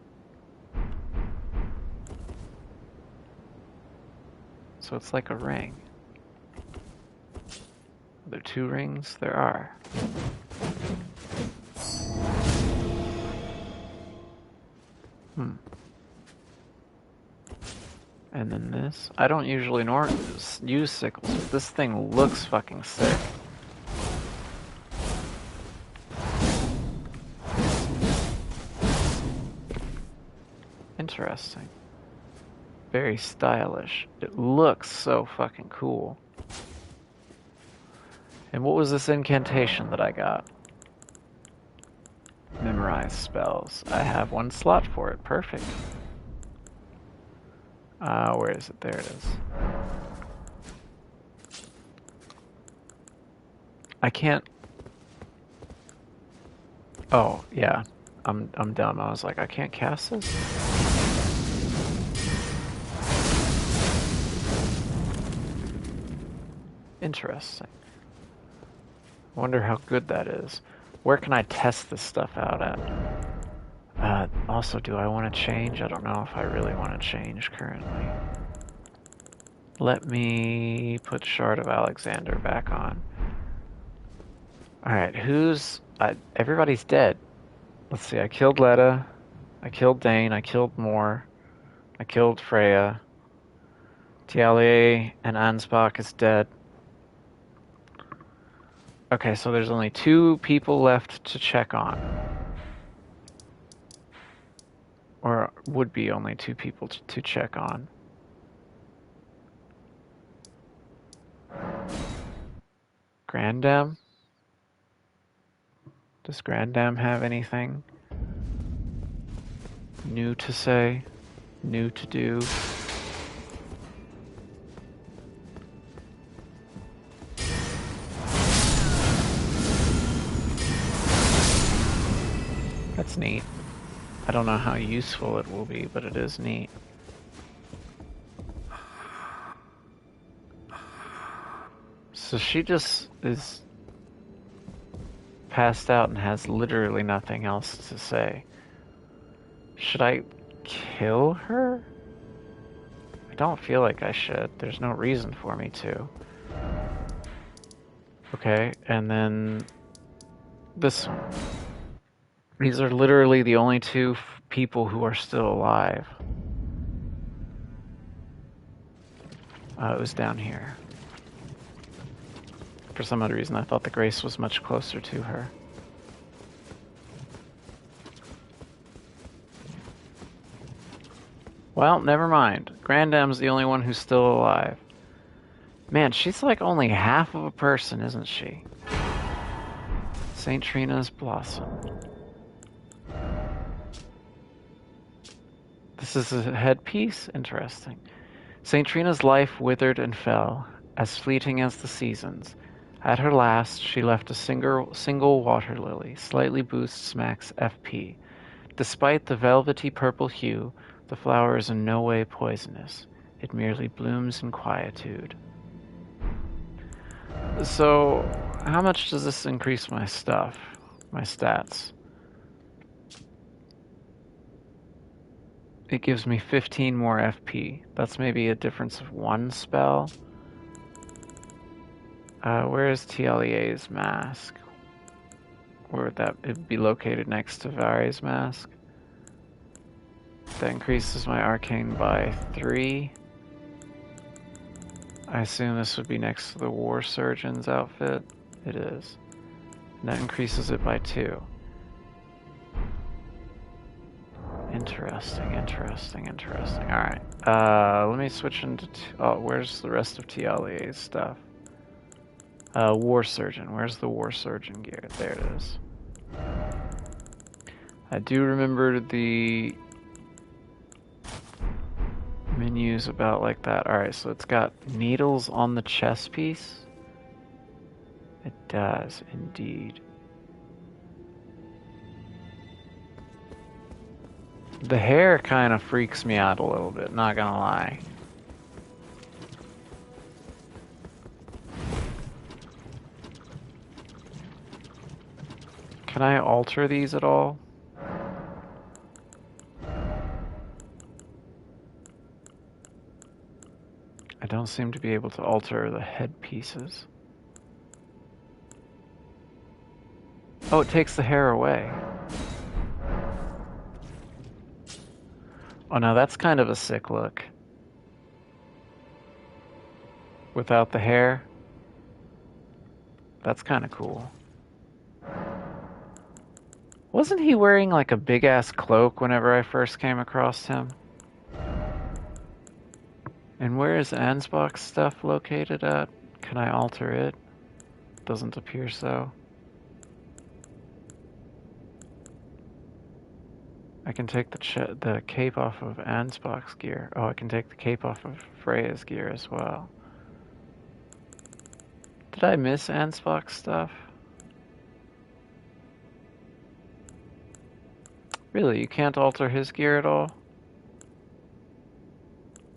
So it's like a ring. Are there two rings? There are. And then this. I don't usually use sickles, but this thing looks fucking sick. Interesting. Very stylish. It looks so fucking cool. And what was this incantation that I got? Memorize spells. I have one slot for it. Perfect. Where is it? There it is. I can't... Oh, yeah. I'm dumb. I was like, I can't cast this? Interesting. Wonder how good that is. Where can I test this stuff out at? Also, do I want to change? I don't know if I really want to change currently. Let me put Shard of Alexander back on. Alright, everybody's dead. Let's see, I killed Letta. I killed Dane. I killed Moore. I killed Freya. Tialier and Ansbach is dead. Okay, so there's only 2 people left to check on. Or would be only 2 people to check on. Grandam? Does Grandam have anything new to say? New to do? That's neat. I don't know how useful it will be, but it is neat. So she just is passed out and has literally nothing else to say. Should I kill her? I don't feel like I should. There's no reason for me to. Okay, and then this one. These are literally the only 2 people who are still alive. It was down here. For some odd reason, I thought the Grace was much closer to her. Well, never mind. Grandam's the only one who's still alive. Man, she's like only half of a person, isn't she? St. Trina's Blossom. This is a headpiece? Interesting. St. Trina's life withered and fell, as fleeting as the seasons. At her last, she left a single water lily, slightly boosts max FP. Despite the velvety purple hue, the flower is in no way poisonous. It merely blooms in quietude. So, how much does this increase my stuff? My stats? It gives me 15 more FP. That's maybe a difference of 1 spell. Where is TLEA's mask? Where would that it'd be located next to Vari's mask? That increases my arcane by 3. I assume this would be next to the War Surgeon's outfit. It is. And that increases it by 2. Interesting, interesting, interesting. Alright. Let me switch into... oh, where's the rest of TLEA's stuff? War Surgeon. Where's the War Surgeon gear? There it is. I do remember the menus about like that. Alright, so it's got needles on the chest piece. It does, indeed. The hair kind of freaks me out a little bit, not gonna lie. Can I alter these at all? I don't seem to be able to alter the head pieces. Oh, it takes the hair away. Oh, now that's kind of a sick look. Without the hair. That's kind of cool. Wasn't he wearing like a big-ass cloak whenever I first came across him? And where is Ansbach's stuff located at? Can I alter it? Doesn't appear so. I can take the cape off of Ansbach's gear. Oh, I can take the cape off of Freya's gear as well. Did I miss Ansbach's stuff? Really, you can't alter his gear at all?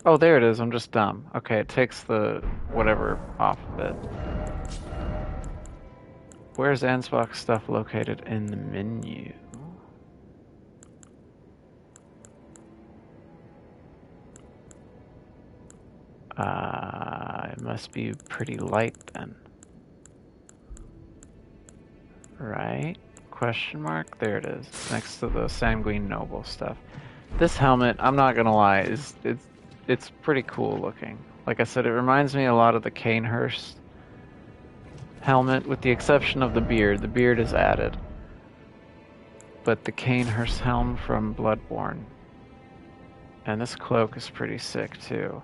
Oh, there it is. I'm just dumb. Okay, it takes the whatever off of it. Where's Ansbach's stuff located in the menu? It must be pretty light then. Right? Question mark? There it is. Next to the Sanguine Noble stuff. This helmet, I'm not gonna lie, it's pretty cool looking. Like I said, it reminds me a lot of the Canehurst helmet, with the exception of the beard. The beard is added. But the Canehurst helm from Bloodborne. And this cloak is pretty sick too.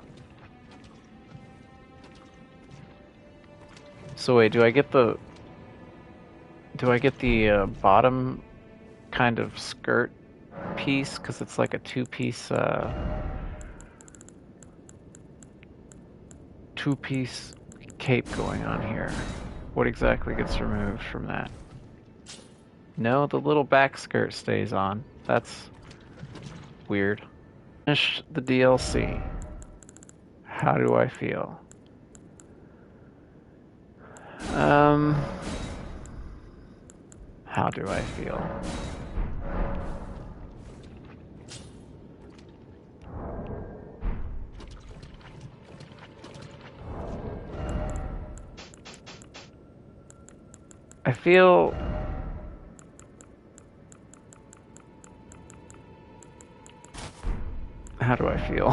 So wait, do I get the bottom kind of skirt piece? Because it's like a two-piece cape going on here. What exactly gets removed from that? No, the little back skirt stays on. That's weird. Finish the DLC. How do I feel? How do I feel? I feel... How do I feel?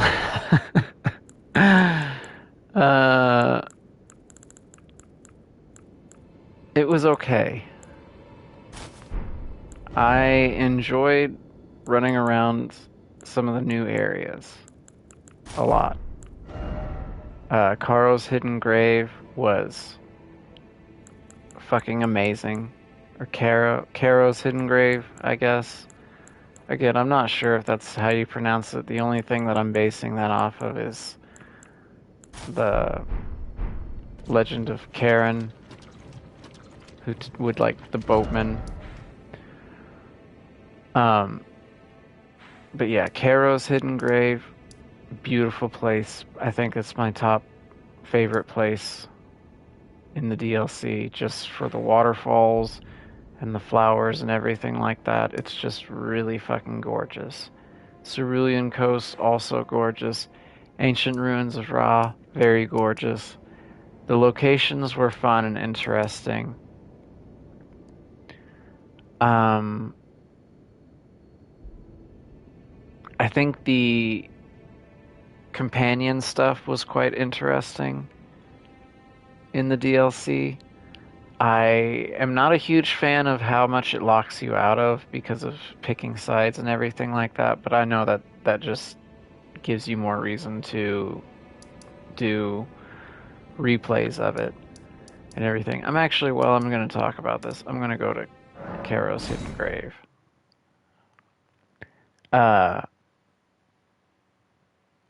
was okay. I enjoyed running around some of the new areas a lot. Karo's Hidden Grave was fucking amazing. Or Caro's Hidden Grave, I guess. Again, I'm not sure if that's how you pronounce it. The only thing that I'm basing that off of is the Legend of Karen, who would like the boatman. But yeah, Caro's Hidden Grave, beautiful place. I think it's my top favorite place in the DLC, just for the waterfalls and the flowers and everything like that. It's just really fucking gorgeous. Cerulean Coast, also gorgeous. Ancient Ruins of Ra, very gorgeous. The locations were fun and interesting. I think the companion stuff was quite interesting in the DLC. I am not a huge fan of how much it locks you out of because of picking sides and everything like that, but I know that that just gives you more reason to do replays of it and everything. I'm going to talk about this. I'm going to go to Caro's Hidden Grave.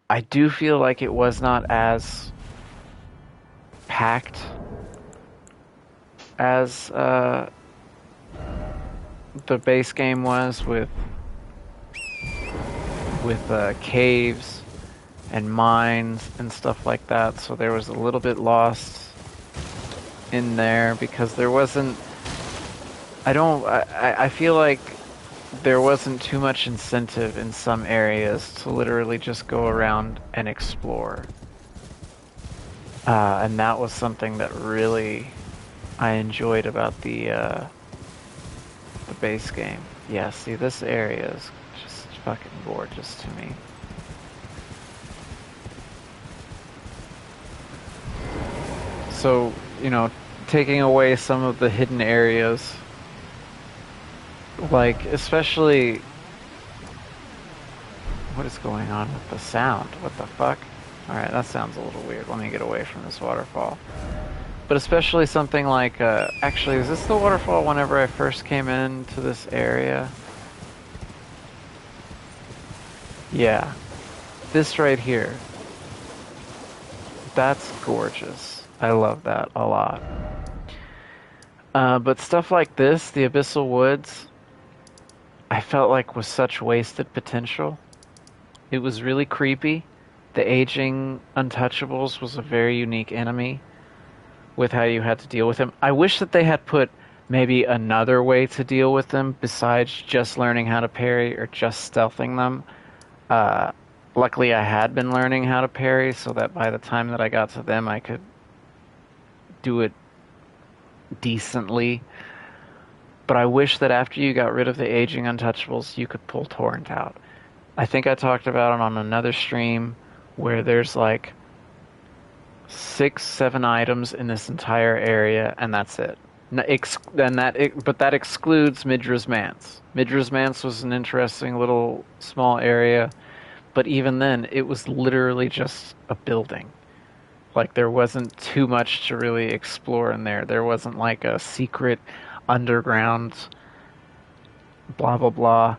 I do feel like it was not as packed as the base game was, with caves and mines and stuff like that. So there was a little bit lost in there because there wasn't. I feel like there wasn't too much incentive in some areas to literally just go around and explore. And that was something that really I enjoyed about the base game. Yeah, see, this area is just fucking gorgeous to me. So, you know, taking away some of the hidden areas, like, especially... What is going on with the sound? What the fuck? Alright, that sounds a little weird. Let me get away from this waterfall. But especially something like... actually, is this the waterfall whenever I first came into this area? Yeah. This right here. That's gorgeous. I love that a lot. But stuff like this, the Abyssal Woods, I felt like was such wasted potential. It was really creepy. The aging Untouchables was a very unique enemy with how you had to deal with him. I wish that they had put maybe another way to deal with them besides just learning how to parry or just stealthing them. Luckily, I had been learning how to parry, so that by the time that I got to them, I could do it decently. But I wish that after you got rid of the aging Untouchables, you could pull Torrent out. I think I talked about it on another stream where there's like 6-7 items in this entire area, and that's it. But that excludes Midra's Manse. Midra's Manse was an interesting little small area, but even then, it was literally just a building. Like, there wasn't too much to really explore in there. There wasn't like a secret underground blah blah blah.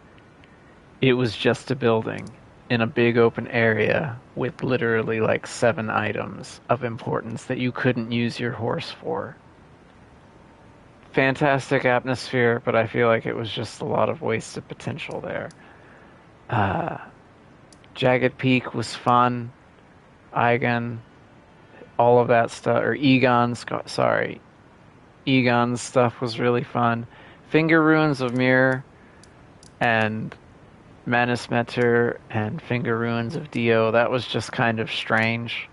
It was just a building in a big open area with literally like 7 items of importance that you couldn't use your horse for. Fantastic atmosphere, but I feel like it was just a lot of wasted potential there. Jagged Peak was fun. Eigen, all of that stuff, or Egon's stuff was really fun. Finger Ruins of Mir and Manus Meter and Finger Ruins of Dio, that was just kind of strange.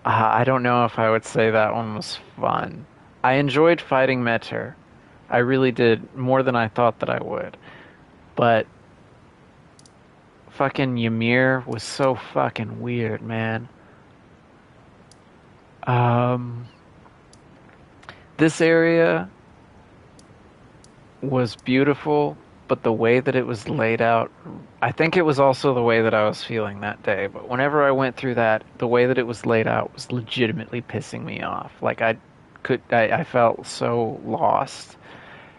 I don't know if I would say that one was fun. I enjoyed fighting Meter. I really did, more than I thought that I would. But fucking Ymir was so fucking weird, man. this area was beautiful, but the way that it was laid out, I think it was also the way that I was feeling that day. But whenever I went through that, the way that it was laid out was legitimately pissing me off. Like I felt so lost,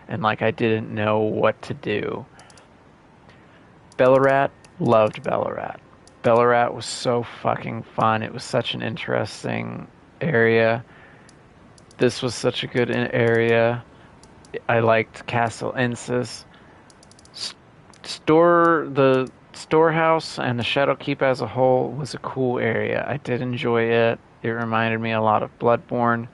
and like I didn't know what to do. Bellarat, loved Bellarat. Bellarat was so fucking fun. It was such an interesting area. This was such a good area. I liked Castle Ensis. The storehouse and the Shadowkeep as a whole was a cool area. I did enjoy it. It reminded me a lot of Bloodborne,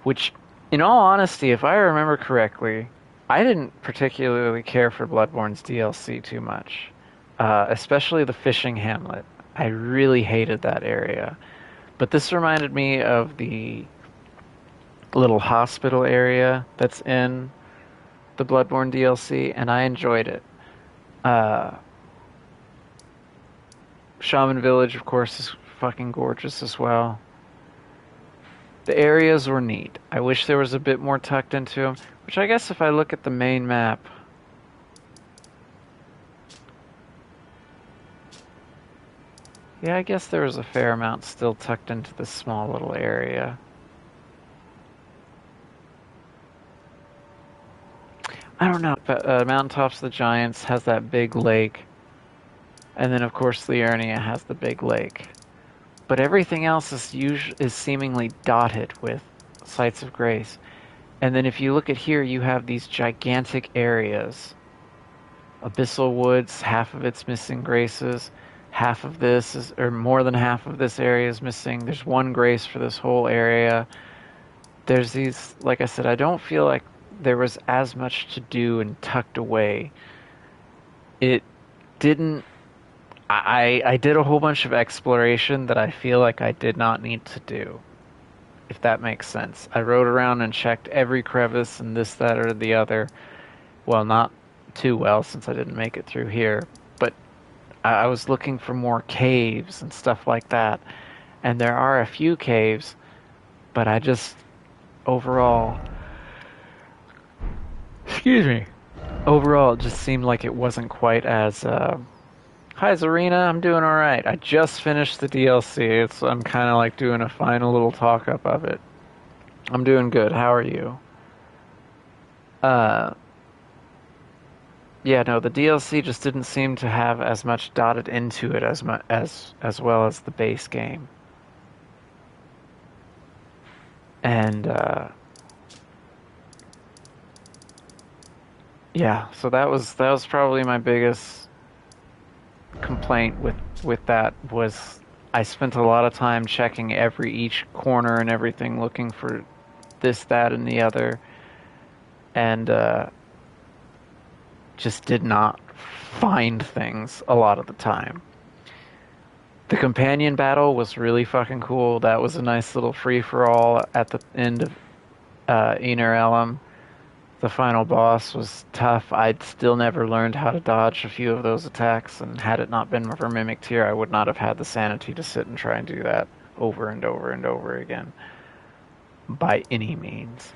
which, in all honesty, if I remember correctly, I didn't particularly care for Bloodborne's DLC too much, especially the fishing hamlet. I really hated that area. But this reminded me of the little hospital area that's in the Bloodborne DLC, and I enjoyed it. Shaman Village, of course, is fucking gorgeous as well. The areas were neat. I wish there was a bit more tucked into them, which I guess if I look at the main map, yeah, I guess there was a fair amount still tucked into this small little area. I don't know, but Mountaintops of the Giants has that big lake, and then of course Liurnia has the big lake. But everything else is seemingly dotted with sites of grace. And then if you look at here, you have these gigantic areas. Abyssal Woods, half of it's missing graces. Half of this is, or more than half of this area is missing. There's one grace for this whole area. There's these, like I said, I don't feel like there was as much to do and tucked away. It didn't. I did a whole bunch of exploration that I feel like I did not need to do, if that makes sense. I rode around and checked every crevice and this, that, or the other. Well, not too well since I didn't make it through here, but I was looking for more caves and stuff like that. And there are a few caves, but I just, overall, excuse me, overall it just seemed like it wasn't quite as, hi Zarina, I'm doing alright. I just finished the DLC. I'm kind of like doing a final little talk-up of it. I'm doing good. How are you? Yeah, no, the DLC just didn't seem to have as much dotted into it as well as the base game. And yeah, so that was probably my biggest complaint with that. Was I spent a lot of time checking each corner and everything, looking for this, that, and the other, and just did not find things a lot of the time. The companion battle was really fucking cool. That was a nice little free-for-all at the end of Ener Ellum. The final boss was tough. I'd still never learned how to dodge a few of those attacks, and had it not been for Mimic Tear, I would not have had the sanity to sit and try and do that over and over and over again. By any means.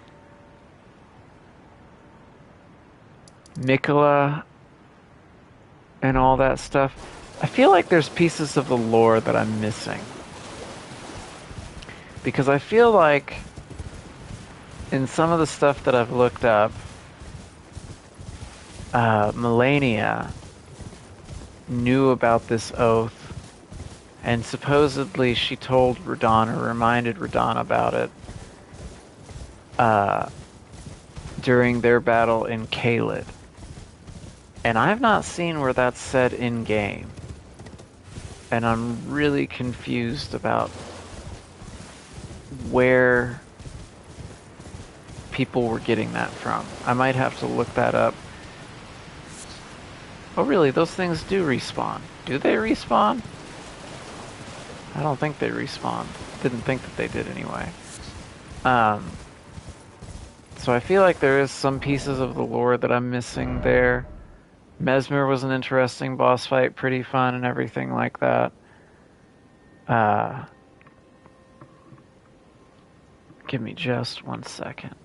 Mikola and all that stuff. I feel like there's pieces of the lore that I'm missing. Because I feel like in some of the stuff that I've looked up, Melania knew about this oath, and supposedly she told Radahn, or reminded Radahn about it, during their battle in Caelid. And I've not seen where that's said in-game. And I'm really confused about where people were getting that from. I might have to look that up. Oh really, those things do respawn. Do they respawn? I don't think they respawn. Didn't think that they did anyway. So I feel like there is some pieces of the lore that I'm missing there. Mesmer was an interesting boss fight, pretty fun and everything like that. Give me just 1 second.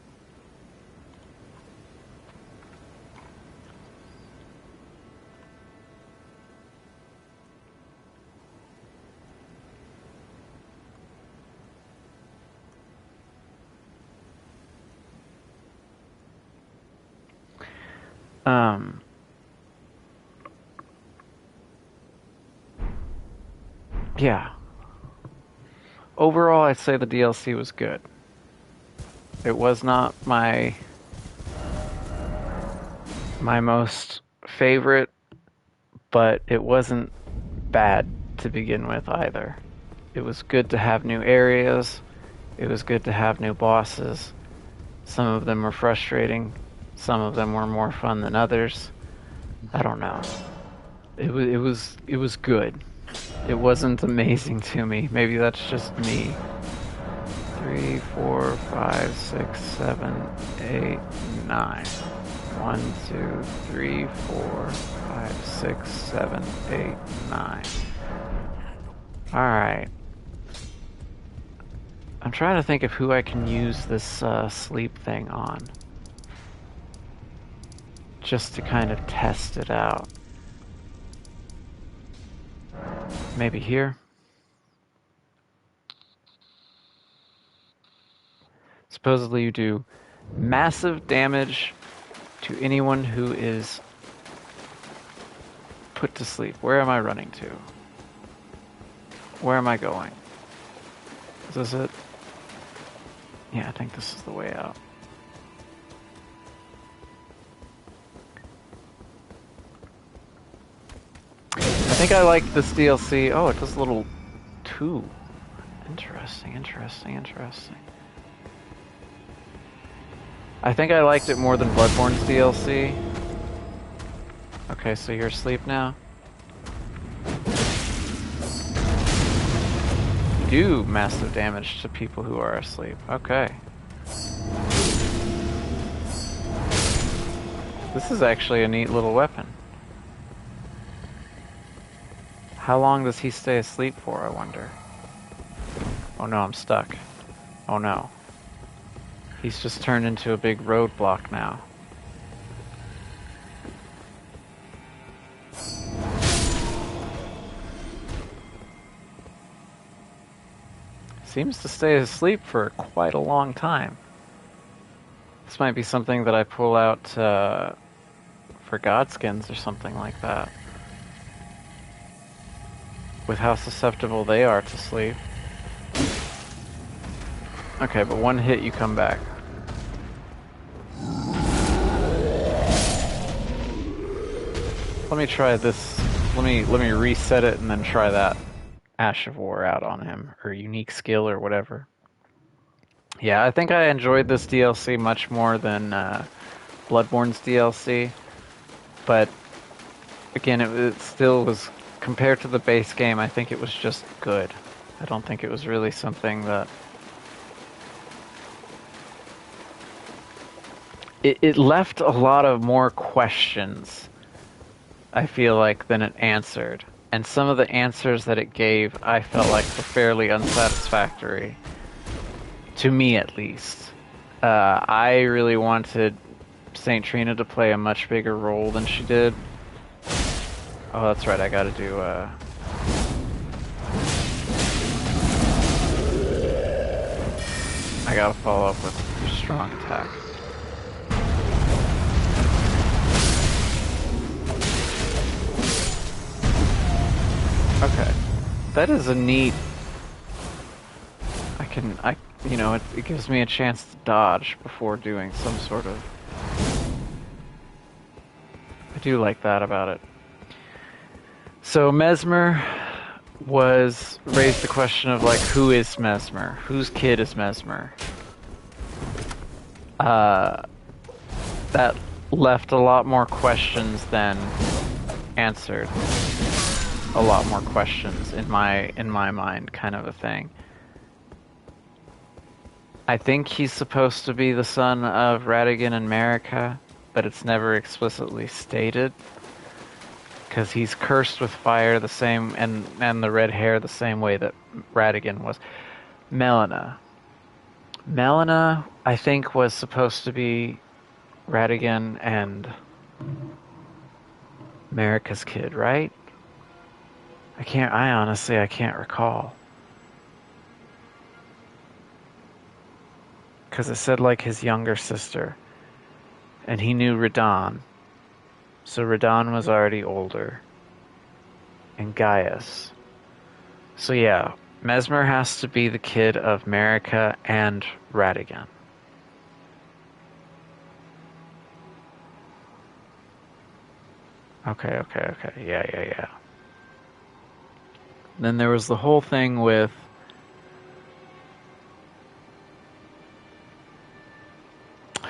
Yeah. Overall, I'd say the DLC was good. It was not my most favorite, but it wasn't bad to begin with either. It was good to have new areas. It was good to have new bosses. Some of them were frustrating. Some of them were more fun than others. I don't know. It was good. It wasn't amazing to me. Maybe that's just me. 3, 4, 5, 6, 7, 8, 9. 1, 2, 3, 4, 5, 6, 7, 8, 9. Alright. I'm trying to think of who I can use this sleep thing on. Just to kind of test it out. Maybe here? Supposedly you do massive damage to anyone who is put to sleep. Where am I running to? Where am I going? Is this it? Yeah, I think this is the way out. I think I like this DLC. Oh, it does a little too. Interesting. I think I liked it more than Bloodborne's DLC. Okay, so you're asleep now? You do massive damage to people who are asleep. Okay. This is actually a neat little weapon. How long does he stay asleep for, I wonder? Oh no, I'm stuck. Oh no. He's just turned into a big roadblock now. Seems to stay asleep for quite a long time. This might be something that I pull out for Godskins or something like that. With how susceptible they are to sleep. Okay, but one hit you come back. Let me try this. Let me reset it and then try that Ash of War out on him, or unique skill or whatever. Yeah, I think I enjoyed this DLC much more than Bloodborne's DLC, but again, it still was, compared to the base game, I think it was just good. I don't think it was really something that... It left a lot of more questions, I feel like, than it answered. And some of the answers that it gave, I felt like were fairly unsatisfactory. To me, at least. I really wanted Saint Trina to play a much bigger role than she did. Oh, that's right, I gotta do, I gotta follow up with a strong attack. Okay. That is a neat... you know, it gives me a chance to dodge before doing some sort of... I do like that about it. So Mesmer raised the question of, like, who is Mesmer? Whose kid is Mesmer? That left a lot more questions than answered. A lot more questions in my mind, kind of a thing. I think he's supposed to be the son of Radahn and Marika, but it's never explicitly stated. Because he's cursed with fire the same, and the red hair the same way that Radahn was. Melina. Melina, I think, was supposed to be Radigan and America's kid, right? I can't recall. Because it said like his younger sister. And he knew Radahn. So Radahn was already older. And Gaius. So yeah, Mesmer has to be the kid of Marika and Radigan. Okay. Yeah. Then there was the whole thing with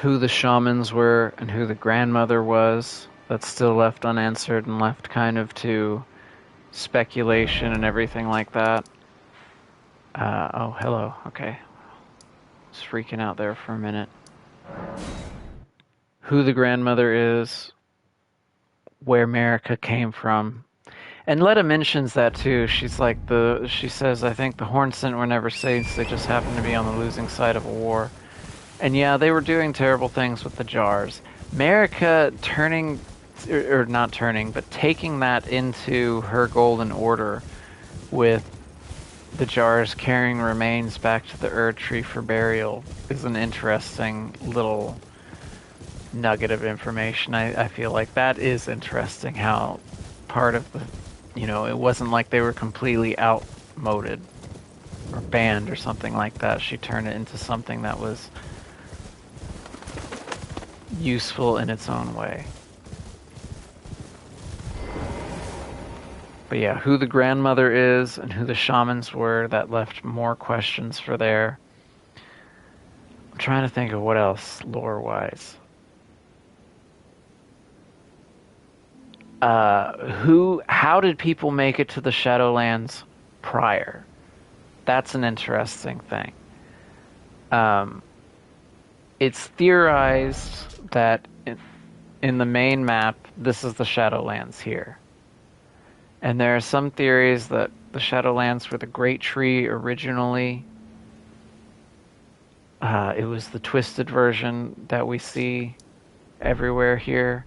who the shamans were and who the grandmother was. That's still left unanswered and left kind of to speculation and everything like that. Oh, hello. Okay. Just freaking out there for a minute. Who the grandmother is, where Marika came from. And Letta mentions that too. She says, I think the Hornsent were never saints, they just happened to be on the losing side of a war. And yeah, they were doing terrible things with the jars. Marika turning, or not turning, but taking that into her golden order with the jars carrying remains back to the Erd Tree for burial is an interesting little nugget of information. I feel like that is interesting how part of the, it wasn't like they were completely outmoded or banned or something like that. She turned it into something that was useful in its own way. But yeah, who the grandmother is and who the shamans were, that left more questions for there. I'm trying to think of what else lore-wise. How did people make it to the Shadowlands prior? That's an interesting thing. It's theorized that in the main map, this is the Shadowlands here. And there are some theories that the Shadowlands were the Great Tree originally. It was the twisted version that we see everywhere here.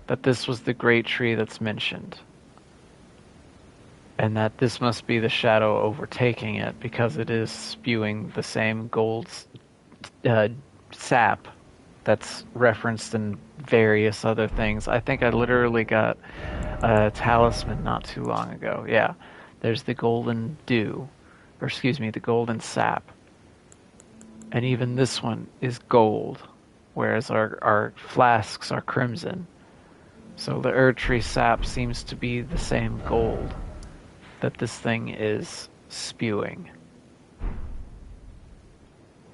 That this was the Great Tree that's mentioned. And that this must be the shadow overtaking it because it is spewing the same gold sap that's referenced in various other things. I think I literally got a talisman not too long ago. Yeah, there's the golden dew, or excuse me, the golden sap. And even this one is gold, whereas our flasks are crimson. So the Erd Tree sap seems to be the same gold that this thing is spewing.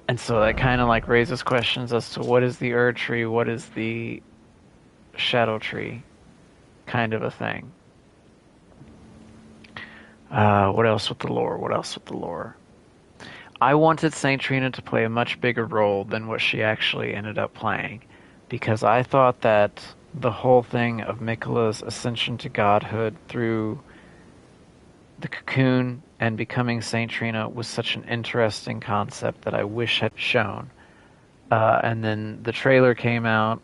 And so that kind of like raises questions as to what is the Erd Tree, what is the Shadow Tree, kind of a thing. What else with the lore? I wanted Saint Trina to play a much bigger role than what she actually ended up playing, because I thought that the whole thing of Miquella's ascension to godhood through the cocoon and becoming Saint Trina was such an interesting concept that I wish had shown. And then the trailer came out,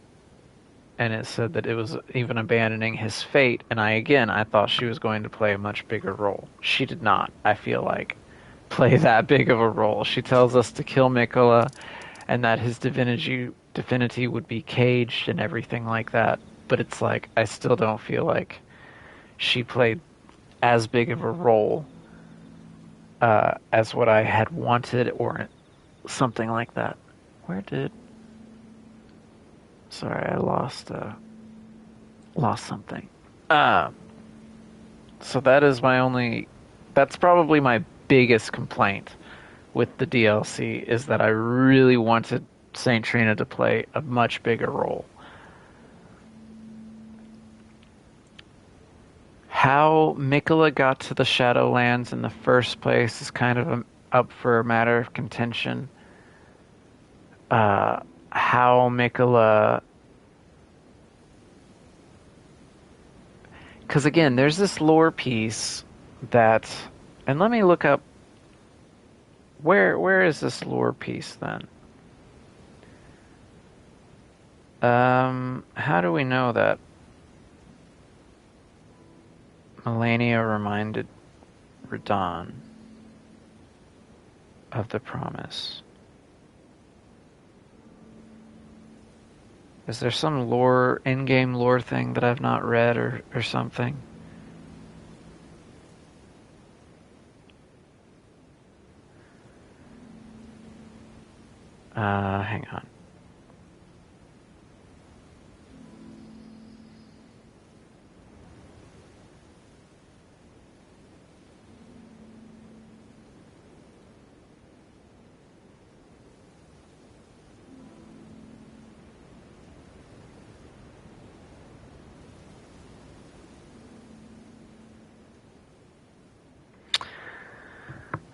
and it said that it was even abandoning his fate, and I thought she was going to play a much bigger role. She did not, I feel like, play that big of a role. She tells us to kill Miquella, and that his divinity would be caged and everything like that, but it's like, I still don't feel like she played as big of a role as what I had wanted, or something like that. Sorry, I lost something. So that's probably my biggest complaint with the DLC, is that I really wanted Saint Trina to play a much bigger role. How Miquella got to the Shadowlands in the first place is kind of up for a matter of contention. How Miquella... Because again, there's this lore piece that... And let me look up Where is this lore piece then? How do we know that Melania reminded Radahn of the promise? Is there some lore, in-game lore thing that I've not read or something? Hang on.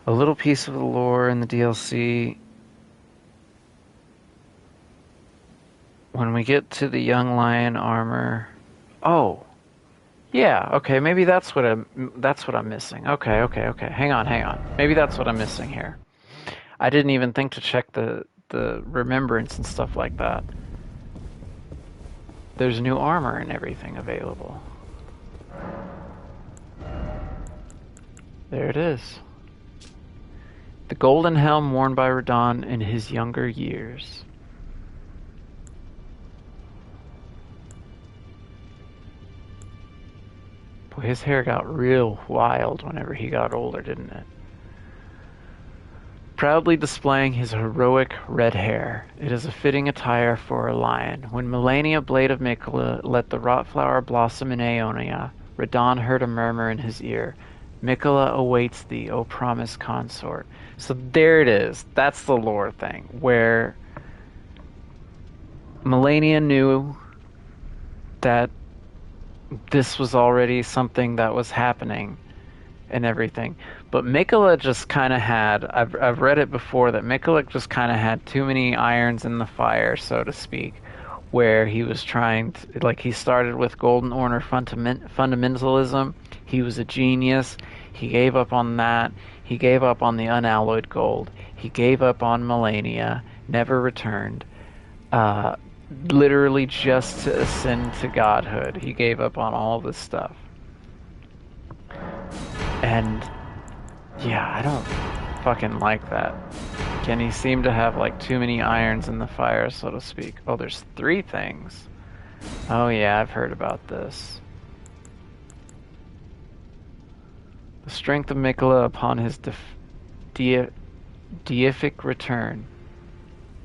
A little piece of the lore in the DLC. When we get to the young lion armor. Oh, yeah. Okay, maybe that's what I'm missing. Okay. Hang on. Maybe that's what I'm missing here. I didn't even think to check the remembrance and stuff like that. There's new armor and everything available. There it is. The golden helm worn by Radahn in his younger years. Boy, his hair got real wild whenever he got older, didn't it? Proudly displaying his heroic red hair, it is a fitting attire for a lion. When Melania, Blade of Miquella, let the rot flower blossom in Aeonia, Radahn heard a murmur in his ear. Miquella awaits thee, O promised consort. So there it is. That's the lore thing, where Melania knew that this was already something that was happening and everything. But Miquella just kind of had, I've read it before, that Miquella just kind of had too many irons in the fire, so to speak, where he was trying to, like, he started with Golden Order fundamentalism. He was a genius. He gave up on that. He gave up on the unalloyed gold. He gave up on Melania, never returned. Literally just to ascend to godhood. He gave up on all this stuff. And yeah, I don't fucking like that. Again, he seemed to have like too many irons in the fire, so to speak. Oh, there's 3 things. Oh yeah, I've heard about this. The strength of Miquella upon his deific return.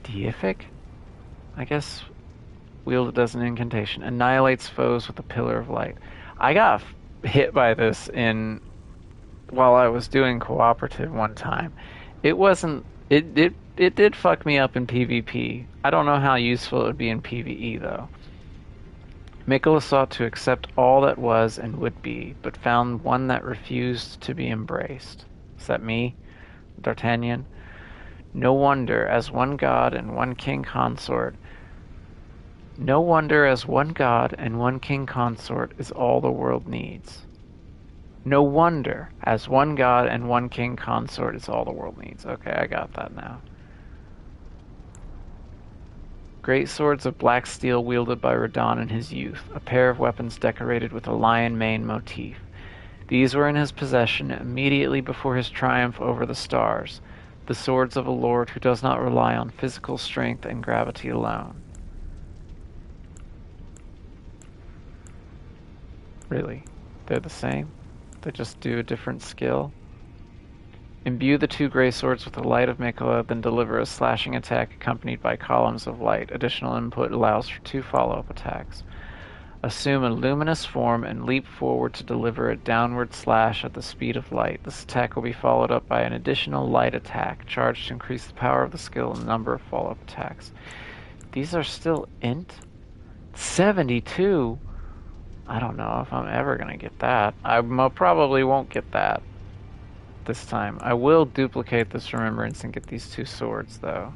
Deific? I guess wielded as an incantation. Annihilates foes with a pillar of light. I got hit by this while I was doing cooperative one time. It wasn't. It did fuck me up in PvP. I don't know how useful it would be in PvE though. Miquella sought to accept all that was and would be, but found one that refused to be embraced. Is that me, D'Artagnan? No wonder, as one god and one king consort. No wonder, as one god and one king consort is all the world needs. No wonder, as one god and one king consort is all the world needs. Okay, I got that now. Great swords of black steel wielded by Radahn in his youth, a pair of weapons decorated with a lion mane motif. These were in his possession immediately before his triumph over the stars, the swords of a lord who does not rely on physical strength and gravity alone. Really? They're the same? They just do a different skill? Imbue the 2 gray swords with the light of Miquella, then deliver a slashing attack accompanied by columns of light. Additional input allows for 2 follow-up attacks. Assume a luminous form and leap forward to deliver a downward slash at the speed of light. This attack will be followed up by an additional light attack, charged to increase the power of the skill and the number of follow-up attacks. These are still int? 72? I don't know if I'm ever going to get that. I probably won't get that this time. I will duplicate this remembrance and get these 2 swords, though.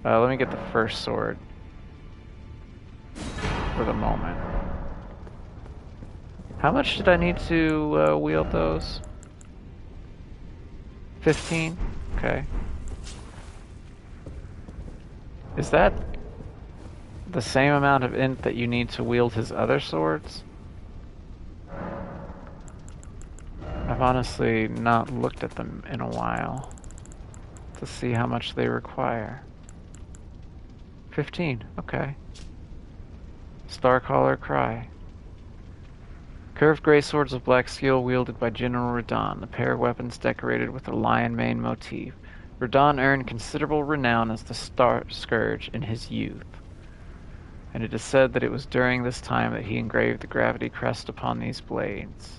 Let me get the first sword for the moment. How much did I need to wield those? 15? Okay. Is that the same amount of int that you need to wield his other swords? I've honestly not looked at them in a while to see how much they require. 15, okay. Starcaller Cry. Curved gray swords of black steel wielded by General Radahn, a pair of weapons decorated with a lion mane motif. Radahn earned considerable renown as the Star Scourge in his youth, and it is said that it was during this time that he engraved the gravity crest upon these blades.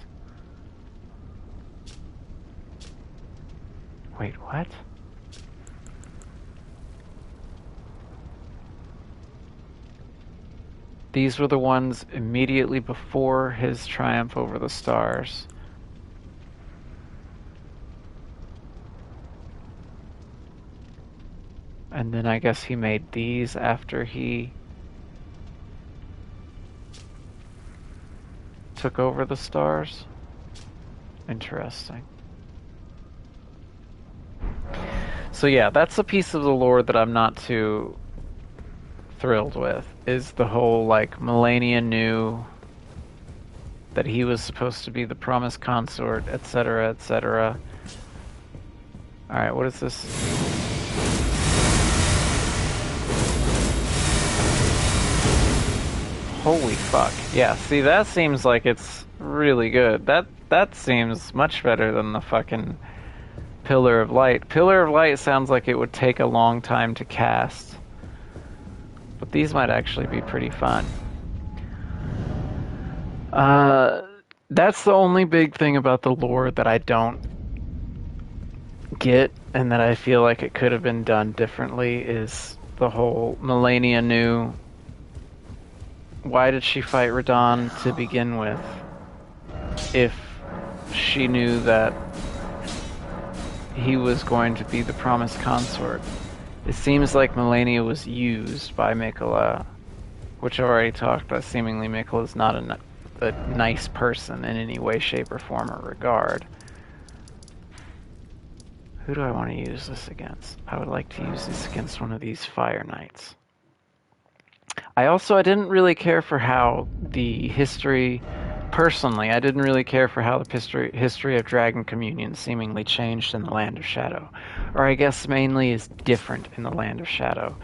Wait, what? These were the ones immediately before his triumph over the stars. And then I guess he made these after he took over the stars? Interesting. So yeah, that's a piece of the lore that I'm not too thrilled with, is the whole, like, Melania knew that he was supposed to be the promised consort, etc., etc. Alright, what is this? Holy fuck. Yeah, see, that seems like it's really good. That seems much better than the fucking Pillar of Light. Pillar of Light sounds like it would take a long time to cast. But these might actually be pretty fun. That's the only big thing about the lore that I don't get, and that I feel like it could have been done differently, is the whole Melania knew. Why did she fight Radahn to begin with if she knew that he was going to be the promised consort? It seems like Melania was used by Mikola, which I already talked about. Seemingly Mikola is not a nice person in any way, shape, or form or regard. Who do I want to use this against? I would like to use this against one of these Fire Knights. I didn't really care for how the history... Personally, I didn't really care for how the history of Dragon Communion seemingly changed in the Land of Shadow. Or I guess mainly is different in the Land of Shadow.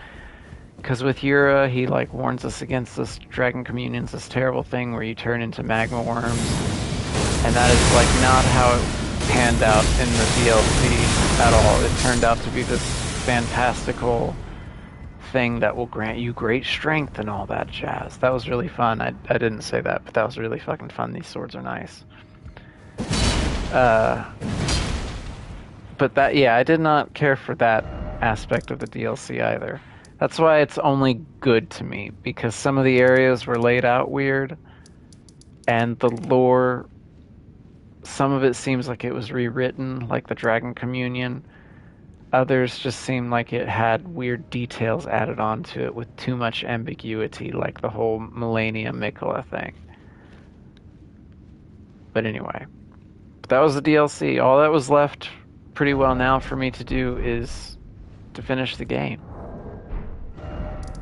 Because with Yura, he like warns us against this Dragon Communion's this terrible thing where you turn into magma worms. And that is like not how it panned out in the DLC at all. It turned out to be this fantastical thing that will grant you great strength and all that jazz. That was really fun. I didn't say that, but that was really fucking fun. These swords are nice. But that, yeah, I did not care for that aspect of the DLC either. That's why it's only good to me, because some of the areas were laid out weird, and the lore, some of it seems like it was rewritten, like the Dragon Communion. Others just seemed like it had weird details added onto it with too much ambiguity, like the whole Melania Mikola thing. But anyway, that was the DLC. All that was left pretty well now for me to do is to finish the game.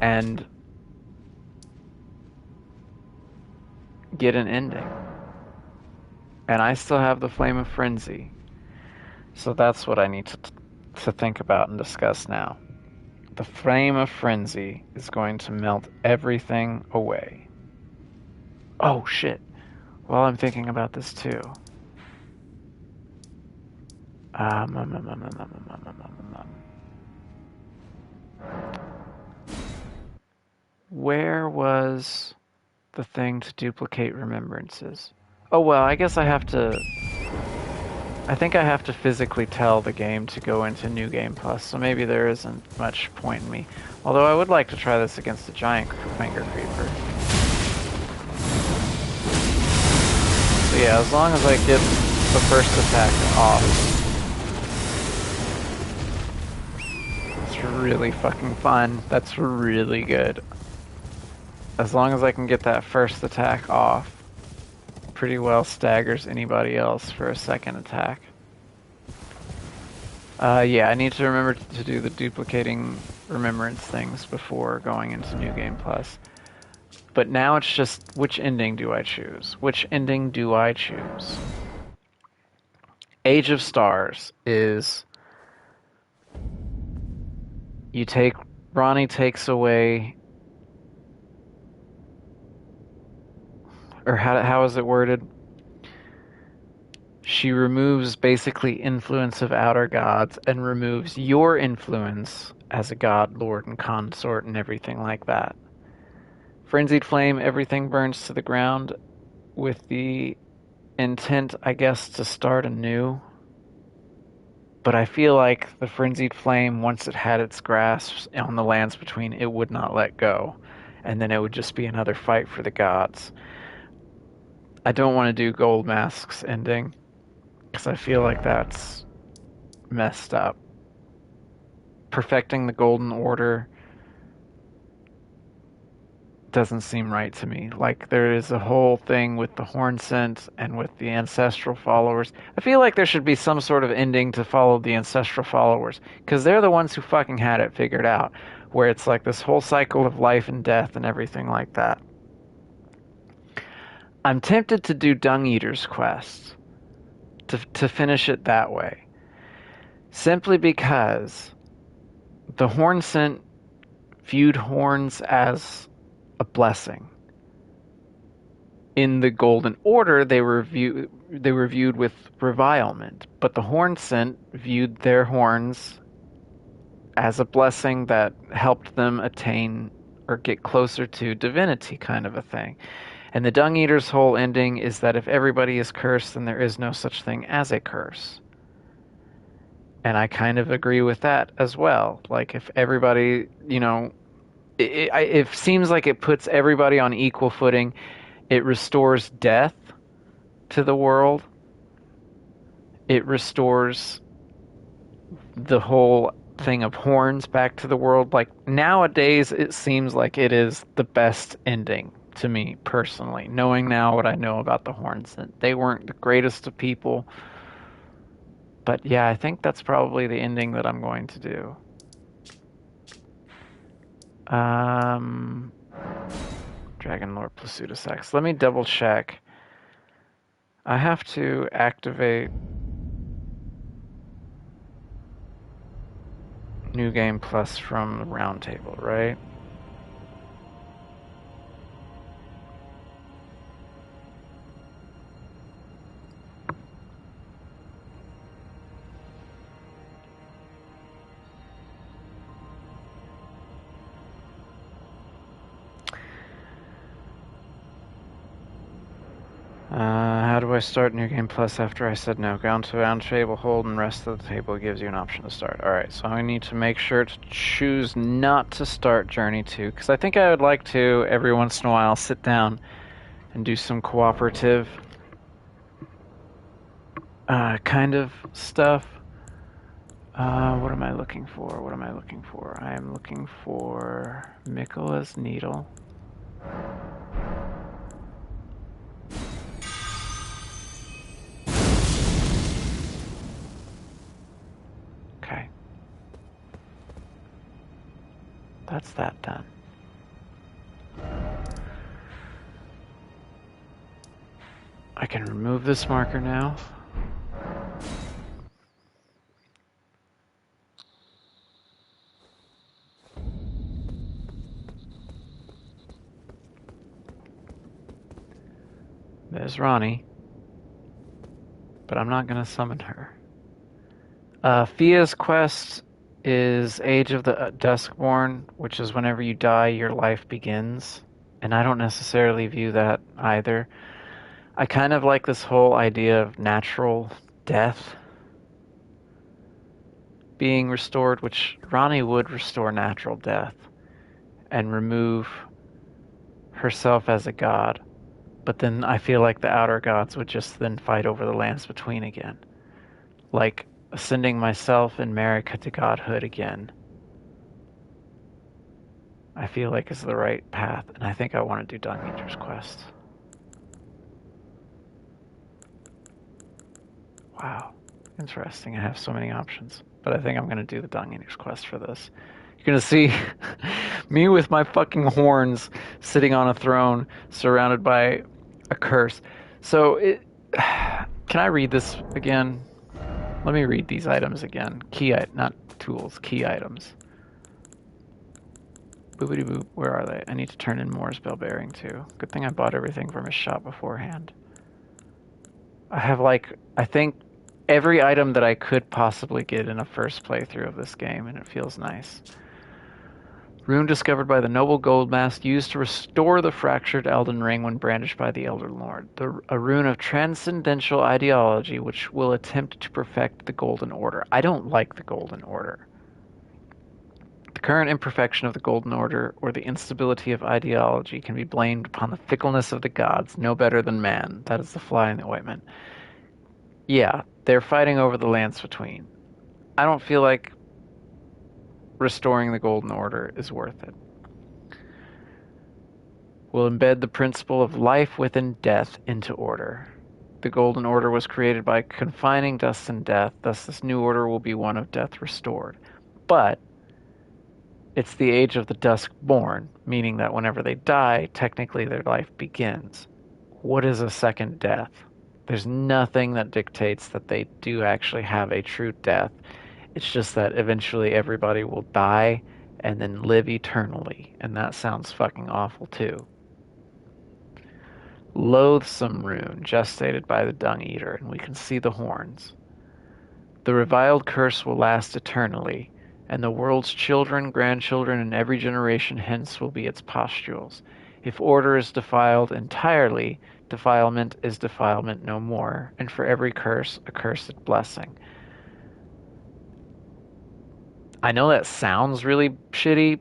And get an ending. And I still have the Flame of Frenzy. So that's what I need to think about and discuss now. The Flame of Frenzy is going to melt everything away. Oh shit. Well, I'm thinking about this too. Where was the thing to duplicate remembrances? Oh well, I guess I think I have to physically tell the game to go into New Game Plus, so maybe there isn't much point in me. Although I would like to try this against a giant finger creeper. So yeah, as long as I get the first attack off. It's really fucking fun. That's really good. As long as I can get that first attack off, pretty well staggers anybody else for a second attack. Yeah, I need to remember to do the duplicating remembrance things before going into New Game Plus. But now it's just, which ending do I choose? Which ending do I choose? Age of Stars is you take Ronnie takes away, or how is it worded? She removes basically influence of outer gods and removes your influence as a god, lord, and consort and everything like that. Frenzied Flame, everything burns to the ground with the intent, I guess, to start anew. But I feel like the Frenzied Flame, once it had its grasp on the lands between, it would not let go. And then it would just be another fight for the gods. I don't want to do Gold Mask's ending, because I feel like that's messed up. Perfecting the Golden Order doesn't seem right to me. Like, there is a whole thing with the Horn Scent and with the Ancestral Followers. I feel like there should be some sort of ending to follow the Ancestral Followers, because they're the ones who fucking had it figured out, where it's like this whole cycle of life and death and everything like that. I'm tempted to do Dung Eater's quest, to finish it that way. Simply because the Horn Scent viewed horns as a blessing. In the Golden Order, they were viewed with revilement, but the Horn Scent viewed their horns as a blessing that helped them attain or get closer to divinity, kind of a thing. And the Dung Eater's whole ending is that if everybody is cursed, then there is no such thing as a curse. And I kind of agree with that as well. Like, if everybody, it seems like it puts everybody on equal footing. It restores death to the world. It restores the whole thing of horns back to the world. Like, nowadays, it seems like it is the best ending to me, personally. Knowing now what I know about the horns, they weren't the greatest of people. But yeah, I think that's probably the ending that I'm going to do. Dragon Lord Plasudasax. Let me double check. I have to activate New Game Plus from the round table, right? How do I start New Game Plus after I said no? Go to round table, hold, and rest of the table gives you an option to start. Alright, so I need to make sure to choose not to start Journey 2, because I think I would like to, every once in a while, sit down and do some cooperative kind of stuff. What am I looking for? What am I looking for? I am looking for Miquella's Needle. Okay. That's that done. I can remove this marker now. There's Ronnie. But I'm not going to summon her. Fia's quest is Age of the Duskborn, which is whenever you die, your life begins. And I don't necessarily view that either. I kind of like this whole idea of natural death being restored, which Ronnie would restore natural death and remove herself as a god. But then I feel like the outer gods would just then fight over the lands between again. Like ascending myself and Marika to godhood again. I feel like is the right path, and I think I want to do Dung Eater's quest. Wow. Interesting. I have so many options. But I think I'm going to do the Dung Eater's quest for this. You're going to see me with my fucking horns sitting on a throne surrounded by a curse. So, can I read this again? Let me read these items again. Not tools, key items. Boopity boop, where are they? I need to turn in Moore's bell bearing too. Good thing I bought everything from his shop beforehand. I have I think every item that I could possibly get in a first playthrough of this game, and it feels nice. Rune discovered by the noble Goldmast, used to restore the fractured Elden Ring when brandished by the Elder Lord. A rune of transcendental ideology which will attempt to perfect the Golden Order. I don't like the Golden Order. The current imperfection of the Golden Order, or the instability of ideology, can be blamed upon the fickleness of the gods, no better than man. That is the fly in the ointment. Yeah, they're fighting over the lands between. I don't feel like restoring the Golden Order is worth it. Will embed the principle of life within death into order. The Golden Order was created by confining dust and death, thus this new order will be one of death restored. But it's the age of the Duskborn, meaning that whenever they die, technically their life begins. What is a second death? There's nothing that dictates that they do actually have a true death. It's just that eventually everybody will die and then live eternally, and that sounds fucking awful too. Loathsome rune, gestated by the Dung Eater, and we can see the horns. The reviled curse will last eternally, and the world's children, grandchildren, and every generation hence will be its pustules. If order is defiled entirely, defilement is defilement no more, and for every curse, a cursed blessing. I know that sounds really shitty,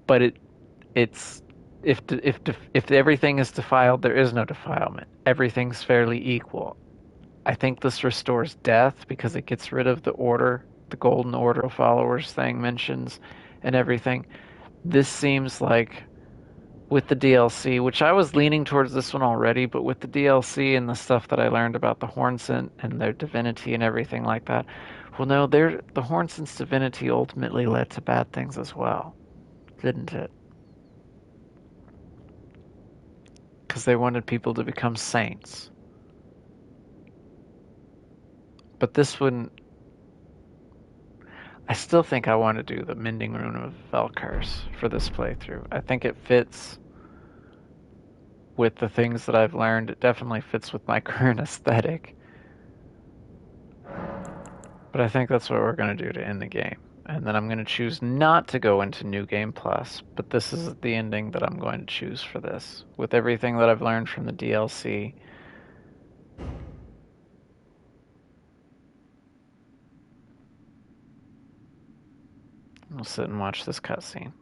but it's if everything is defiled, there is no defilement. Everything's fairly equal. I think this restores death because it gets rid of the order, the Golden Order followers thing mentions, and everything. This seems like, with the DLC, which I was leaning towards this one already, but with the DLC and the stuff that I learned about the Hornsent and their divinity and everything like that, well, no, the Hornsent's divinity ultimately led to bad things as well, didn't it? Because they wanted people to become saints. But this one, I still think I want to do the Mending Rune of Velcurse for this playthrough. I think it fits with the things that I've learned. It definitely fits with my current aesthetic. But I think that's what we're going to do to end the game. And then I'm going to choose not to go into New Game Plus, but this is the ending that I'm going to choose for this. With everything that I've learned from the DLC. I'll sit and watch this cutscene.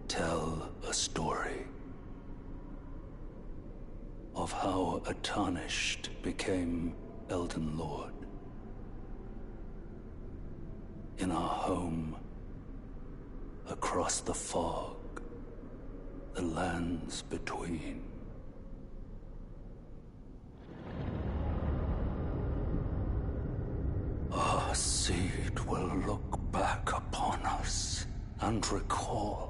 Tell a story of how a Tarnished became Elden Lord. In our home, across the fog, the lands between. Our seed will look back upon us and recall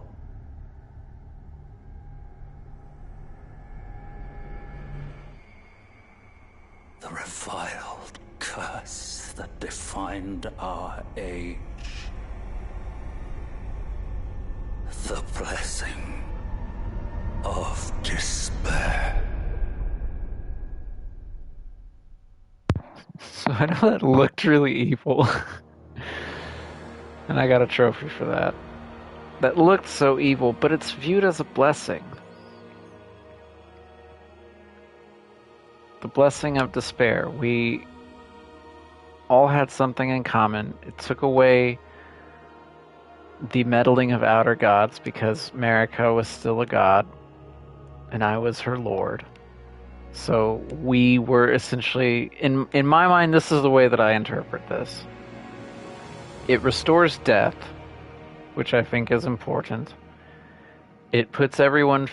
the reviled curse that defined our age. The blessing of despair. So I know that looked really evil. And I got a trophy for that. That looked so evil, but it's viewed as a blessing. The blessing of despair. We all had something in common. It took away the meddling of outer gods because Marika was still a god and I was her lord. So we were essentially, in my mind, this is the way that I interpret this. It restores death, which I think is important. It puts everyone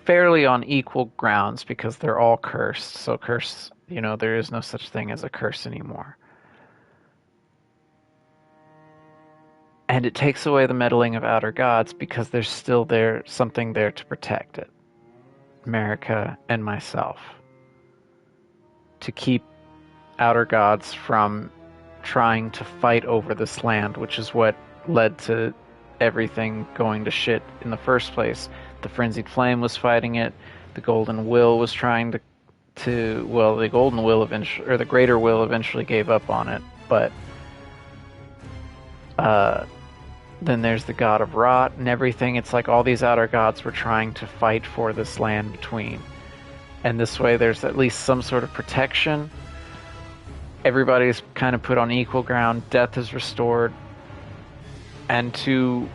fairly on equal grounds because they're all cursed. So curse, there is no such thing as a curse anymore. And it takes away the meddling of outer gods because there's still something there to protect it. Marika and myself. To keep outer gods from trying to fight over this land, which is what led to everything going to shit in the first place. The Frenzied Flame was fighting it. The Golden Will was trying the Golden Will eventually, or the Greater Will eventually gave up on it. But then there's the God of Rot and everything. It's like all these outer gods were trying to fight for this land between. And this way there's at least some sort of protection. Everybody's kind of put on equal ground. Death is restored. And to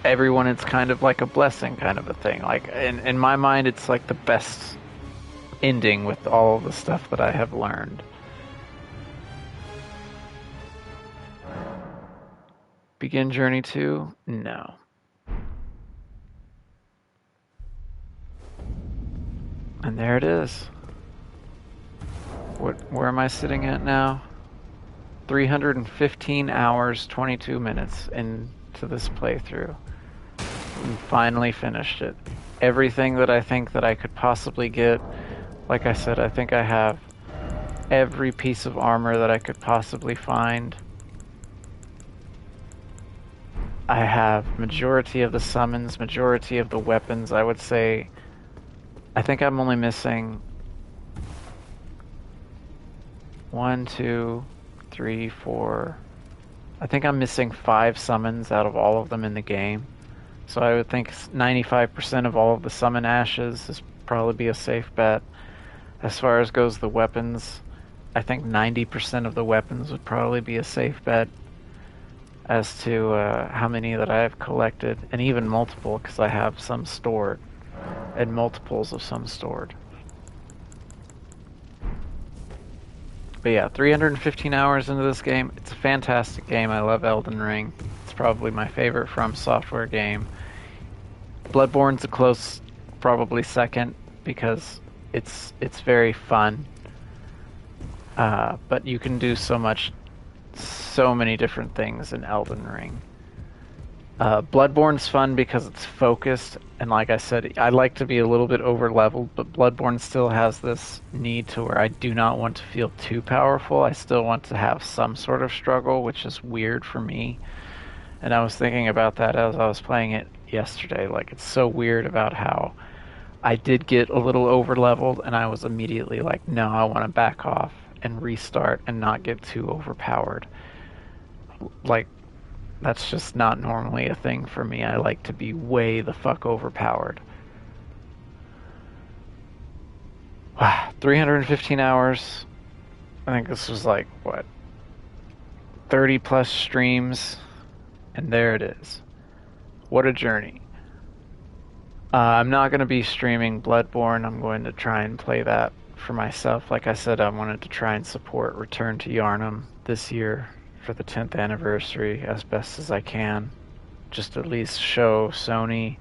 everyone, it's kind of like a blessing kind of a thing. Like in my mind, it's like the best ending with all of the stuff that I have learned. Begin Journey 2? No. And there it is. Where am I sitting at now? 315 hours, 22 minutes into this playthrough. And finally finished it. Everything that I think that I could possibly get. Like I said, I think I have every piece of armor that I could possibly find. I have majority of the summons, majority of the weapons. I would say, I think I'm only missing 1, 2, 3, 4. I think I'm missing 5 summons out of all of them in the game. So I would think 95% of all of the summon ashes is probably be a safe bet. As far as goes the weapons, I think 90% of the weapons would probably be a safe bet. As to how many that I have collected, and even multiple, because I have some stored, and multiples of some stored. But yeah, 315 hours into this game. It's a fantastic game. I love Elden Ring. It's probably my favorite From Software game. Bloodborne's a close, probably second, because it's very fun. But you can do so many different things in Elden Ring. Bloodborne's fun because it's focused, and like I said, I like to be a little bit over-leveled, but Bloodborne still has this need to where I do not want to feel too powerful. I still want to have some sort of struggle, which is weird for me. And I was thinking about that as I was playing it yesterday. Like, it's so weird about how I did get a little over-leveled, and I was immediately like, no, I want to back off and restart and not get too overpowered. Like, that's just not normally a thing for me. I like to be way the fuck overpowered. Wow, 315 hours. I think this was like, what, 30 plus streams, and there it is. What a journey. I'm not going to be streaming Bloodborne. I'm going to try and play that for myself. Like I said, I wanted to try and support Return to Yharnam this year for the 10th anniversary as best as I can. Just at least show Sony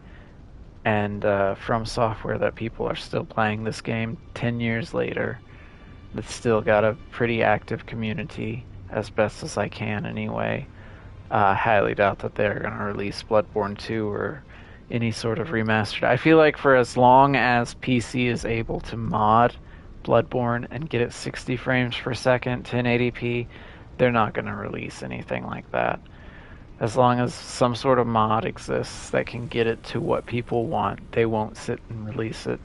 and From Software that people are still playing this game 10 years later. It's still got a pretty active community, as best as I can anyway. I highly doubt that they're going to release Bloodborne 2 or any sort of remastered. I feel like for as long as PC is able to mod Bloodborne and get it 60 frames per second, 1080p, they're not going to release anything like that. As long as some sort of mod exists that can get it to what people want, they won't sit and release it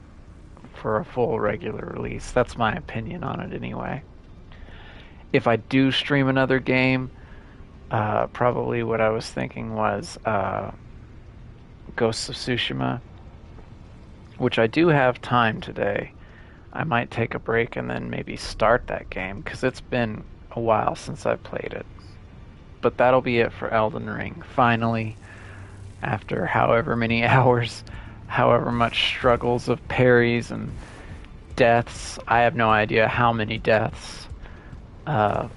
for a full regular release. That's my opinion on it anyway. If I do stream another game, probably what I was thinking was Ghost of Tsushima, which I do have time today. I might take a break and then maybe start that game, because it's been a while since I played it. But that'll be it for Elden Ring. Finally, after however many hours, however much struggles of parries and deaths. I have no idea how many deaths. But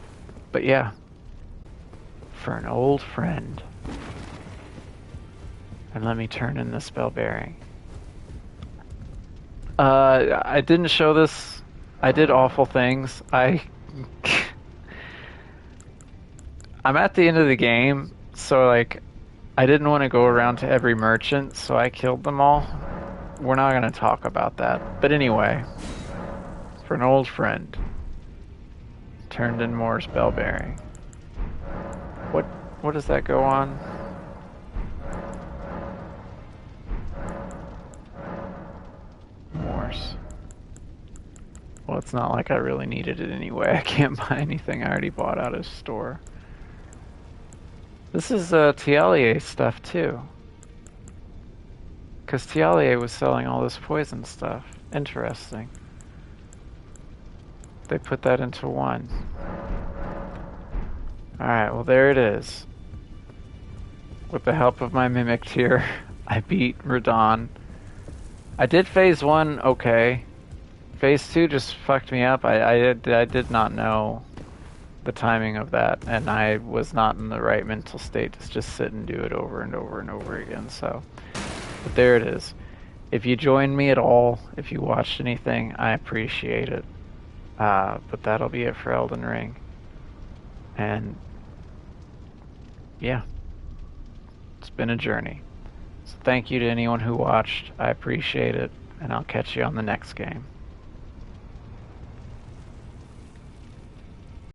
yeah, for an old friend. And let me turn in the spell bearing. I didn't show this. I did awful things. I'm at the end of the game, so like, I didn't want to go around to every merchant, so I killed them all. We're not going to talk about that. But anyway, for an old friend, turned in more spellbearing. What does that go on? Morse. Well, it's not like I really needed it anyway. I can't buy anything I already bought out of store. This is Tialier stuff too. Because Tialier was selling all this poison stuff. Interesting. They put that into one. Alright, well there it is. With the help of my Mimic tier, I beat Radahn. I did phase 1 okay. Phase 2 just fucked me up. I did not know the timing of that, and I was not in the right mental state to just sit and do it over and over and over again, so. But there it is. If you joined me at all, if you watched anything, I appreciate it. But that'll be it for Elden Ring. And yeah, it's been a journey. So thank you to anyone who watched. I appreciate it, and I'll catch you on the next game.